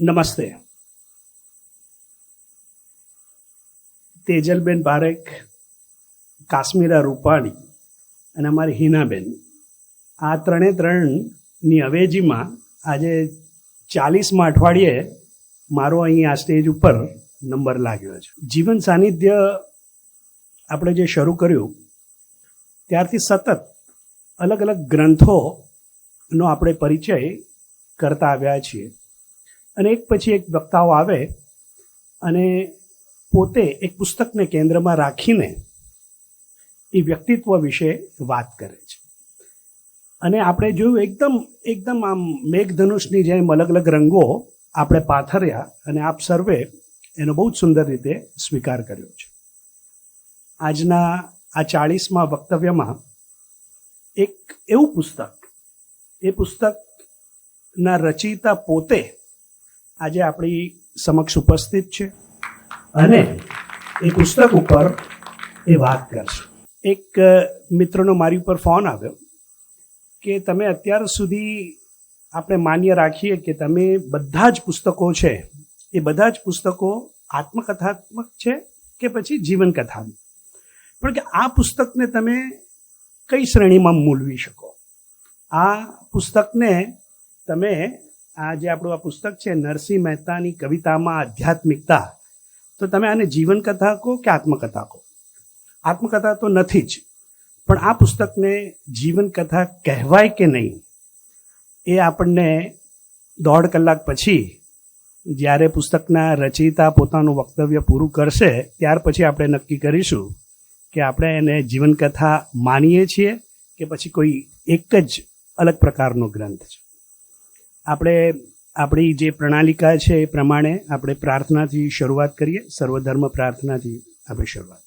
નમસ્તે. તેજલબેન પારેખ, કાશ્મીરા રૂપાણી અને અમારી હિનાબેન, આ ત્રણની અવેજીમાં આજે 40મા અઠવાડિયે મારો અહીં આ સ્ટેજ ઉપર નંબર લાગ્યો છે. જીવન સાનિધ્ય આપણે જે શરૂ કર્યું ત્યારથી સતત અલગ અલગ ગ્રંથોનો આપણે પરિચય કરતા આવ્યા છીએ અને એક પછી એક વક્તાઓ આવે અને પોતે એક પુસ્તકને કેન્દ્રમાં રાખીને એ વ્યક્તિત્વ વિશે વાત કરે છે. અને આપણે જોયું એકદમ આમ મેઘધનુષની જેમ અલગ અલગ રંગો આપણે પાથર્યા અને આપ સર્વે એનો બહુ જ સુંદર રીતે સ્વીકાર કર્યો છે. આજના આ 40મા વક્તવ્યમાં એક એવું પુસ્તક, એ પુસ્તકના રચયિતા પોતે આજે આપણી સમક્ષ ઉપસ્થિત છે અને એ પુસ્તક ઉપર એ વાત કરશે. એક મિત્રનો મારી ઉપર ફોન આવ્યો કે તમે અત્યાર સુધી આપણે માન્ય રાખીએ કે તમે બધા જ પુસ્તકો છે એ બધા જ પુસ્તકો આત્મકથાત્મક છે કે પછી જીવનકથાત્મક, પણ કે આ પુસ્તકને તમે કઈ શ્રેણીમાં મૂલવી શકો? આ પુસ્તકને તમે આ જે આપણું આ પુસ્તક છે નરસિંહ મહેતાની કવિતામાં આધ્યાત્મિકતા, તો તમે આને જીવનકથા કહો કે આત્મકથા કહો? આત્મકથા તો નથી જ, પણ આ પુસ્તકને જીવનકથા કહેવાય કે નહીં એ આપણને 1.5 કલાક પછી જ્યારે પુસ્તકના રચયિતા પોતાનું વક્તવ્ય પૂરું કરશે ત્યાર પછી આપણે નક્કી કરીશું કે આપણે એને જીવનકથા માનીએ છીએ કે પછી કોઈ એક જ અલગ પ્રકારનો ગ્રંથ છે. આપણે આપણી જે પ્રણાલિકા છે એ પ્રમાણે આપણે પ્રાર્થનાથી શરૂઆત કરીએ. સર્વધર્મ પ્રાર્થનાથી આપણે શરૂઆત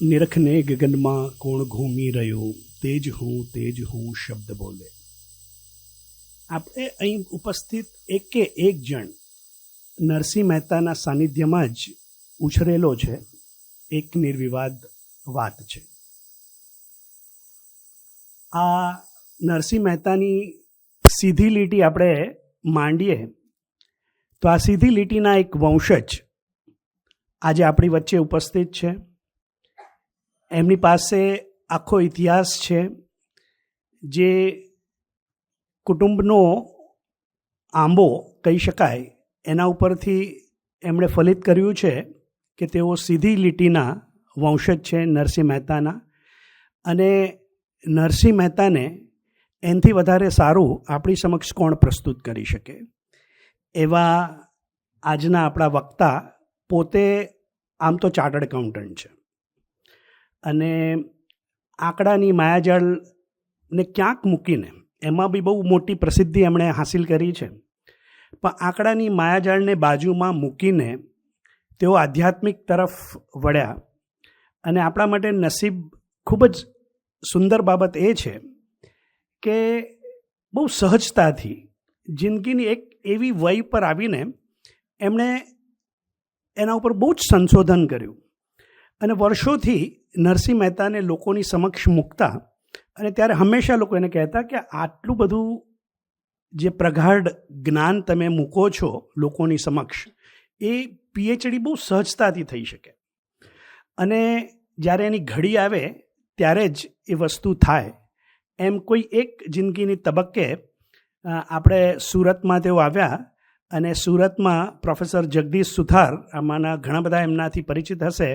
નિરખને ગગનમાં કોણ ઘૂમી રહ્યું, તેજ હું શબ્દ બોલે. આપણે અહીં ઉપસ્થિત એકે એક જણ નરસિંહ મહેતાના સાનિધ્યમાં જ ઉછરેલો છે. એક નિર્વિવાદ વાત છે. આ નરસિંહ મહેતાની સીધી લીટી આપણે માંડીએ તો આ સીધી લીટીના એક વંશજ આજે આપણી વચ્ચે ઉપસ્થિત છે. એમની પાસે આખો ઇતિહાસ છે જે કુટુંબનો આંબો કહી શકાય. એના ઉપરથી એમણે ફલિત કર્યું છે કે તેઓ સીધી લીટીના વંશજ છે નરસિંહ મહેતાના. અને નરસિંહ મહેતાને એનાથી વધારે સારું આપણી સમક્ષ કોણ પ્રસ્તુત કરી શકે? એવા આજના આપણા વક્તા પોતે આમ તો ચાર્ટર્ડ એકાઉન્ટન્ટ છે અને આંકડાની માયાજાળને ક્યાંક મૂકીને એમાં બી બહુ મોટી પ્રસિદ્ધિ એમણે હાંસિલ કરી છે, પણ આંકડાની માયાજાળને બાજુમાં મૂકીને તેઓ આધ્યાત્મિક તરફ વળ્યા. અને આપણા માટે નસીબ ખૂબ જ સુંદર બાબત એ છે કે બહુ સહજતાથી જિંદગીની એક એવી વય પર આવીને એમણે એના ઉપર બહુ જ સંશોધન કર્યું અને વર્ષોથી નરસિંહ મહેતાને લોકોની સમક્ષ મૂકતા. અને ત્યારે હંમેશા લોકો એને કહેતા કે આટલું બધું જે પ્રગાઢ જ્ઞાન તમે મૂકો છો લોકોની સમક્ષ, એ પીએચડી બહુ સહજતાથી થઈ શકે અને જ્યારે એની ઘડી આવે ત્યારે જ એ વસ્તુ થાય. એમ કોઈ એક જિંદગીની તબક્કે આપણે સુરતમાં તેઓ આવ્યા અને સુરતમાં પ્રોફેસર જગદીશ સુથાર, આમાંના ઘણા બધા એમનાથી પરિચિત હશે,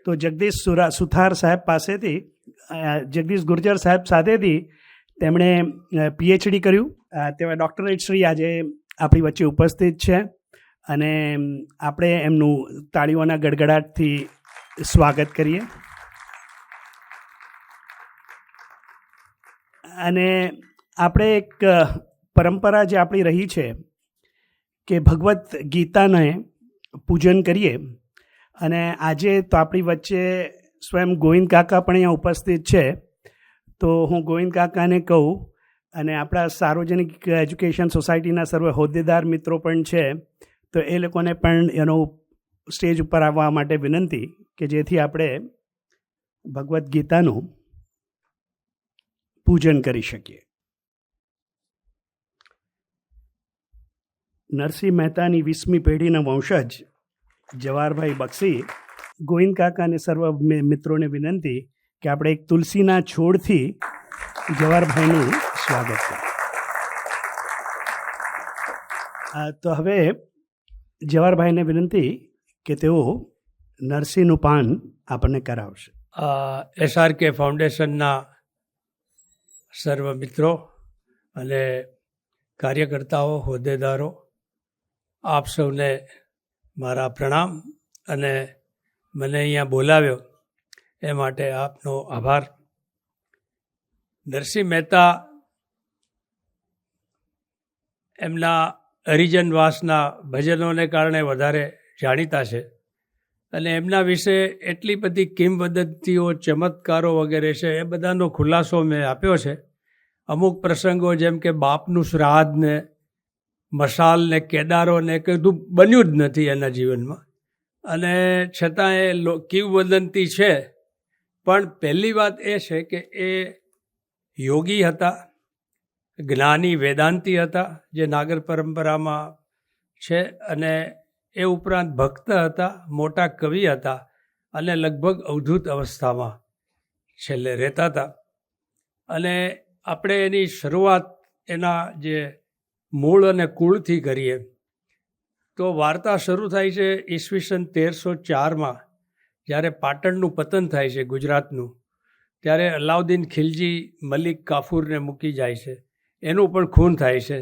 તો જગદીશ સુથાર સાહેબ પાસેથી, જગદીશ ગુર્જર સાહેબ સાથેથી તેમણે પીએચડી કર્યું. તેવા ડૉક્ટરેટ શ્રી આજે આપણી વચ્ચે ઉપસ્થિત છે અને આપણે એમનું તાળીઓના ગડગડાટથી સ્વાગત કરીએ. અને આપણે એક પરંપરા જે આપણી રહી છે કે ભગવદ્ ગીતાને પૂજન કરીએ, અને આજે તો આપણી વચ્ચે સ્વયં ગોવિંદ કાકા પણ અહીંયા ઉપસ્થિત છે, તો હું ગોવિંદ કાકાને કહું, અને આપણા સાર્વજનિક એજ્યુકેશન સોસાયટીના સર્વ હોદ્દેદાર મિત્રો પણ છે, તો એ લોકોને પણ એનો સ્ટેજ ઉપર આવવા માટે વિનંતી કે જેથી આપણે ભગવદ્ ગીતાનું પૂજન કરી શકીએ. નરસિંહ મહેતાની 20મી પેઢીના વંશજ જવાહરભાઈ બક્ષી, ગોવિંદ કાકાને સર્વ મિત્રોને વિનંતી કે આપણે એક તુલસીના છોડથી જવાહરભાઈનું સ્વાગત કરીએ. તો હવે જવાહરભાઈને વિનંતી કે તેઓ નરસિંહનું પાન આપણને કરાવશે. SRK ફાઉન્ડેશનના સર્વ મિત્રો અને કાર્યકર્તાઓ, હોદ્દેદારો, આપ સૌને મારા પ્રણામ અને મને અહીંયા બોલાવ્યો એ માટે આપનો આભાર. નરસિંહ મહેતા એમના હરિજનવાસના ભજનોને કારણે વધારે જાણીતા છે અને એમના વિશે એટલી બધી કિંવદંતીઓ, ચમત્કારો વગેરે છે, એ બધાનો ખુલાસો મેં આપ્યો છે. અમુક પ્રસંગો જેમ કે બાપનું શ્રાદ્ધ ને મશાલ ને કેદારો ને કીધું બન્યું જ નથી એના જીવનમાં, અને છતાં એ કિંવદંતી છે. પણ પહેલી વાત એ છે કે એ યોગી હતા, જ્ઞાની વેદાંતી હતા, જે નાગર પરંપરામાં છે, અને એ ઉપરાંત ભક્ત હતા, મોટા કવિ હતા અને લગભગ અવધૂત અવસ્થામાં છેલ્લે રહેતા હતા. અને આપણે એની શરૂઆત એના જે મૂળ અને કુળથી કરીએ તો વાર્તા શરૂ થાય છે ઈસવીસન 1304માં, જ્યારે પાટણનું પતન થાય છે ગુજરાતનું, ત્યારે અલાઉદ્દીન ખિલજી મલિક કાફુરને મૂકી જાય છે, એનું પણ ખૂન થાય છે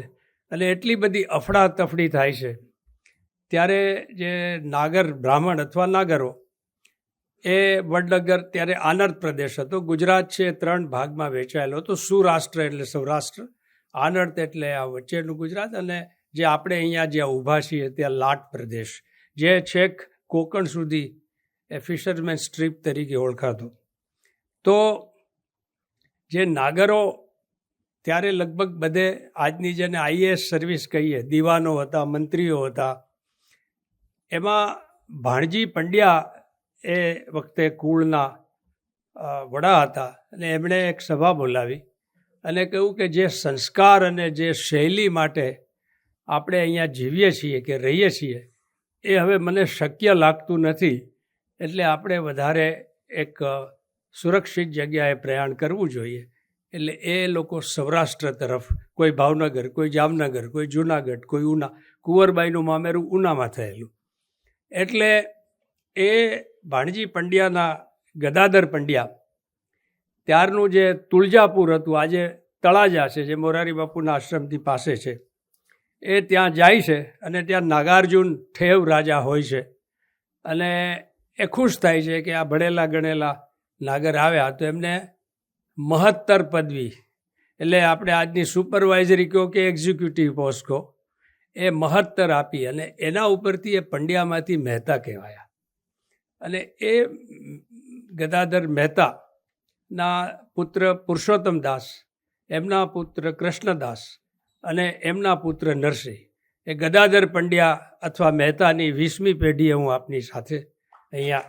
અને એટલી બધી અફડાતફડી થાય છે. ત્યારે જે નાગર બ્રાહ્મણ અથવા નાગરો, એ વડનગર ત્યારે આનર્દ પ્રદેશ હતો, ગુજરાત છે 3 ભાગમાં વહેંચાયેલો હતો. સૌરાષ્ટ્ર એટલે સૌરાષ્ટ્ર, આનર્દ એટલે આ વચ્ચેનું ગુજરાત, અને જે આપણે અહીંયા જ્યાં ઊભા છીએ ત્યાં લાટ પ્રદેશ, જે છેક કોકણ સુધી એ ફિશરમેન સ્ટ્રીપ તરીકે ઓળખાતું. તો જે નાગરો ત્યારે લગભગ બધે આજની જેને IAS સર્વિસ કહીએ, દીવાનો હતા, મંત્રીઓ હતા, એમાં ભાણજી પંડ્યા એ વખતે કુળના વડા હતા અને એમણે એક સભા બોલાવી અને કહ્યું કે જે સંસ્કાર અને જે શૈલી માટે આપણે અહીંયા જીવીએ છીએ કે રહીએ છીએ એ હવે મને શક્ય લાગતું નથી, એટલે આપણે વધારે એક સુરક્ષિત જગ્યાએ પ્રયાણ કરવું જોઈએ. એટલે એ લોકો સૌરાષ્ટ્ર તરફ, કોઈ ભાવનગર, કોઈ જામનગર, કોઈ જૂનાગઢ, કોઈ ઉના, કુંવરબાઈનું મામેરું ઉનામાં થયેલું. એટલે એ ભાણજી પંડ્યાના ગદાધર પંડ્યા ત્યારનું જે તુળજાપુર હતું, આજે તળાજા છે, જે મોરારી બાપુના આશ્રમથી પાસે છે, એ ત્યાં જાય છે અને ત્યાં નાગાર્જુન ઠેવ રાજા હોય છે અને એ ખુશ થાય છે કે આ ભણેલા ગણેલા નાગર આવ્યા તો એમને મહત્તર પદવી, એટલે આપણે આજની સુપરવાઇઝરી કહો કે એક્ઝિક્યુટિવ પોસ્ટ કહો, એ મહત્તર આપી અને એના ઉપરથી એ પંડ્યામાંથી મહેતા કહેવાયા. અને એ ગદાધર મહેતાના પુત્ર પુરુષોત્તમ દાસ, એમના પુત્ર કૃષ્ણદાસ અને એમના પુત્ર નરસિંહ, એ ગદાધર પંડ્યા અથવા મહેતાની 20મી પેઢીએ હું આપની સાથે અહીંયા.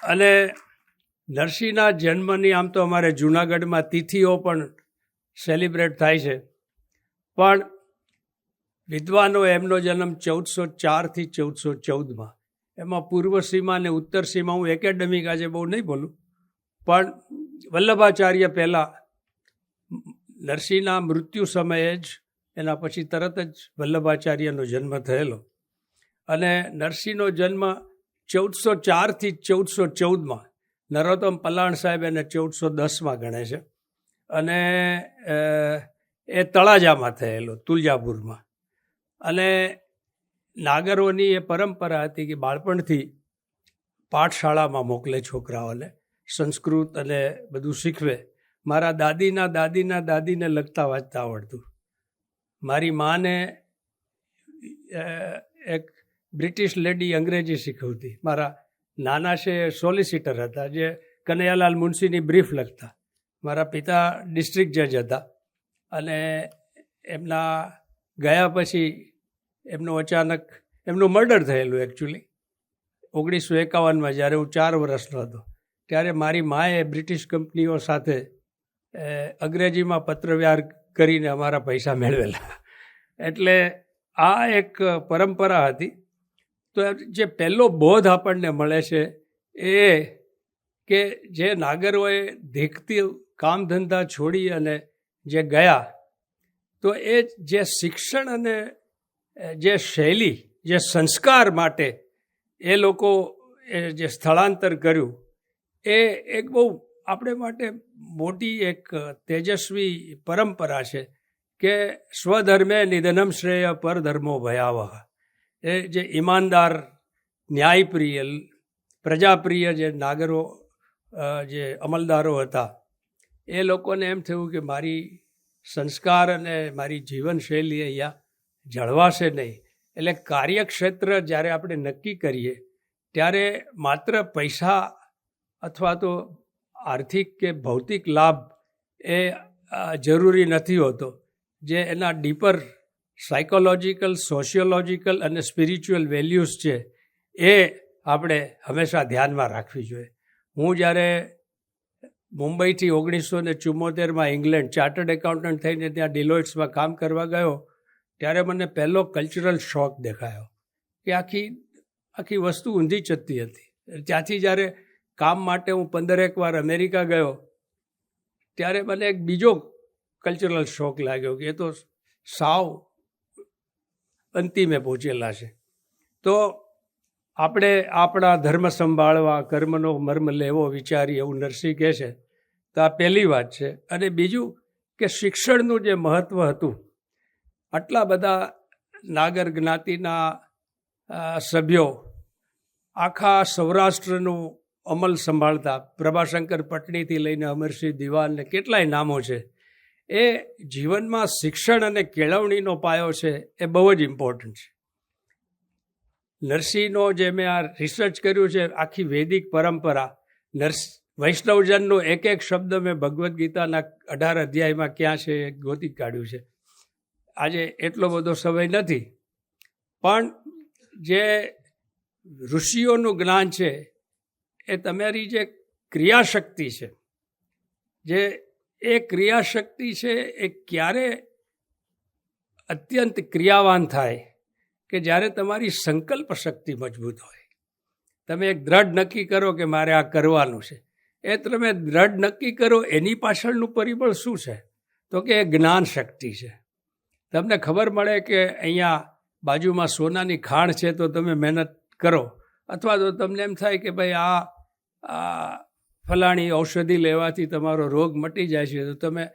અને નરસિંહના જન્મની આમ તો અમારે જૂનાગઢમાં તિથિઓ પણ સેલિબ્રેટ થાય છે, પણ વિદ્વાનો એમનો જન્મ 1404થી 1414માં, એમાં પૂર્વ સીમા અને ઉત્તર સીમા, હું એકેડેમિક આજે બહુ નહીં બોલું, પણ વલ્લભાચાર્ય પહેલાં નરસિંહના મૃત્યુ સમયે જ, એના પછી તરત જ વલ્લભાચાર્યનો જન્મ થયેલો. અને નરસિંહનો જન્મ 1404થી 1414માં, નરોત્તમ પલાણ સાહેબ એને 1410માં ગણે છે, અને એ તળાજામાં થયેલો, તુલજાપુરમાં. અને નાગરોની એ પરંપરા હતી કે બાળપણથી પાઠશાળામાં મોકલે છોકરાઓને, સંસ્કૃત અને બધું શીખવે. મારા દાદીને લખતા વાંચતા આવડતું. મારી માને એક બ્રિટિશ લેડી અંગ્રેજી શીખવતી. મારા નાના છે સોલિસિટર હતા, જે કનૈયાલાલ મુનશીની બ્રીફ લખતા. મારા પિતા ડિસ્ટ્રિક્ટ જજ હતા અને એમના ગયા પછી એમનું મર્ડર થયેલું એકચ્યુઅલી 1951માં, જ્યારે હું 4 વર્ષનો હતો. ત્યારે મારી માએ બ્રિટિશ કંપનીઓ સાથે અંગ્રેજીમાં પત્રવ્યવહાર કરીને અમારા પૈસા મેળવેલા. એટલે આ એક પરંપરા હતી. તો જે પહેલો બોધ આપણને મળે છે એ કે જે નાગરોએ ધીકતી કામ ધંધા છોડી અને જે ગયા, તો એ જે શિક્ષણ અને જે શૈલી, જે સંસ્કાર માટે એ લોકો જે સ્થળાંતર કર્યું, એ એક બહુ આપણે માટે મોટી એક તેજસ્વી પરંપરા છે કે સ્વધર્મે નિધનમ શ્રેય પરધર્મો ભયાવહ. એ જે ઈમાનદાર, ન્યાયપ્રિય, પ્રજાપ્રિય જે નાગરો, જે અમલદારો હતા, એ લોકોને એમ થયું કે મારી સંસ્કાર અને મારી જીવનશૈલી અહીંયા જળવાશે નહીં. એટલે કાર્યક્ષેત્ર જ્યારે આપણે નક્કી કરીએ ત્યારે માત્ર પૈસા અથવા તો આર્થિક કે ભૌતિક લાભ એ જરૂરી નથી હોતો. જે એના ડીપર સાયકોલોજીકલ, સોશિયોલોજીકલ અને સ્પિરિચ્યુઅલ વેલ્યુઝ છે, એ આપણે હંમેશા ધ્યાનમાં રાખવી જોઈએ. હું જ્યારે મુંબઈથી 1974માં ઇંગ્લેન્ડ ચાર્ટર્ડ એકાઉન્ટન્ટ થઈને ત્યાં ડિલોઇટ્સમાં કામ કરવા ગયો, ત્યારે મને પહેલો કલ્ચરલ શોક દેખાયો કે આખી વસ્તુ ઊંધી ચત્તી હતી. ત્યાંથી જ્યારે કામ માટે હું 15 વાર અમેરિકા ગયો, ત્યારે મને એક બીજો કલ્ચરલ શોક લાગ્યો કે એ તો સાવ અંતિમે પહોંચેલા છે. તો આપણે આપણા ધર્મ સંભાળવા, કર્મનો મર્મ લેવો વિચારી, એવું નરસિંહ કહે છે. તો આ પહેલી વાત છે. અને બીજું કે શિક્ષણનું જે મહત્ત્વ હતું, આટલા બધા નાગર જ્ઞાતિના સભ્યો આખા સૌરાષ્ટ્રનું અમલ સંભાળતા, પ્રભાશંકર પટણીથી લઈને અમરસિંહ દિવાન ને કેટલાય નામો છે. એ જીવનમાં શિક્ષણ અને કેળવણીનો પાયો છે, એ બહુ જ ઇમ્પોર્ટન્ટ છે. નરસિંહનો જે મેં આ રિસર્ચ કર્યું છે, આખી વૈદિક પરંપરા, વૈષ્ણવજનનો એક શબ્દ મેં ભગવદ્ ગીતાના 18 અધ્યાયમાં ક્યાં છે એ ગોતી કાઢ્યું છે. આજે એટલો બધો સમય નથી, પણ જે ઋષિઓનું જ્ઞાન છે એ તમારી જે ક્રિયાશક્તિ છે, જે એ ક્રિયાશક્તિ છે, એ ક્યારે અત્યંત ક્રિયાવાન થાય કે જ્યારે તમારી સંકલ્પ શક્તિ મજબૂત હોય. તમે એક દ્રઢ નક્કી કરો કે મારે આ કરવાનું છે, એ તમે દ્રઢ નક્કી કરો, એની પાછળનું પરિબળ શું છે? તો કે એ જ્ઞાન શક્તિ છે. તમને ખબર મળે કે અહીંયા બાજુમાં સોનાની ખાણ છે, તો તમે મહેનત કરો. અથવા તો તમને એમ થાય કે ભાઈ આ ફલાણી ઔષધિ લેવાથી તમારો રોગ મટી જાય છે, તો તમે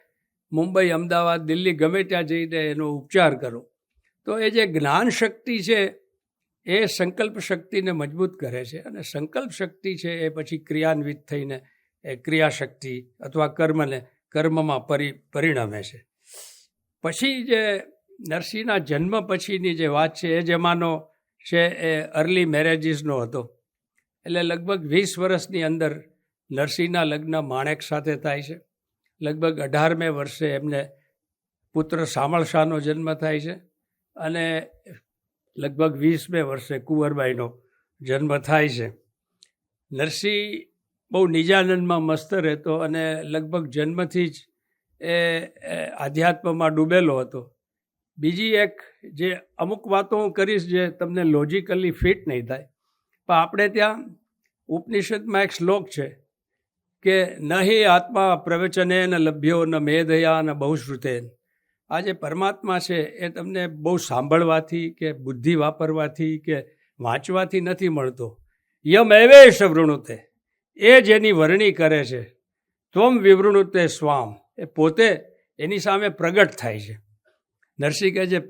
મુંબઈ, અમદાવાદ, દિલ્હી ગમે ત્યાં જઈને એનો ઉપચાર કરો. તો એ જે જ્ઞાન શક્તિ છે એ સંકલ્પ શક્તિને મજબૂત કરે છે, અને સંકલ્પ શક્તિ છે એ પછી ક્રિયાન્વિત થઈને એ ક્રિયાશક્તિ અથવા કર્મમાં પરિણમે છે. પછી જે નરસિંહના જન્મ પછીની જે વાત છે એ જમાનો છે એ અર્લી મેરેજીસનો હતો. એટલે લગભગ 20 વર્ષની અંદર નરસિંહના લગ્ન માણેક સાથે થાય છે. લગભગ 18મે વર્ષે એમને પુત્ર શામળ શાહનો જન્મ થાય છે, અને લગભગ 20મે વર્ષે કુંવરબાઈનો જન્મ થાય છે. નરસિંહ બહુ નિજાનંદમાં મસ્ત રહેતો, અને લગભગ જન્મથી જ એ આધ્યાત્મમાં ડૂબેલો હતો. બીજી એક જે અમુક વાતો હું કરીશ જે તમને લોજિકલી ફિટ નહીં થાય, પણ આપણે ત્યાં ઉપનિષદમાં એક શ્લોક છે કે નહિ આત્મા પ્રવચને ન લભ્યો ન મેધયા ન બહુશ્રુતેન. આ જે પરમાત્મા છે એ તમને બહુ સાંભળવાથી કે બુદ્ધિ વાપરવાથી કે વાંચવાથી નથી મળતો. યમ એવેશ વૃણુતે, એ જેની વરણી કરે છે. ત્વમ વિવૃણુતે સ્વામ, એ પોતે એની સામે પ્રગટ થાય છે. નરસિંહ કહે છે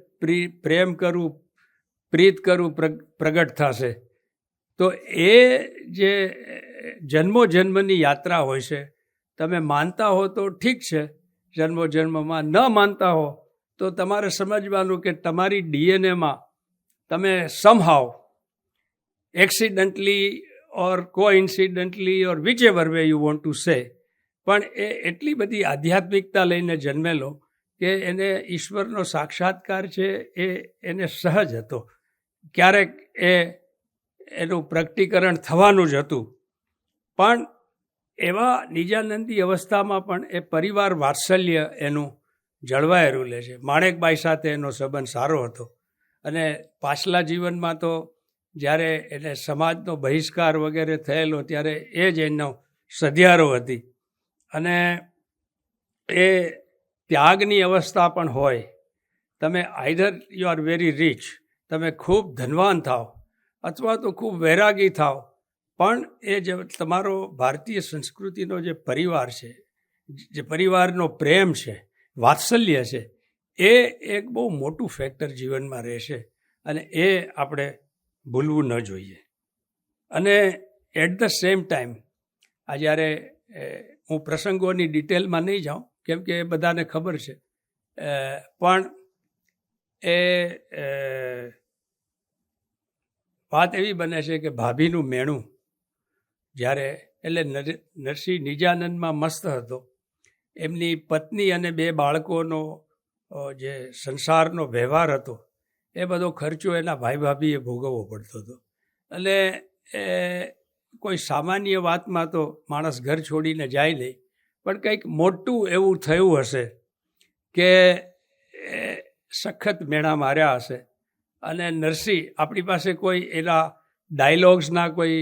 પ્રેમ કરું, પ્રીત કરું, પ્રગટ થશે. તો એ જે જન્મની યાત્રા હોય છે, તમે માનતા હો તો ઠીક છે, જન્મમાં ન માનતા હો તો તમારે સમજવાનું કે તમારી ડીએનએમાં તમે somehow accidentally or coincidentally or whichever way you want to say, પણ એ એટલી બધી આધ્યાત્મિકતા લઈને જન્મેલો કે એને ઈશ્વરનો સાક્ષાત્કાર છે એ એને સહજ હતો. ક્યારેક એનું પ્રગટીકરણ થવાનું જ હતું, પણ એવા નિજાનંદી અવસ્થામાં પણ એ પરિવાર વાત્સલ્ય એનું જળવાયેલું રહે છે. માણેકબાઈ સાથે એનો સંબંધ સારો હતો, અને પાછલા જીવનમાં તો જ્યારે એને સમાજનો બહિષ્કાર વગેરે થયેલો ત્યારે એ જ એનો સધિયારો હતી. અને એ ત્યાગની અવસ્થા પણ હોય. તમે either you are very rich, તમે ખૂબ ધનવાન થાવ, અથવા તો ખૂબ વૈરાગી થાવ, પણ એ જે તમારો ભારતીય સંસ્કૃતિનો જે પરિવાર છે, જે પરિવારનો પ્રેમ છે, વાત્સલ્ય છે, એ એક બહુ મોટું ફેક્ટર જીવનમાં રહેશે, અને એ આપણે ભૂલવું ન જોઈએ. અને એટ ધ સેમ ટાઈમ આ જ્યારે હું પ્રસંગોની ડિટેલમાં નહીં જાઉં કેમ કે એ બધાને ખબર છે, પણ એ વાત એવી બને છે કે ભાભીનું મેણું જ્યારે, એટલે નરસિંહ નિજાનંદમાં મસ્ત હતો. એમની પત્ની અને 2 બાળકોનો જે સંસારનો વ્યવહાર હતો એ બધો ખર્ચો એના ભાઈ ભાભીએ ભોગવવો પડતો હતો. અને કોઈ સામાન્ય વાતમાં તો માણસ ઘર છોડીને જાય નહીં, પણ કંઈક મોટું એવું થયું હશે કે સખત મેણા માર્યા હશે. અને નરસિંહ, આપણી પાસે કોઈ એના ડાયલોગ્સના કોઈ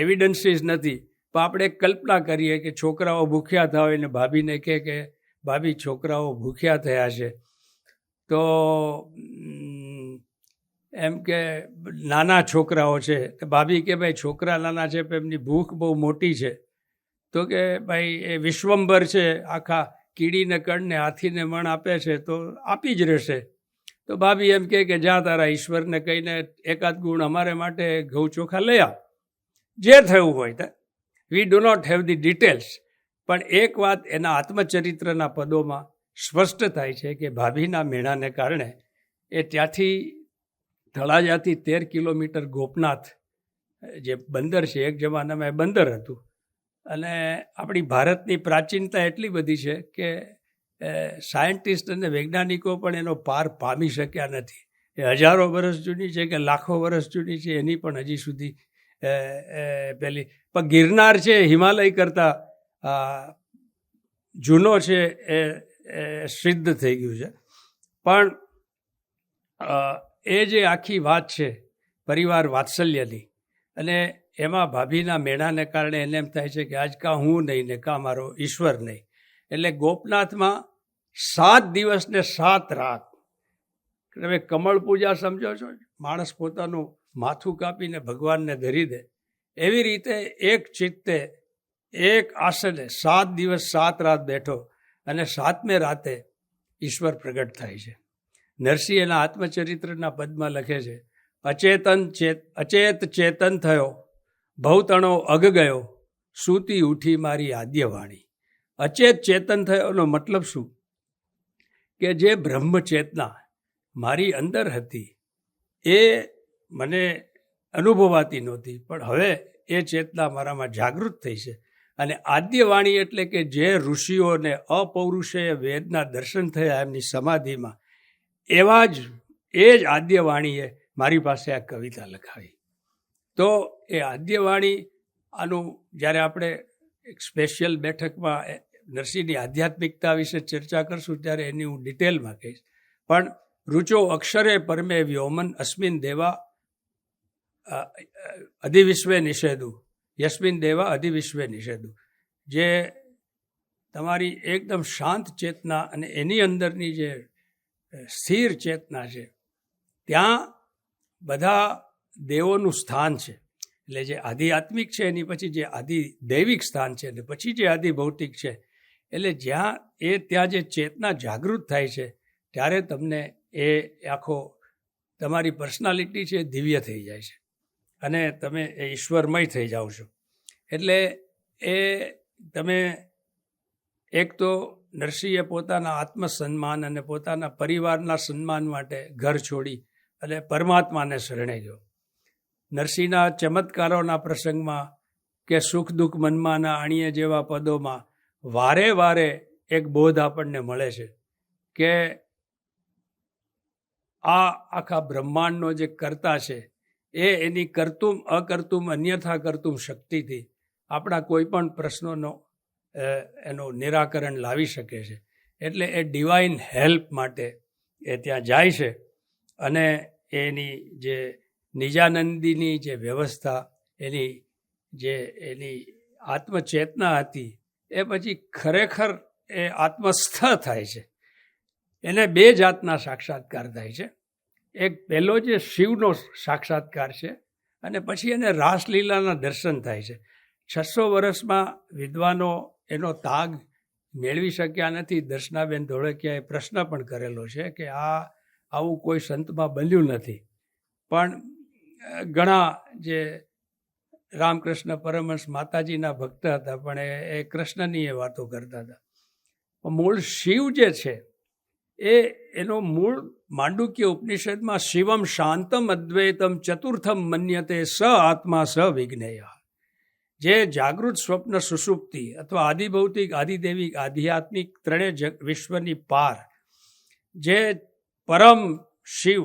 એવિડન્સીસ નથી, પણ આપણે કલ્પના કરીએ કે છોકરાઓ ભૂખ્યા થયા હોય ને ભાભીને કહે કે ભાભી છોકરાઓ ભૂખ્યા થયા છે, તો એમ કે નાના છોકરાઓ છે, તો ભાભી કે ભાઈ છોકરા નાના છે પણ એમની ભૂખ બહુ મોટી છે. તો કે ભાઈ એ વિશ્વંભર છે, આખા કીડીને કણને હાથીને મણ આપે છે તો આપી જ રહેશે. તો ભાભી એમ કે જા તારા ઈશ્વરને કહીને એકાદ ગુણ અમારે માટે ઘઉં ચોખા લઈ આવ, જે થયું હોય. We do not have the details, પણ એક વાત એના આત્મચરિત્રના પદોમાં સ્પષ્ટ થાય છે કે ભાભીના મેળાને કારણે એ ત્યાંથી તળાજાથી 13 કિલોમીટર ગોપનાથ જે બંદર છે, એક જમાનામાં એ બંદર હતું. અને આપણી ભારતની પ્રાચીનતા એટલી બધી છે કે સાયન્ટિસ્ટ અને વૈજ્ઞાનિકો પણ એનો પાર પામી શક્યા નથી. એ હજારો વર્ષ જૂની છે કે લાખો વર્ષ જૂની છે એની પણ હજી સુધી પેલી. પણ ગિરનાર છે હિમાલય કરતાં જૂનો છે, એ સિદ્ધ થઈ ગયું છે. પણ એ જે આખી વાત છે પરિવાર વાત્સલ્યની, અને એમાં ભાભીના મેળાને કારણે એને એમ થાય છે કે આજ કાં હું નહીં ને કાં મારો ઈશ્વર નહીં. એટલે ગોપનાથમાં 7 દિવસ ને 7 રાત, તમે કમળ પૂજા સમજો છો, માણસ પોતાનું માથું કાપીને ભગવાનને ધરી દે, એવી રીતે એક ચિત્તે એક આસને 7 દિવસ 7 રાત બેઠો અને 7મે રાતે ઈશ્વર પ્રગટ થાય છે. નરસિંહ એના આત્મચરિત્રના પદમાં લખે છે, અચેત ચેતન થયો, ભવતણો અગ ગયો, સૂતી ઉઠી મારી આદ્યવાણી. અચેત ચેતન થયોનો મતલબ શું? કે જે બ્રહ્મ ચેતના મારી અંદર હતી એ મને અનુભવાતી નહોતી, પણ હવે એ ચેતના મારામાં જાગૃત થઈ છે. અને આદ્યવાણી એટલે કે જે ઋષિઓને અપૌરુષેય વેદના દર્શન થયા એમની સમાધિમાં, એવા જ એ જ આદ્યવાણીએ મારી પાસે આ કવિતા લખાવી. તો એ આદ્યવાણી આનું જ્યારે આપણે એક સ્પેશિયલ બેઠકમાં નરસિંહની આધ્યાત્મિકતા વિશે ચર્ચા કરશું ત્યારે એની હું ડિટેલમાં કહીશ. પણ રુચો અક્ષરે પરમે વ્યોમન અસ્મિન દેવા અધિવિશ્વે નિષેધુ, યસ્મિન દેવા અધિવિશ્વે નિષેધુ. જે તમારી એકદમ શાંત ચેતના અને એની અંદરની જે સ્થિર ચેતના છે, ત્યાં બધા દેવોનું સ્થાન છે. એટલે જે આધ્યાત્મિક છે એની પછી જે આધિદૈવિક સ્થાન છે અને પછી જે આધિભૌતિક છે, એટલે ત્યાં જે ચેતના જાગૃત થાય છે ત્યારે તમને એ આખો તમારી પર્સનાલિટી છે દિવ્ય થઈ જાય છે અને તમે એ ઈશ્વરમય થઈ જાઓ છો. એટલે એ તમે એક તો નરસિંહે પોતાના આત્મસન્માન અને પોતાના પરિવારના સન્માન માટે ઘર છોડી અને પરમાત્માને શરણે ગયો. નરસિંહના ચમત્કારોના પ્રસંગમાં કે સુખ દુઃખ મનમાંના આણીએ જેવા પદોમાં વારે વારે એક બોધ આપણને મળે છે કે આ આખા બ્રહ્માંડનો જે કર્તા છે એ એની કરતુમ અકર્તુમ અન્યથા કરતુમ શક્તિથી આપણા કોઈ પણ પ્રશ્નોનો એનું નિરાકરણ લાવી શકે છે. એટલે એ ડિવાઇન હેલ્પ માટે એ ત્યાં જાય છે અને એની જે નિજાનંદીની જે વ્યવસ્થા, એની આત્મચેતના હતી એ પછી ખરેખર એ આત્મસ્થ થાય છે. એને 2 જાતના સાક્ષાત્કાર થાય છે. એક પહેલો જે શિવનો સાક્ષાત્કાર છે અને પછી એને રાસલીલાના દર્શન થાય છે. 600 વર્ષમાં વિદ્વાનો એનો તાગ મેળવી શક્યા નથી. દર્શનાબેન ધોળકિયાએ પ્રશ્ન પણ કરેલો છે કે આવું કોઈ સંતમાં બન્યું નથી. પણ ઘણા જે રામકૃષ્ણ પરમહંસ માતાજીના ભક્ત હતા પણ એ કૃષ્ણની એ વાતો કરતા હતા. મૂળ શિવ જે છે એનો મૂળ માંડુક્ય ઉપનિષદમાં શિવમ શાંતમ અદ્વૈતમ ચતુર્થમ મન્યતે સ આત્મા સ વિજ્ઞેય. જે જાગૃત સ્વપ્ન સુષુપ્તિ અથવા આદિભૌતિક આદિદૈવિક આધ્યાત્મિક ત્રણેય વિશ્વની પાર જે પરમ Shiv,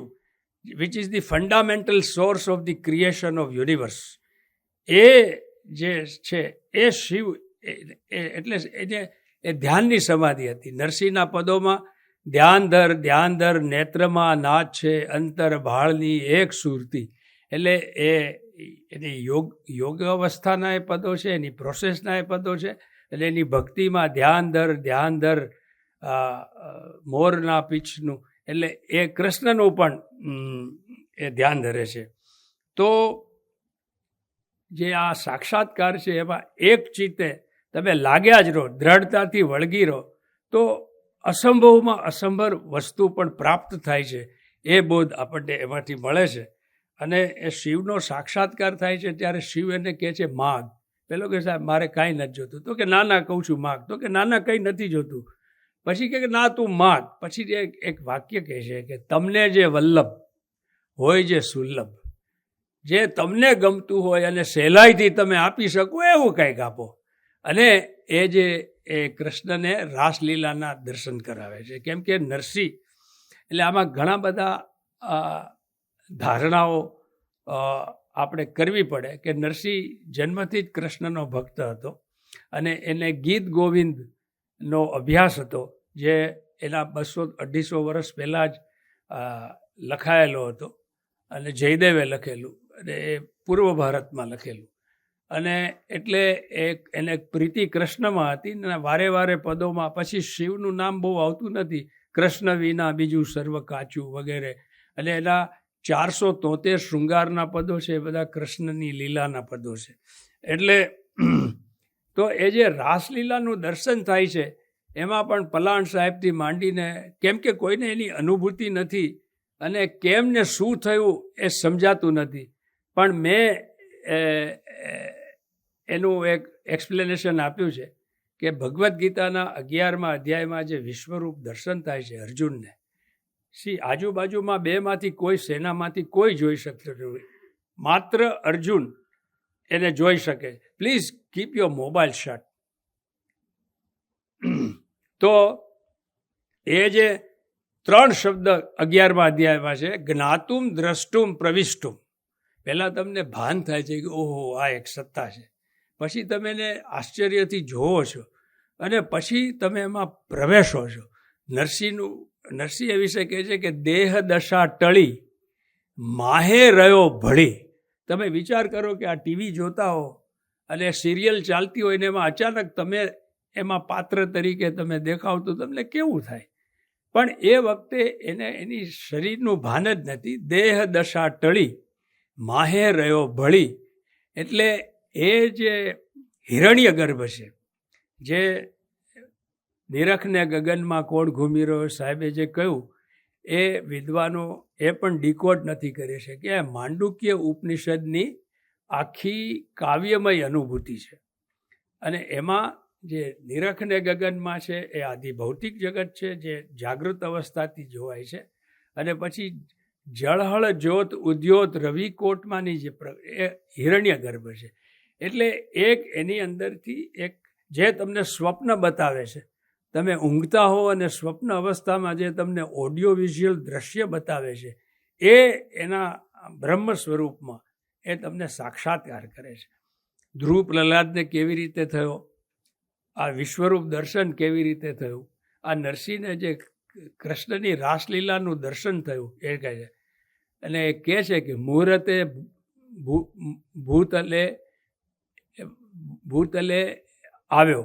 which is the fundamental source of the creation of universe, એ જે છે એ શિવ એટલે એ ધ્યાનની સમાધિ હતી. નરસિંહના પદોમાં ધ્યાન ધર નેત્રમાં નાચ છે અંતર ભાળની એક સુરતી. એટલે એની યોગ અવસ્થાના એ પદો છે, એની પ્રોસેસના એ પદો છે. એટલે એની ભક્તિમાં ધ્યાન ધર મોરના પીછનું, એટલે એ કૃષ્ણનું પણ એ ધ્યાન ધરે છે. તો જે આ સાક્ષાત્કાર છે એમાં એક ચિત્તે તમે લાગ્યા જ રહો, દ્રઢતાથી વળગી રહો, તો અસંભવમાં અસંભવ વસ્તુ પણ પ્રાપ્ત થાય છે. એ બોધ આપણને એમાંથી મળે છે. અને એ શિવનો સાક્ષાત્કાર થાય છે ત્યારે શિવ એને કહે છે માગ. પેલો કે સાહેબ મારે કાંઈ નથી જોતું. તો કે ના કહું છું માગ. તો કે ના કંઈ નથી જોતું. પછી કે ના તું માગ. પછી એક વાક્ય કહે છે કે તમને જે વલ્લભ હોય, જે સુલભ, જે તમને ગમતું હોય અને સહેલાઈથી તમે આપી શકો એવું કંઈક આપો. અને એ કૃષ્ણને રાસલીલાના દર્શન કરાવે છે. કેમ કે નરસિંહ એટલે આમાં ઘણા બધા ધારણાઓ આપણે કરવી પડે કે નરસિંહ જન્મથી જ કૃષ્ણનો ભક્ત હતો અને એને ગીત ગોવિંદનો અભ્યાસ હતો જે એના 200-250 વર્ષ પહેલાં જ લખાયેલો હતો અને જયદેવે લખેલું અને એ પૂર્વ ભારતમાં લખેલું. અને એટલે એને પ્રીતિ કૃષ્ણમાં હતી ને વારે વારે પદોમાં પછી શિવનું નામ બહુ આવતું નથી. કૃષ્ણ વિના બીજું સર્વ કાચું વગેરે. અને એના 473 શૃંગારના પદો છે એ બધા કૃષ્ણની લીલાના પદો છે. એટલે તો એ જે રાસલીલાનું દર્શન થાય છે એમાં પણ પલાણ સાહેબથી માંડીને કેમ કે કોઈને એની અનુભૂતિ નથી અને કેમ ને શું થયું એ સમજાતું નથી, પણ મેં એનું એક એક્સપ્લેનેશન આપ્યું છે કે ભગવદ્ ગીતાના 11મા અધ્યાયમાં જે વિશ્વરૂપ દર્શન થાય છે અર્જુનને, આજુબાજુમાં બેમાંથી કોઈ સેનામાંથી કોઈ જોઈ શકતું નથી, માત્ર અર્જુન એને જોઈ શકે. Please keep your mobile shut. તો એ જે 3 શબ્દ 11મા અધ્યાયમાં છે, જ્ઞાતુમ દ્રષ્ટુમ પ્રવિષ્ટુમ. પહેલાં તમને ભાન થાય છે કે ઓહો આ એક સત્તા છે, પછી તમે એને આશ્ચર્યથી જોવો છો અને પછી તમે એમાં પ્રવેશો છો. નરસિંહ એ વિશે કહે છે કે દેહ દશા ટળી માહે રહ્યો ભળી. તમે વિચાર કરો કે આ ટીવી જોતા હો અને સિરિયલ ચાલતી હોય ને એમાં અચાનક તમે એમાં પાત્ર તરીકે તમે દેખાવ તો તમને કેવું થાય? પણ એ વખતે એને એની શરીરનું ભાન જ નથી. દેહ દશા ટળી માહે રહ્યો ભળી. એટલે એ જે હિરણ્ય ગર્ભ છે, જે નિરખને ગગનમાં કોણ ઘૂમી રહ્યો, સાહેબે જે કહ્યું એ વિદ્વાનો એ પણ ડીકોડ નથી કરી શક્યા. માંડુક્ય ઉપનિષદની આખી કાવ્યમય અનુભૂતિ છે અને એમાં જે નિરખને ગગનમાં છે એ આદિ ભૌતિક જગત છે જે જાગૃત અવસ્થાથી જોવાય છે, અને પછી જળહળ જ્યોત ઉદ્યોત રવિકોટમાંની એ હિરણ્ય ગર્ભ છે. એટલે એક એની અંદરથી એક જે તમને સ્વપ્ન બતાવે છે, તમે ઊંઘતા હો અને સ્વપ્ન અવસ્થામાં જે તમને ઓડિયો વિઝ્યુઅલ દ્રશ્ય બતાવે છે એ એના બ્રહ્મ સ્વરૂપમાં એ તમને સાક્ષાત્કાર કરે છે. ધ્રુવ પ્રહલાદને કેવી રીતે થયો, આ વિશ્વરૂપ દર્શન કેવી રીતે થયું, આ નરસિંહને જે કૃષ્ણની રાસલીલાનું દર્શન થયું એ કહે છે. અને એ કહે છે કે મુહૂર્તે ભૂતલે આવ્યો,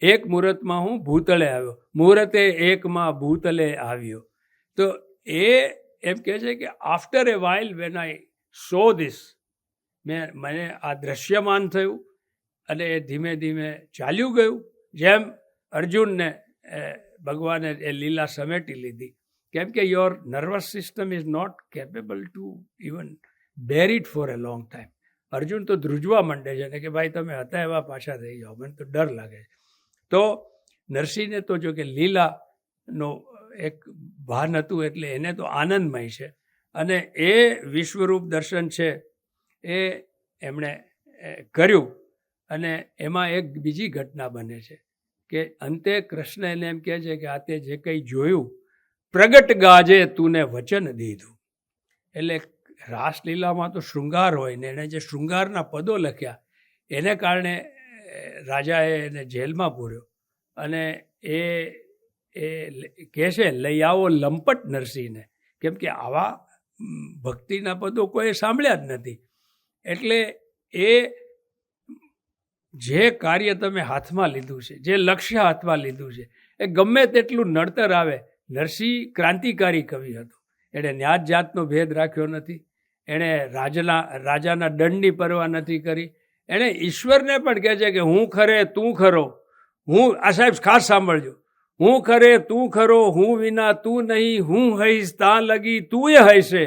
એક મુહૂર્તમાં હું ભૂતળે આવ્યો, મુહૂર્તે એકમાં ભૂતલે આવ્યો. તો એ એમ કહે છે કે after A while when I so this, મને આ દ્રશ્યમાન થયું અને એ ધીમે ધીમે ચાલ્યું ગયું. જેમ અર્જુનને ભગવાને એ લીલા સમેટી લીધી, કેમ કે your nervous system is not capable to even bear it for a long time. Arjun તો ધ્રુજવા માંડે છે ને કે ભાઈ તમે હતા એવા પાછા થઈ જાઓ, મને તો ડર લાગે છે. તો નરસિંહને તો જો કે લીલાનો એક ભાન હતું એટલે એને તો આનંદમય છે, અને એ વિશ્વરૂપ દર્શન છે એ એમણે કર્યું. અને એમાં એક બીજી ઘટના બને છે કે અંતે કૃષ્ણ એને એમ કહે છે કે આ તે જે કંઈ જોયું પ્રગટ ગાજે તુને વચન દીધું. એટલે રાસલીલામાં તો શૃંગાર હોય ને એણે જે શૃંગારના પદો લખ્યા એને કારણે રાજાએ એને જેલમાં પૂર્યો. અને એ કહે છે લઈ આવો લંપટ નરસિંહને, કેમ કે આવા ભક્તિના પદો કોઈ સાંભળ્યા જ નથી. એટલે એ જે કાર્ય તમે હાથમાં લીધું છે, જે લક્ષ્ય હાથમાં લીધું છે, એ ગમે તેટલું નડતર આવે. નરસિંહ ક્રાંતિકારી કવિ હતો, એણે ન્યાત જાતનો ભેદ રાખ્યો નથી, એણે રાજાના દંડની પરવા નથી કરી. એણે ઈશ્વરને પણ કહે છે કે હું ખરે તું ખરો, હું આ સાહેબ ખાસ સાંભળજો, હું ખરે તું ખરો, હું વિના તું નહીં, હું હઈશ ત્યાં લગી તું એ હઈશે,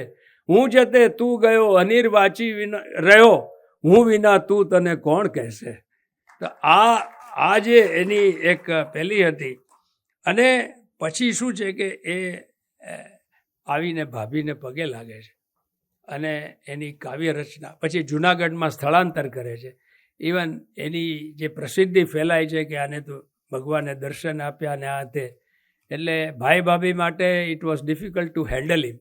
હું જતે તું ગયો અનિર્વાચી રહ્યો, હું વિના તું તને કોણ કહેશે. તો આ જે એની એક પહેલી હતી. અને પછી શું છે કે એ આવીને ભાભીને પગે લાગે છે અને એની કાવ્ય રચના પછી જૂનાગઢમાં સ્થળાંતર કરે છે. ઇવન એની જે પ્રસિદ્ધિ ફેલાય છે કે આને તો ભગવાને દર્શન આપ્યા ને આ તે, એટલે ભાઈ ભાભી માટે it was difficult to handle him.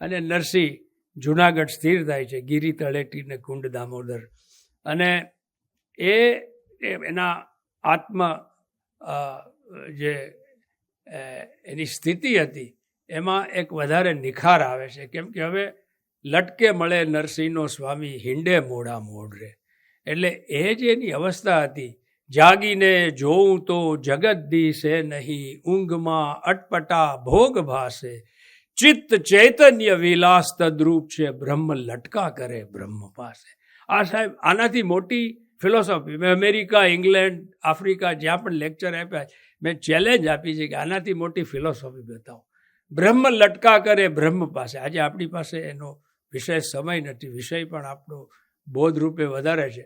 અને નરસિંહ જૂનાગઢ સ્થિર થાય છે, ગિરી તળેટી ને કુંડ દામોદર. અને એના આત્મ જે એની સ્થિતિ હતી એમાં એક વધારે નિખાર આવે છે, કેમ કે હવે લટકે મળે નરસિંહનો સ્વામી હિંડે મોડા મોઢરે. એટલે એ જે એની અવસ્થા હતી, જાગીને જોઉં તો જગત દિશે નહીં, ઊંઘમાં અટપટા ભોગ ભાસે, ચિત્ત ચૈતન્ય વિલાસ તદ્રૂપ છે, બ્રહ્મ લટકા કરે બ્રહ્મ પાસે. આ સાહેબ આનાથી મોટી ફિલોસોફી. મેં અમેરિકા, ઇંગ્લેન્ડ, આફ્રિકા જ્યાં પણ લેક્ચર આપ્યા મેં ચેલેન્જ આપી છે કે આનાથી મોટી ફિલોસોફી બતાવો. બ્રહ્મ લટકા કરે બ્રહ્મ પાસે. આજે આપણી પાસે એનો વિષય સમય નથી, વિષય પણ આપણો બોધરૂપે વધારે છે.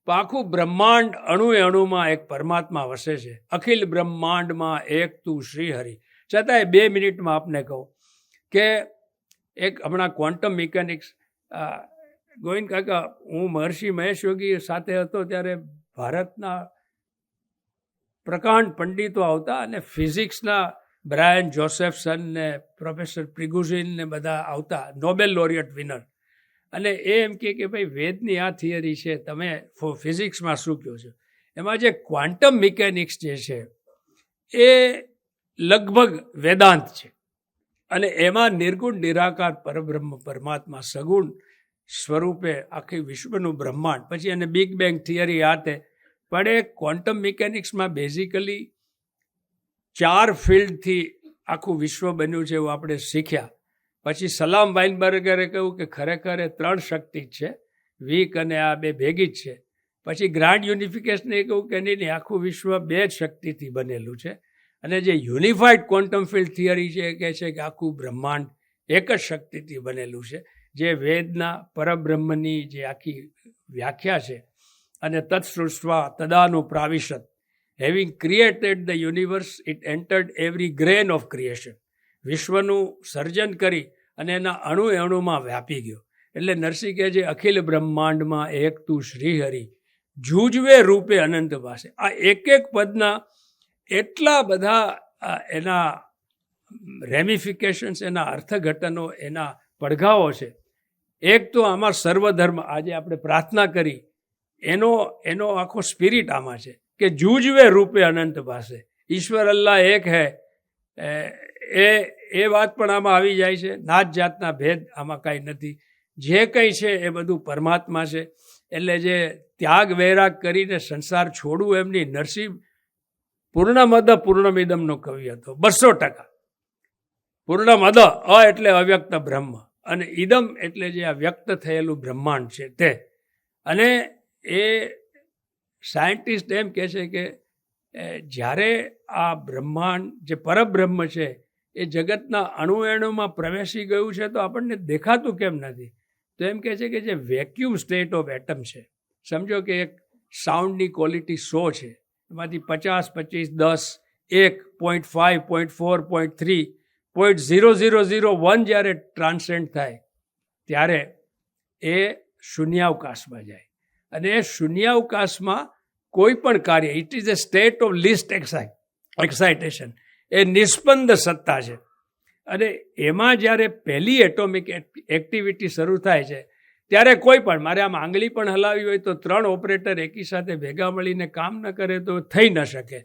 પણ આખું બ્રહ્માંડ અણુએ અણુમાં એક પરમાત્મા વસે છે. અખિલ બ્રહ્માંડમાં એક તું શ્રીહરિ. છતાંય 2 મિનિટમાં આપને કહું કે એક હમણાં ક્વોન્ટમ મિકેનિક્સ ગોવિંદ કાકા, હું મહર્ષિ મહેશ યોગી સાથે હતો ત્યારે ભારતના પ્રકાંડ પંડિતો આવતા અને ફિઝિક્સના બ્રાયન જોસેફસન ને પ્રોફેસર પ્રિગુઝિન ને બધા આવતા, નોબેલ લોરિયટ વિનર. અને એ એમ કે ભાઈ વેદની આ થિયરી છે, તમે ફિઝિક્સમાં શું કહો છો? એમાં જે ક્વોન્ટમ મિકેનિક્સ જે છે એ લગભગ વેદાંત છે અને એમાં નિર્ગુણ નિરાકાર પરબ્રહ્મ પરમાત્મા સગુણ સ્વરૂપે આખી વિશ્વનું બ્રહ્માંડ, પછી એને બિગ બેંગ થિયરી આતે. પણ એ ક્વોન્ટમ મિકેનિક્સમાં બેઝિકલી 4 ફિલ્ડથી આખું વિશ્વ બન્યું છે એવું આપણે શીખ્યા. પછી સલામ વાઇનબર્ગરે કહ્યું કે ખરેખર એ 3 શક્તિ જ છે, વીક અને આ 2 ભેગી જ છે. પછી ગ્રાન્ડ યુનિફિકેશને એ કહ્યું કે નહીં, આખું વિશ્વ 2 શક્તિથી બનેલું છે. અને જે યુનિફાઈડ ક્વોન્ટમ ફિલ્ડ થિયરી છે એ કહે છે કે આખું બ્રહ્માંડ એક જ શક્તિથી બનેલું છે, જે વેદના પરબ્રહ્મની જે આખી વ્યાખ્યા છે. અને તત્સૃષ્ટવા તદાનું પ્રાવિશત, having created the universe it entered every grain of creation. વિશ્વનું સર્જન કરી અને એના અણુ અણુમાં વ્યાપી ગયો. એટલે નરસિંહ કહે છે અખિલ બ્રહ્માંડમાં એક તું શ્રીહરિ, જૂજવે રૂપે અનંત પાસે. આ એક એક પદના એટલા બધા એના રેમિફિકેશન્સ, એના અર્થઘટનો, એના પડઘાઓ છે. એક તો આમાં સર્વધર્મ, આજે આપણે પ્રાર્થના કરી એનો આખો સ્પિરિટ આમાં છે કે જૂજવે રૂપે અનંત પાસે, ઈશ્વર અલ્લાહ એક હૈ. એ વાત પણ આમાં આવી જાય છે. નાત જાતના ભેદ આમાં કાંઈ નથી, જે કંઈ છે એ બધું પરમાત્મા છે. એટલે જે ત્યાગ વૈરાગ કરીને સંસાર છોડવું એમની, નરસિંહ પૂર્ણમદ પૂર્ણમિદમનો કવિ હતો, 200%. પૂર્ણમદ એટલે અવ્યક્ત બ્રહ્મ અને ઇદમ એટલે જે આ વ્યક્ત થયેલું બ્રહ્માંડ છે તે. અને એ સાયન્ટિસ્ટ એમ કહે છે કે જ્યારે આ બ્રહ્માંડ જે પરબ્રહ્મ છે એ જગતના અણુએણુમાં પ્રવેશી ગયું છે તો આપણને દેખાતું કેમ નથી? તો એમ કહે છે કે જે વેક્યુમ સ્ટેટ ઓફ એટમ છે, સમજો કે એક સાઉન્ડની ક્વોલિટી 100 છે, એમાંથી 50, 25, 10, 1, 0.5, 0.4, 0.3, 0.0001 જ્યારે ટ્રાન્સેન્ડ થાય ત્યારે એ શૂન્યાવકાશમાં જાય. અને એ શૂન્યાવકાશમાં કોઈ પણ કાર્ય, it is a state of least excitation, એ નિસ્પંદ સત્તા છે. અને એમાં જ્યારે પહેલી એટોમિક એક્ટિવિટી શરૂ થાય છે ત્યારે કોઈ પણ, મારે આમ આંગળી પણ હલાવી હોય તો 3 ઓપરેટર એકી સાથે ભેગા મળીને કામ ન કરે તો થઈ ન શકે.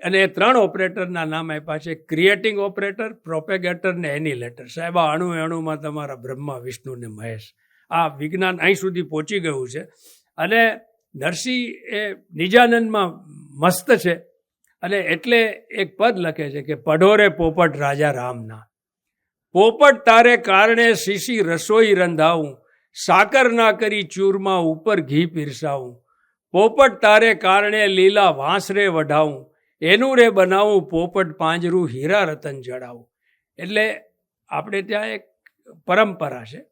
અને એ 3 ઓપરેટરના નામ આપ્યા છે ક્રિએટિંગ ઓપરેટર, પ્રોપેગેટર ને એનિલેટર. સાહેબ, આ અણુમાં તમારા બ્રહ્મા, વિષ્ણુ ને મહેશ. આ વિજ્ઞાન અહીં સુધી પહોંચી ગયું છે. અને નરસિંહ એ નિજાનંદમાં મસ્ત છે. અને એટલે એક પદ લખે છે કે પઢોરે પોપટ રાજા રામના, પોપટ તારે કારણે શીશી રસોઈ રંધાવું, સાકર ના કરી ચૂરમાં ઉપર ઘી પીરસાવું, પોપટ તારે કારણે લીલા વાંસરે વઢાવું, એનું રે બનાવું પોપટ પાંજરું હીરા રતન જડાવું. એટલે આપણે ત્યાં એક પરંપરા છે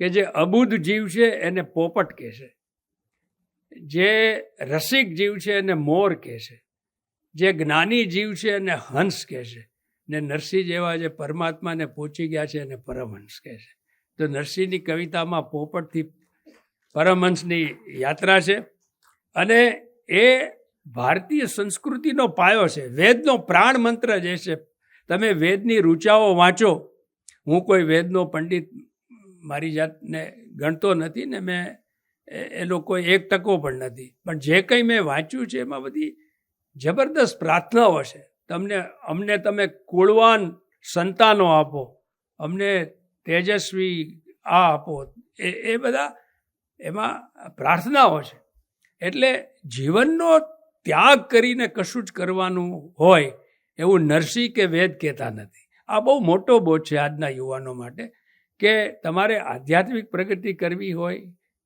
કે જે અબુધ જીવ છે એને પોપટ કહે છે, જે રસિક જીવ છે એને મોર કહે છે, જે જ્ઞાની જીવ છે એને હંસ કહે છે, ને નરસિંહ જેવા જે પરમાત્માને પહોંચી ગયા છે એને પરમહંસ કહે છે. તો નરસિંહની કવિતામાં પોપટથી પરમહંસની યાત્રા છે. અને એ ભારતીય સંસ્કૃતિનો પાયો છે, વેદનો પ્રાણ મંત્ર જે છે. તમે વેદની ઋચાઓ વાંચો, હું કોઈ વેદનો પંડિત મારી જાતને ગણતો નથી ને મેં એનો કોઈ 1% પણ નથી, પણ જે કંઈ મેં વાંચ્યું છે એમાં બધી જબરદસ્ત પ્રાર્થનાઓ છે. અમને તમે કુળવાન સંતાનો આપો, અમને તેજસ્વી આ આપો, એ બધા એમાં પ્રાર્થનાઓ છે. એટલે જીવનનો ત્યાગ કરીને કશું જ કરવાનું હોય એવું નરસિંહ કે વેદ કહેતા નથી. આ બહુ મોટો બોધ છે આજના યુવાનો માટે કે તમારે આધ્યાત્મિક પ્રગતિ કરવી હોય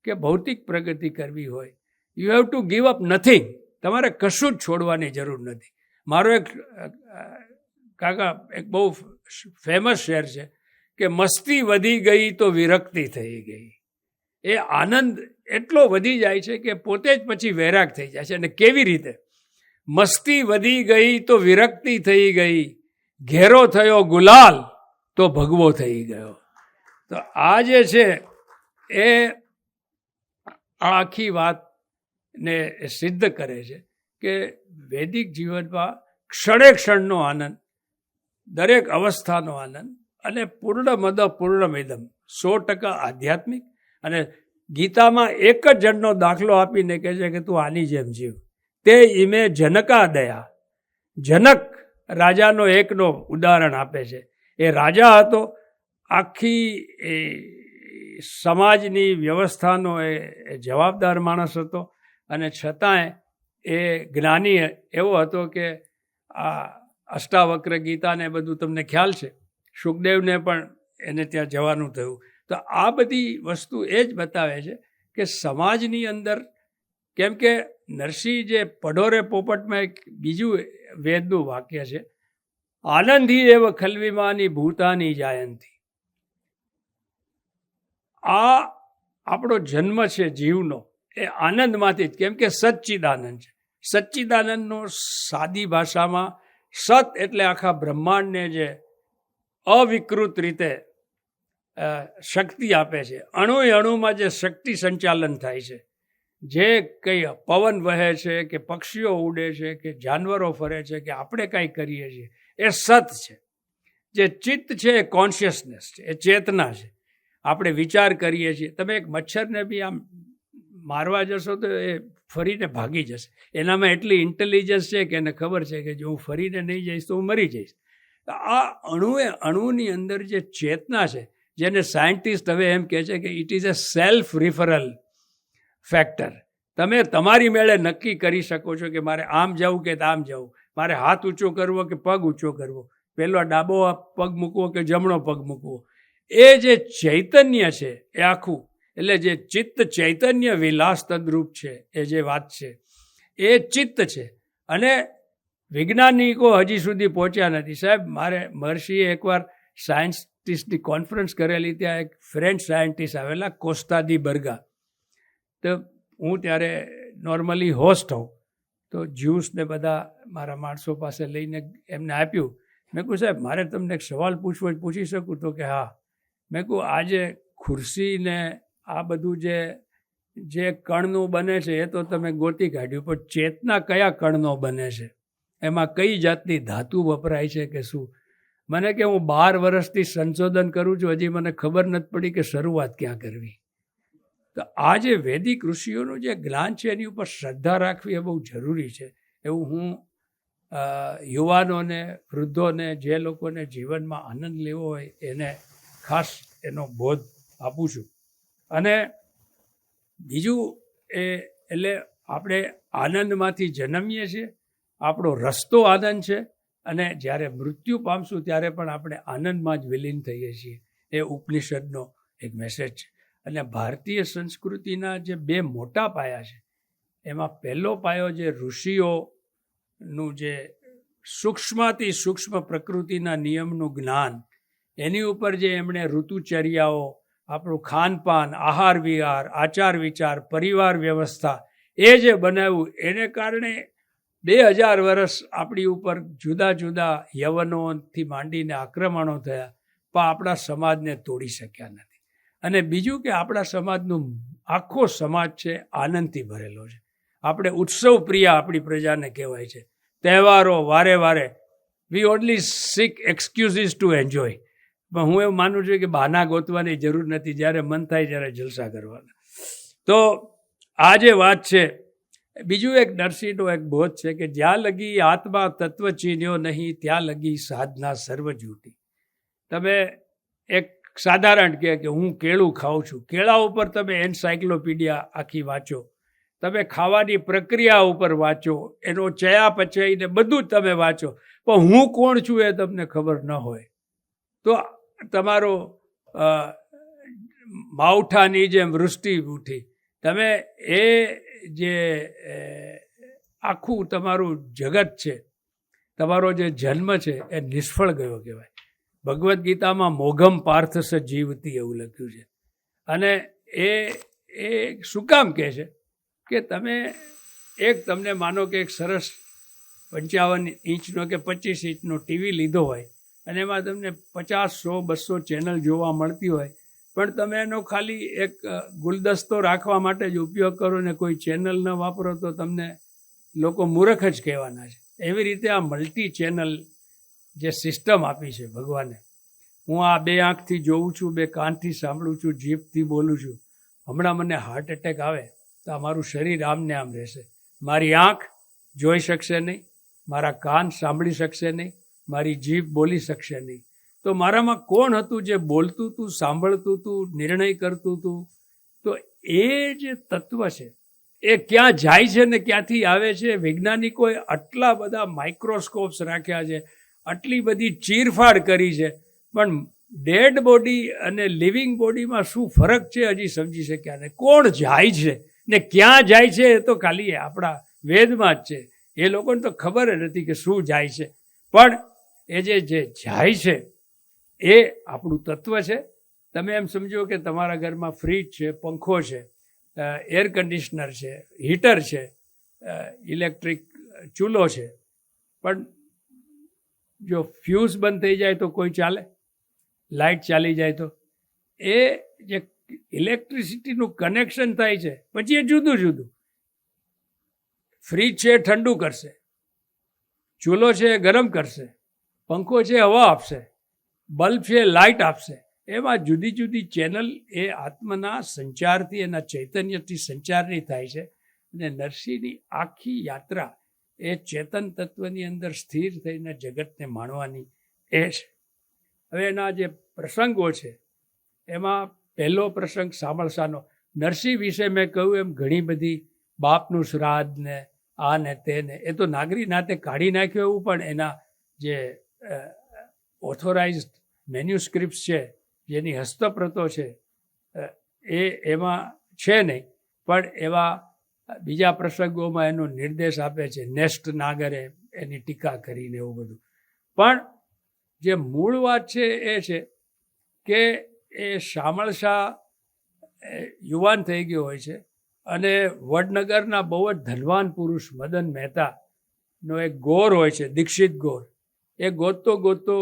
કે ભૌતિક પ્રગતિ કરવી હોય, you have to give up nothing. તમારે કશું જ છોડવાની જરૂર નથી. મારો એક કાકા એક બહુ ફેમસ શેર છે કે મસ્તી વધી ગઈ તો વિરક્તિ થઈ ગઈ. એ આનંદ એટલો વધી જાય છે કે પોતે જ પછી વૈરાગ થઈ જાય છે. અને કેવી રીતે? મસ્તી વધી ગઈ તો વિરક્તિ થઈ ગઈ, ઘેરો થયો ગુલાલ તો ભગવો થઈ ગયો. તો આ જે છે એ આ આખી વાતને સિદ્ધ કરે છે કે વૈદિક જીવનમાં ક્ષણે ક્ષણનો આનંદ, દરેક અવસ્થાનો આનંદ, અને પૂર્ણમદ પૂર્ણમિદમ 100% આધ્યાત્મિક. અને ગીતામાં એક જ જણનો દાખલો આપીને કહે છે કે તું આની જેમ જીવ. તે ઈમે જનકા દયા. જનક રાજાનો એકનો ઉદાહરણ આપે છે. એ રાજા હતો, આખી એ સમાજની વ્યવસ્થાનો એ જવાબદાર માણસ હતો, અને છતાંય એ જ્ઞાની એવો હતો કે આ અષ્ટાવક્ર ગીતાને બધું તમને ખ્યાલ છે. સુખદેવને પણ એને ત્યાં જવાનું થયું. તો આ બધી વસ્તુ એ જ બતાવે છે કે સમાજની અંદર, કેમ કે નરસિંહ જે પઢોરે પોપટમાં એક બીજું વેદનું વાક્ય છે, આનંદી એવ ખલવીમાની ભૂતાની જાયંતી. આ આપણો જન્મ છે જીવનો, એ આનંદમાંથી જ, કેમ કે સચ્ચિદાનંદ છે. સચ્ચિદાનંદનો સાદી ભાષામાં સત એટલે આખા બ્રહ્માંડને જે અવિકૃત રીતે શક્તિ આપે છે. અણુમાં જે શક્તિ સંચાલન થાય છે, જે કંઈ પવન વહે છે કે પક્ષીઓ ઉડે છે કે જાનવરો ફરે છે કે આપણે કાંઈ કરીએ છીએ, એ સત છે. જે ચિત્ત છે એ કોન્શિયસનેસ છે, એ ચેતના છે. આપણે વિચાર કરીએ છીએ. તમે એક મચ્છરને બી આમ મારવા જશો તો એ ફરીને ભાગી જશે. એનામાં એટલી ઇન્ટેલિજન્સ છે કે એને ખબર છે કે જો હું ફરીને નહીં જઈશ તો હું મરી જઈશ. આ અણુની અંદર જે ચેતના છે, જેને સાયન્ટિસ્ટ હવે એમ કહે છે કે it is a self referral factor. તમે તમારી મેળે નક્કી કરી શકો છો કે મારે આમ જવું કે આમ જવું, મારે હાથ ઊંચો કરવો કે પગ ઊંચો કરવો, પહેલો ડાબો પગ મૂકવો કે જમણો પગ મૂકવો. એ જે ચૈતન્ય છે એ આખું, એટલે જે ચિત્ત ચૈતન્ય વિલાસ તદ્રૂપ છે, એ જે વાત છે એ ચિત્ત છે. અને વૈજ્ઞાનિકો હજી સુધી પહોંચ્યા નથી. સાહેબ, મારે મહર્ષિએ એકવાર સાયન્ટિસ્ટની કોન્ફરન્સ કરેલી. ત્યાં એક ફ્રેન્ચ સાયન્ટિસ્ટ આવેલા, કોસ્ટા દી બર્ગા. તો હું ત્યારે નોર્મલી હોસ્ટ હોઉં, તો જ્યુસને બધા મારા માણસો પાસે લઈને એમને આપ્યું. મેં કહ્યું, સાહેબ મારે તમને એક સવાલ પૂછવો, પૂછી શકું? તો કે હા. મેં કહું, આજે ખુરશીને આ બધું જે કણનું બને છે એ તો તમે ગોતી કાઢ્યું, પણ ચેતના કયા કણનો બને છે, એમાં કઈ જાતની ધાતુ વપરાય છે કે શું? મને કે હું 12 વર્ષથી સંશોધન કરું છું, હજી મને ખબર નથી પડી કે શરૂઆત ક્યાં કરવી. તો આ જે વૈદિક ઋષિઓનું જે જ્ઞાન છે એની ઉપર શ્રદ્ધા રાખવી એ બહુ જરૂરી છે. એવું હું યુવાનોને, વૃદ્ધોને, જે લોકોને જીવનમાં આનંદ લેવો હોય એને ખાસ એનો બોધ આપું છું. અને બીજું એ, એટલે આપણે આનંદમાંથી જન્મીએ છીએ, આપણો રસ્તો આનંદ છે, અને જ્યારે મૃત્યુ પામશું ત્યારે પણ આપણે આનંદમાં જ વિલીન થઈએ છીએ. એ ઉપનિષદનો એક મેસેજ છે. અને ભારતીય સંસ્કૃતિના જે 2 મોટા પાયા છે, એમાં પહેલો પાયો જે ઋષિઓનું જે સૂક્ષ્મથી સૂક્ષ્મ પ્રકૃતિના નિયમનું જ્ઞાન, એની ઉપર જે એમણે ઋતુચર્યાઓ, આપણું ખાનપાન, આહાર વિહાર, આચાર વિચાર, પરિવાર વ્યવસ્થા, એ જે બનાવ્યું, એને કારણે 2000 વર્ષ આપણી ઉપર જુદા જુદા યવનોથી માંડીને આક્રમણો થયા, પણ આપણા સમાજને તોડી શક્યા નથી. અને બીજું કે આપણા સમાજનું આખો સમાજ છે આનંદથી ભરેલો છે. આપણે ઉત્સવ પ્રિય આપણી પ્રજાને કહેવાય છે. તહેવારો વારે વારે, વી ઓનલી સીક એક્સક્યુઝીસ ટુ એન્જોય. પણ હું એવું માનું છું કે બહાના ગોતવાની જરૂર નથી, જ્યારે મન થાય ત્યારે જલસા કરવાના. તો આ જે વાત છે, બીજું એક નરસિંહનો એક બોધ છે કે જ્યાં લગી આત્મા તત્વ ચીન્યો નહીં, ત્યાં લગી સાધના સર્વ જૂટી. તમે એક સાધારણ કે હું કેળું ખાઉં છું, કેળા ઉપર તમે એન્સાઇક્લોપીડિયા આખી વાંચો, તમે ખાવાની પ્રક્રિયા ઉપર વાંચો, એનો ચયાપચયને બધું જ તમે વાંચો, પણ હું કોણ છું એ તમને ખબર ન હોય તો તમારો માવઠાની જેમ વૃષ્ટિ ઉઠી. તમે જે આખું તમારું જગત છે, તમારો જે જન્મ છે એ નિષ્ફળ ગયો કહેવાય. ભગવદ્ ગીતામાં મોઘમ પાર્થસ જીવતી એવું લખ્યું છે. અને એ શું કામ કહે છે કે તમે તમને માનો કે એક સરસ 55 ઇંચનો કે 25 ઇંચનો ટીવી લીધો હોય અને એમાં તમને 50, 100, 200 ચેનલ જોવા મળતી હોય, પણ તમે એનો ખાલી એક ગુલદસ્તો રાખવા માટે જ ઉપયોગ કરો ને કોઈ ચેનલ ન વાપરો તો તમને લોકો મૂર્ખ જ કહેવાના છે. એવી રીતે આ મલ્ટી ચેનલ જે સિસ્ટમ આપી છે ભગવાને, હું આ 2 આંખથી જોઉં છું, 2 કાનથી સાંભળું છું, જીભથી બોલું છું. હમણાં મને હાર્ટ એટેક આવે તો આ મારું શરીર આમને આમ રહેશે. મારી આંખ જોઈ શકશે નહીં, મારા કાન સાંભળી શકશે નહીં, મારી જીભ બોલી શકશે નહીં. તો મારામાં કોણ હતું જે બોલતું હતું, સાંભળતું હતું, નિર્ણય કરતું હતું? તો એ જે તત્વ છે એ ક્યાં જાય છે ને ક્યાંથી આવે છે? વૈજ્ઞાનિકોએ આટલા બધા માઇક્રોસ્કોપ્સ રાખ્યા છે, આટલી બધી ચીરફાડ કરી છે, પણ ડેડ બોડી અને લિવિંગ બોડીમાં શું ફરક છે હજી સમજી શક્યા નહીં. કોણ જાય છે ને ક્યાં જાય છે એ તો ખાલી આપણા વેદમાં જ છે. એ લોકોને તો ખબર નથી કે શું જાય છે, પણ એ જે જાય છે એ આપણું તત્વ છે. તમે એમ સમજો કે તમારા ઘરમાં ફ્રીજ છે, પંખો છે, એર કન્ડિશનર છે, હીટર છે, ઇલેક્ટ્રિક ચૂલો છે, પણ જો ફ્યુઝ બંધ થઈ જાય તો કોઈ ચાલે? લાઇટ ચાલી જાય તો એ જે ઇલેક્ટ્રિસિટીનું કનેક્શન થાય છે પછી એ જુદું જુદું. ફ્રીજ છે ઠંડુ કરશે, ચૂલો છે ગરમ કરશે, પંખો છે હવા આપશે, બલ્બ છે લાઇટ આપશે. એમાં જુદી જુદી ચેનલ એ આત્મના સંચારથી, એના ચૈતન્યથી સંચારની થાય છે. અને નરસિંહની આખી યાત્રા એ ચેતન તત્વની અંદર સ્થિર થઈને જગતને માણવાની એ છે. હવે એના જે પ્રસંગો છે એમાં પહેલો પ્રસંગ સામળસાનો. નરસિંહ વિશે મેં કહ્યું એમ ઘણી બધી બાપનું શ્રાદ્ધ ને આ ને તે ને એ તો નાગરી નાતે કાઢી નાખ્યું એવું, પણ એના જે ઓથોરાઇઝડ મેન્યુસ્ક્રિપ્ટ છે, જેની હસ્તપ્રતો છે એ એમાં છે નહીં, પણ એવા બીજા પ્રસંગોમાં એનો નિર્દેશ આપે છે. નેસ્ટ નાગરે એની ટીકા કરીને એવું બધું. પણ જે મૂળ વાત છે એ છે કે એ શામળશા યુવાન થઈ ગયો હોય છે અને વડનગરના બહુ જ ધનવાન પુરુષ મદન મહેતાનો એક ગોર હોય છે, દીક્ષિત ગોર. એ ગોતતો ગોતતો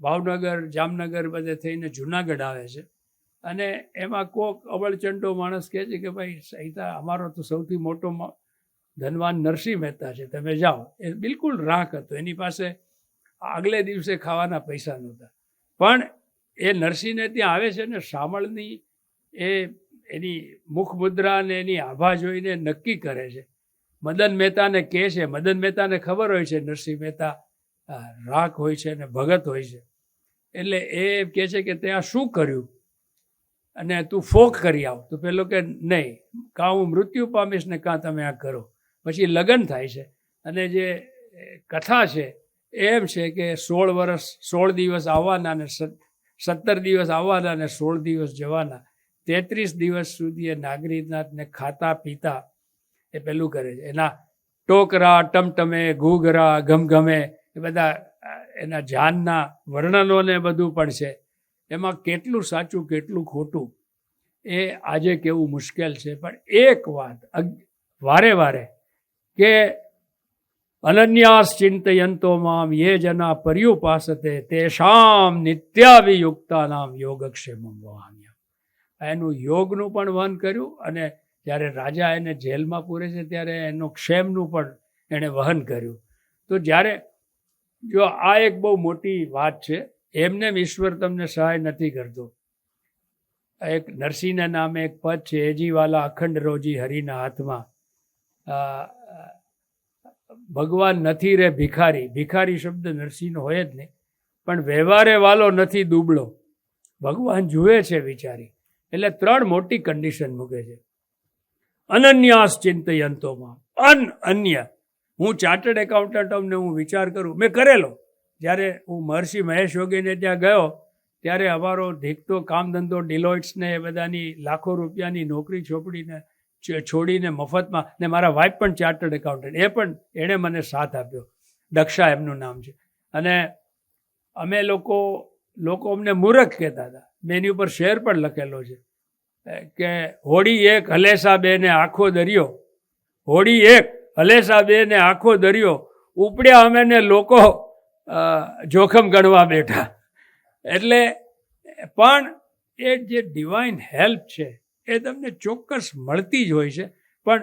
ભાવનગર, જામનગર બધે થઈને જુનાગઢ આવે છે. અને એમાં કોક અવળચંડો માણસ કહે છે કે ભાઈ સહિતા અમારો તો સૌથી મોટો ધનવાન નરસિંહ મહેતા છે, તમે જાઓ. એ બિલકુલ રાખ હતો, એની પાસે આગલે દિવસે ખાવાના પૈસા નહોતા. પણ એ નરસિંહને ત્યાં આવે છે ને શામળની એની મુખમુદ્રા અને એની આભા જોઈને નક્કી કરે છે. મદન મહેતાને કહે છે, મદન મહેતાને ખબર હોય છે નરસિંહ મહેતા રાખ હોય છે અને ભગત હોય છે. એટલે એ કહે છે કે તે આ શું કર્યું અને તું ફોક કરી આવ. તો પેલો કે નહીં, કાં હું મૃત્યુ પામીશ ને કાં તમે આ કરો. પછી લગ્ન થાય છે. અને જે કથા છે એમ છે કે 16 દિવસ આવવાના ને 17 દિવસ આવવાના ને 16 દિવસ જવાના. 33 દિવસ સુધી એ નાગરીનાથને ખાતા પીતા એ પેલું કરે છે. એના ટોકરા, ટમટમે, ઘૂઘરા, ગમગમે એ બધા એના જાનના વર્ણનો ને બધું પણ છે. એમાં કેટલું સાચું કેટલું ખોટું એ આજે કેવું મુશ્કેલ છે. પણ એક વાત વારે વારે કે અનન્યાસ ચિંતયંતો મામ યે જના પર્યુપાસતે તેષામ નિત્યાવિયુક્તાનામ યોગક્ષેમમ વહામ્યહમ. એનું યોગનું પણ વહન કર્યું અને જ્યારે રાજા એને જેલમાં પૂરે છે ત્યારે એનો ક્ષેમનું પણ એણે વહન કર્યું. તો જ્યારે જો આ એક બહુ મોટી વાત છે. એમને ઈશ્વર તમને સહાય નથી કરતો. એક નરસિંહના નામે એક પદ છે, એજીવાલા અખંડ રોજી હરિના હાથમાં. ભગવાન નથી રે ભિખારી. ભિખારી શબ્દ નરસિંહનો હોય જ નહીં, પણ વ્યવહારે વાલો નથી દુબળો. ભગવાન જુએ છે વિચારી. એટલે 3 મોટી કન્ડિશન મૂકે છે. અનન્યાસ ચિંતયંતોમાં, અન્ય. હું ચાર્ટર્ડ એકાઉન્ટન્ટ અમને હું વિચાર કરું, મેં કરેલો. જ્યારે હું મહર્ષિ મહેશ યોગીને ત્યાં ગયો ત્યારે અમારો ધીકતો કામ ધંધો ડિલોઇટ્સને એ બધાની લાખો રૂપિયાની નોકરી છોપડીને છોડીને મફતમાં, ને મારા વાઇફ પણ ચાર્ટર્ડ એકાઉન્ટન્ટ, એણે મને સાથ આપ્યો. દક્ષા એમનું નામ છે. અને અમે લોકો અમને મૂર્ખ કહેતા હતા. મેં એની ઉપર શેર પણ લખેલો છે કે હોડી એક હલેસા બે ને આખો દરિયો, હોડી એક હલેસા બે ને આખો દરિયો, ઉપડ્યા અમે ને લોકો જોખમ ગણવા બેઠા. એટલે પણ એ જે ડિવાઇન હેલ્પ છે એ તમને ચોક્કસ મળતી જ હોય છે, પણ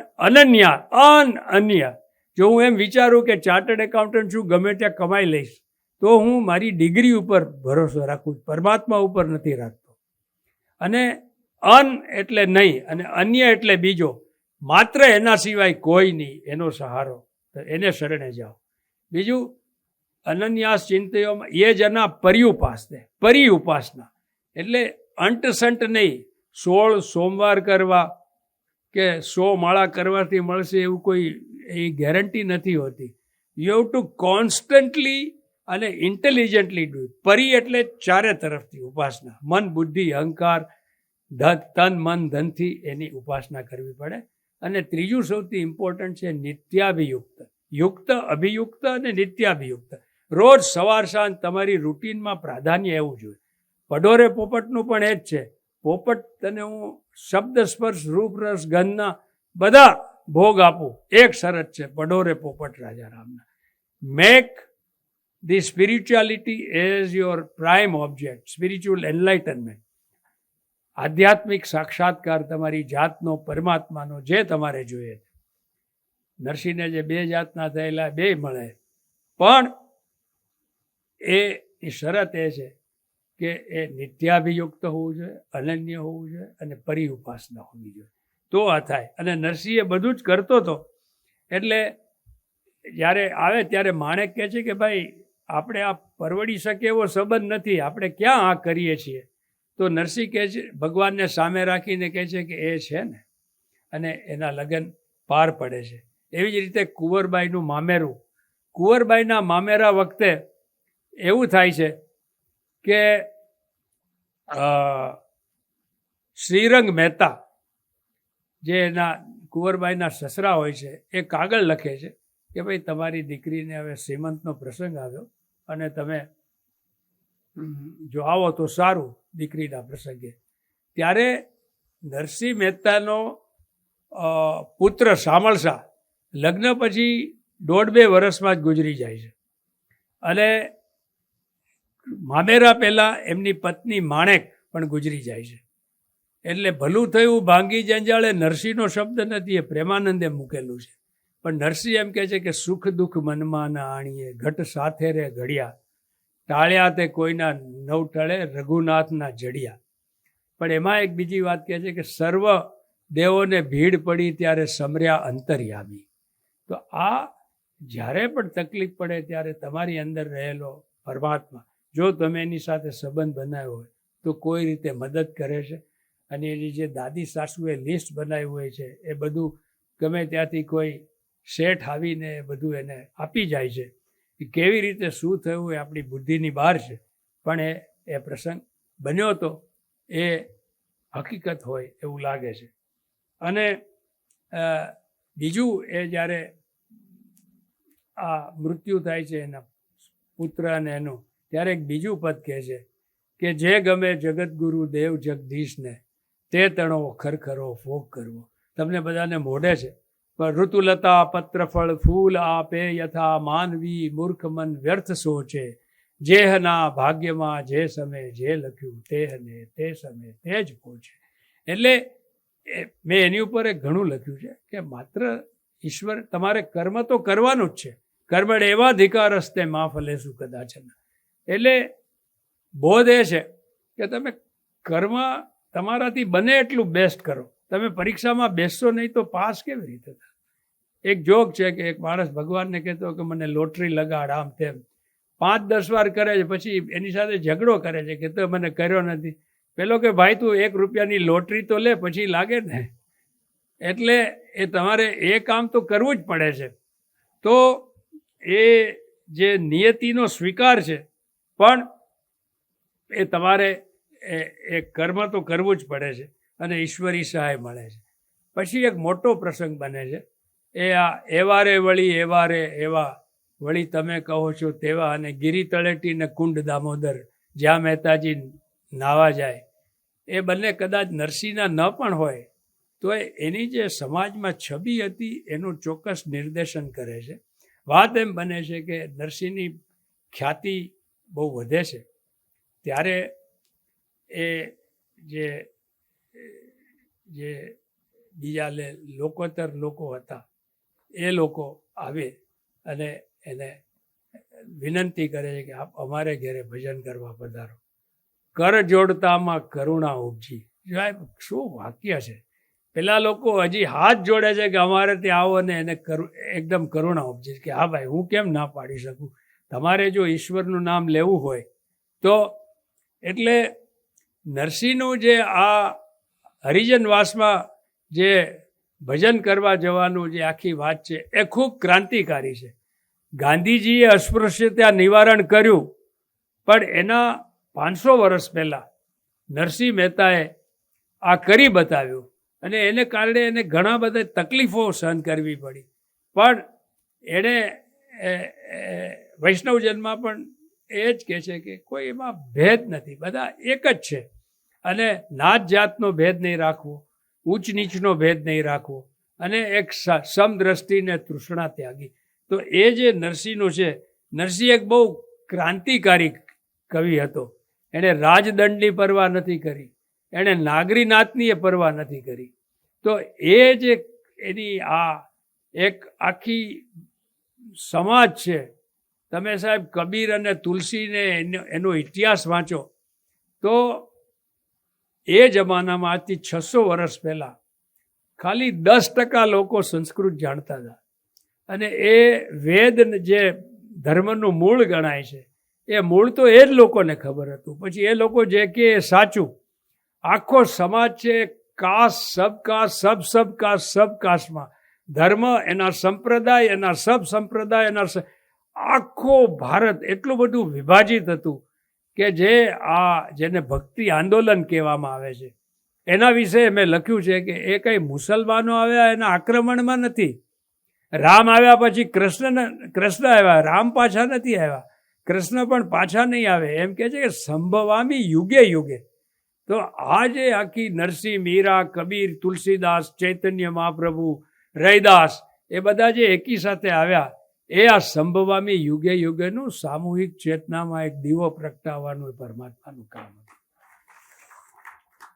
અનન્ય. જો હું એમ વિચારું કે ચાર્ટર્ડ એકાઉન્ટન્ટ છું, ગમે ત્યાં કમાઈ લઈશ, તો હું મારી ડિગ્રી ઉપર ભરોસો રાખું, પરમાત્મા ઉપર નથી રાખતો. અને એટલે નહીં, અને અન્ય એટલે બીજો, માત્ર એના સિવાય કોઈ નહીં, એનો સહારો, તો એને શરણે જાઓ. બીજું, અનન્યાસ ચિંતયોમાં એ જના પરી ઉપાસના, એટલે અંટ સંટ નહીં. 16 સોમવાર કરવા કે 100 માળા કરવાથી મળશે એવું કોઈ એ ગેરંટી નથી હોતી. યુ હેવ ટુ કોન્સ્ટન્ટલી અને ઇન્ટેલિજન્ટલી ડુ. પરી એટલે ચારે તરફથી ઉપાસના, મન, બુદ્ધિ, અહંકાર, તન, મન, ધનથી એની ઉપાસના કરવી પડે. અને ત્રીજું સૌથી ઇમ્પોર્ટન્ટ છે નિત્યાભિયુક્ત. યુક્ત, અભિયુક્ત અને નિત્યાભિયુક્ત. રોજ સવાર સાંજ તમારી રૂટીનમાં પ્રાધાન્ય એવું જોઈએ. પઢોરે પોપટનું પણ એ જ છે. પોપટ તને હું શબ્દ, સ્પર્શ, રૂપ, રસ, ગંધના બધા ભોગ આપું. એક શરત છે પઢોરે પોપટ રાજા રામના, make the spirituality as your prime object, spiritual enlightenment, આધ્યાત્મિક સાક્ષાત્કાર તમારી જાતનો, પરમાત્માનો જે તમારે જોઈએ. નરસિંહને જે 2 જાતના થયેલા 2 મળે, પણ એ શરત એ છે કે એ નિત્યાભિયુક્ત હોવું જોઈએ, અનન્ય હોવું જોઈએ અને પરી ઉપાસના હોવી જોઈએ, તો આ થાય. અને નરસિંહ બધું જ કરતો હતો. એટલે જ્યારે આવે ત્યારે માણેક કહે છે કે ભાઈ આપણે આ પરવડી શકે એવો સંબંધ નથી, આપણે ક્યાં આ કરીએ છીએ. તો નરસિંહ કહે છે, ભગવાનને સામે રાખીને કહે છે કે એ છે ને, અને એના લગ્ન પાર પડે છે. એવી જ રીતે કુંવરબાઈનું મામેરું, કુંવરબાઈના મામેરા વખતે એવું થાય છે કે શ્રીરંગ મહેતા, જે એના કુંવરબાઈના સસરા હોય છે, એ કાગળ લખે છે કે ભાઈ તમારી દીકરીને હવે શ્રીમંતનો પ્રસંગ આવ્યો અને તમે જો આવો તો સારું દીકરીના પ્રસંગે. ત્યારે નરસિંહ મહેતાનો પુત્ર શામળશા લગ્ન પછી 1.5-2 વર્ષમાં જ ગુજરી જાય છે. અને મામેરા પહેલાં એમની પત્ની માણેક પણ ગુજરી જાય છે. એટલે ભલું થયું ભાંગી જંજાળે નરસિંહનો શબ્દ નથી, એ પ્રેમાનંદે મૂકેલું છે. પણ નરસિંહ એમ કહે છે કે સુખ દુઃખ મનમાં ના આણીએ, ઘટ સાથે રે ઘડિયા, ટાળ્યા તે કોઈના નવ ટળે, રઘુનાથના જડિયા. પણ એમાં એક બીજી વાત કહે છે કે સર્વ દેવોને ભીડ પડી ત્યારે સમર્યા અંતર્યામી. તો આ જ્યારે પણ તકલીફ પડે ત્યારે તમારી અંદર રહેલો પરમાત્મા, જો તમે એની સાથે સંબંધ બનાવ્યો હોય તો કોઈ રીતે મદદ કરે છે. અને એની જે દાદી સાસુએ લિસ્ટ બનાવ્યું હોય છે એ બધું ગમે ત્યાંથી કોઈ શેઠ આવીને બધું એને આપી જાય છે. કે કેવી રીતે શું થયું એ આપણી બુદ્ધિની બહાર છે, પણ એ પ્રસંગ બન્યો તો એ હકીકત હોય એવું લાગે છે. અને બીજું એ જ્યારે આ મૃત્યુ થાય છે એના પુત્ર અને એનું, ત્યારે એક બીજું પદ કહે છે કે જે ગમે જગતગુરુ દેવ જગદીશને, તે તણો ખરખરો ફોગ કરવો. તમને બધાને મોઢે છે, પણ ઋતુલતા પત્રફળ ફૂલ આપે યથા, માનવી મૂર્ખ મન વ્યર્થ સોચે, જેહના ભાગ્યમાં જે સમય જે લખ્યું તેહને તે સમય તે જ પહોંચે. એટલે મેં એની ઉપર એક ઘણું લખ્યું છે કે માત્ર ઈશ્વર, તમારે કર્મ તો કરવાનું જ છે, કર્મણ એવા અધિકાર હસ્તે માં ફલેશું કદાચન. એટલે બોધ એ છે કે તમે કર્મ તમારાથી બને એટલું બેસ્ટ કરો. તમે પરીક્ષામાં બેસશો નહીં તો પાસ કેવી રીતે થાય? એક જોક છે કે એક માણસ ભગવાનને કહેતો કે મને લોટરી લગાડ, આમ તેમ. 5-10 વાર કરે છે, પછી એની સાથે ઝઘડો કરે છે કે તો મને કર્યો નથી. પેલો કે ભાઈ તું 1 રૂપિયાની લોટરી તો લે, પછી લાગે ને. એટલે એ તમારે એ કામ તો કરવું જ પડે છે. તો એ જે નિયતિનો સ્વીકાર છે, પણ એ તમારે એ કર્મ તો કરવું જ પડે છે અને ઈશ્વરી સહાય મળે છે. પછી એક મોટો પ્રસંગ બને છે, એ આ એવારે વળી એવારે એવા વળી તમે કહો છો તેવા, અને ગિરી તળેટી ને કુંડ દામોદર જ્યાં મહેતાજી નાવા જાય, એ બંને કદાચ નરસિંહના ન પણ હોય તો એની જે સમાજમાં છબી હતી એનું ચોક્કસ નિર્દેશન કરે છે. વાત એમ બને છે કે નરસિંહની ખ્યાતિ બહુ વધે છે ત્યારે એ જે બીજા લોકોતર લોકો હતા એ લોકો આવે અને એને વિનંતી કરે છે કે આપ અમારે ઘરે ભજન કરવા પધારો. કર જોડતામાં કરુણા ઉપજી. સાહેબ શું વાક્ય છે! પેલા લોકો હજી હાથ જોડે છે કે અમારે ત્યાં આવો ને એને એકદમ કરુણા ઉપજે કે હા ભાઈ, હું કેમ ના પાડી શકું, તમારે જો ઈશ્વરનું નામ લેવું હોય તો. એટલે નરસિંહનું જે આ હરિજનવાસમાં જે ભજન કરવા જવાનું જે આખી વાત છે એ ખૂબ ક્રાંતિકારી છે. ગાંધીજીએ અસ્પૃશ્યતા નિવારણ કર્યું, પણ એના 500 વર્ષ પહેલાં નરસિંહ મહેતાએ આ કરી બતાવ્યું, અને એને કારણે એને ઘણા બધા તકલીફો સહન કરવી પડી. પણ એણે વૈષ્ણવજનમાં પણ એ જ કહે છે કે કોઈ એમાં ભેદ નથી, બધા એક જ છે, અને નાત જાતનો ભેદ નહીં રાખવો, ઊંચ નીચનો ભેદ નહીં રાખવો, અને એક સમદ્રષ્ટિને તૃષ્ણા ત્યાગી. તો એ જે નરસિંહનું છે, નરસિંહ એક બહુ ક્રાંતિકારી કવિ હતો. એણે રાજદંડની પરવા નથી કરી, એણે નાગરીનાથની એ પરવા નથી કરી. તો એ જે એની આ એક આખી સમાજ છે. તમે સાહેબ કબીર અને તુલસીને એનો ઇતિહાસ વાંચો તો એ જમાનામાં આજથી 600 વર્ષ પહેલાં ખાલી 10% લોકો સંસ્કૃત જાણતા હતા, અને એ વેદ જે ધર્મનું મૂળ ગણાય છે એ મૂળ તો એ જ લોકોને ખબર હતું. પછી એ લોકો જે કે એ સાચું. આખો સમાજ છે કાસ્ટ, સબ કાસ્ટમાં ધર્મ, એના સંપ્રદાય, એના સબ સંપ્રદાય, એના આખો ભારત એટલું બધું વિભાજિત હતું કે જેને ભક્તિ આંદોલન કહેવામાં આવે છે એના વિશે મેં લખ્યું છે કે એ કંઈ મુસલમાનો આવ્યા એના આક્રમણમાં નથી. રામ આવ્યા પછી કૃષ્ણ આવ્યા, રામ પાછા નથી આવ્યા, કૃષ્ણ પણ પાછા નહીં આવે. એમ કે છે કે સંભવામી યુગે યુગે. તો આ જે આખી નરસિંહ, મીરા, કબીર, તુલસીદાસ, ચૈતન્ય મહાપ્રભુ, રૈદાસ, એ બધા જે એકી સાથે આવ્યા, એ આ સંભવામી યુગે યુગેનું સામૂહિક ચેતનામાં એક દીવો પ્રગટાવવાનું પરમાત્માનું કામ હતું.